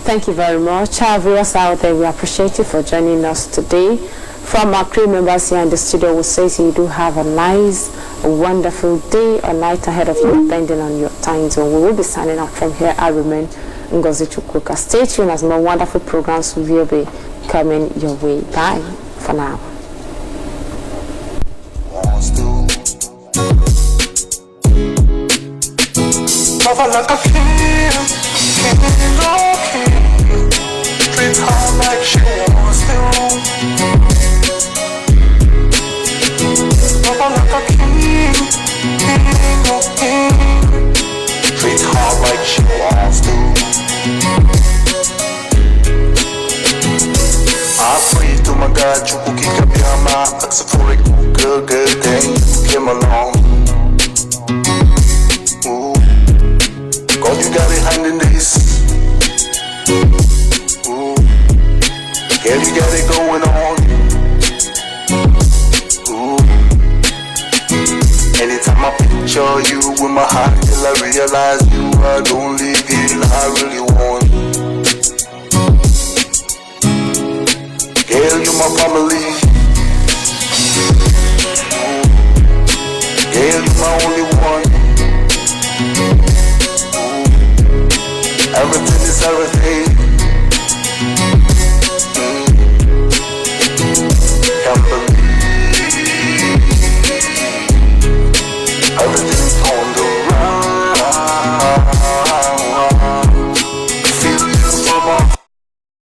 Thank you very much. Our viewers out there, we appreciate you for joining us today. From our crew members here in the studio, we say you do have a nice, wonderful day or night ahead of you, depending on your time zone. We will be signing out from here. I remain Ngozi Chukwuka. Stay tuned as more wonderful programs will be coming your way. Bye for now. Treat her like she wants to. Love her like a king, oh king. Treat her like she wants to. I pray to my God, you will keep your mind. Ask for a good thing. Came along. Ooh, God, you got a hand in this. Girl, you got it going on. Ooh. Anytime I picture you with my heart, till I realize you are the only girl I really want. Girl, you my family. Ooh. Girl, you my only one. Ooh. Everything is everything.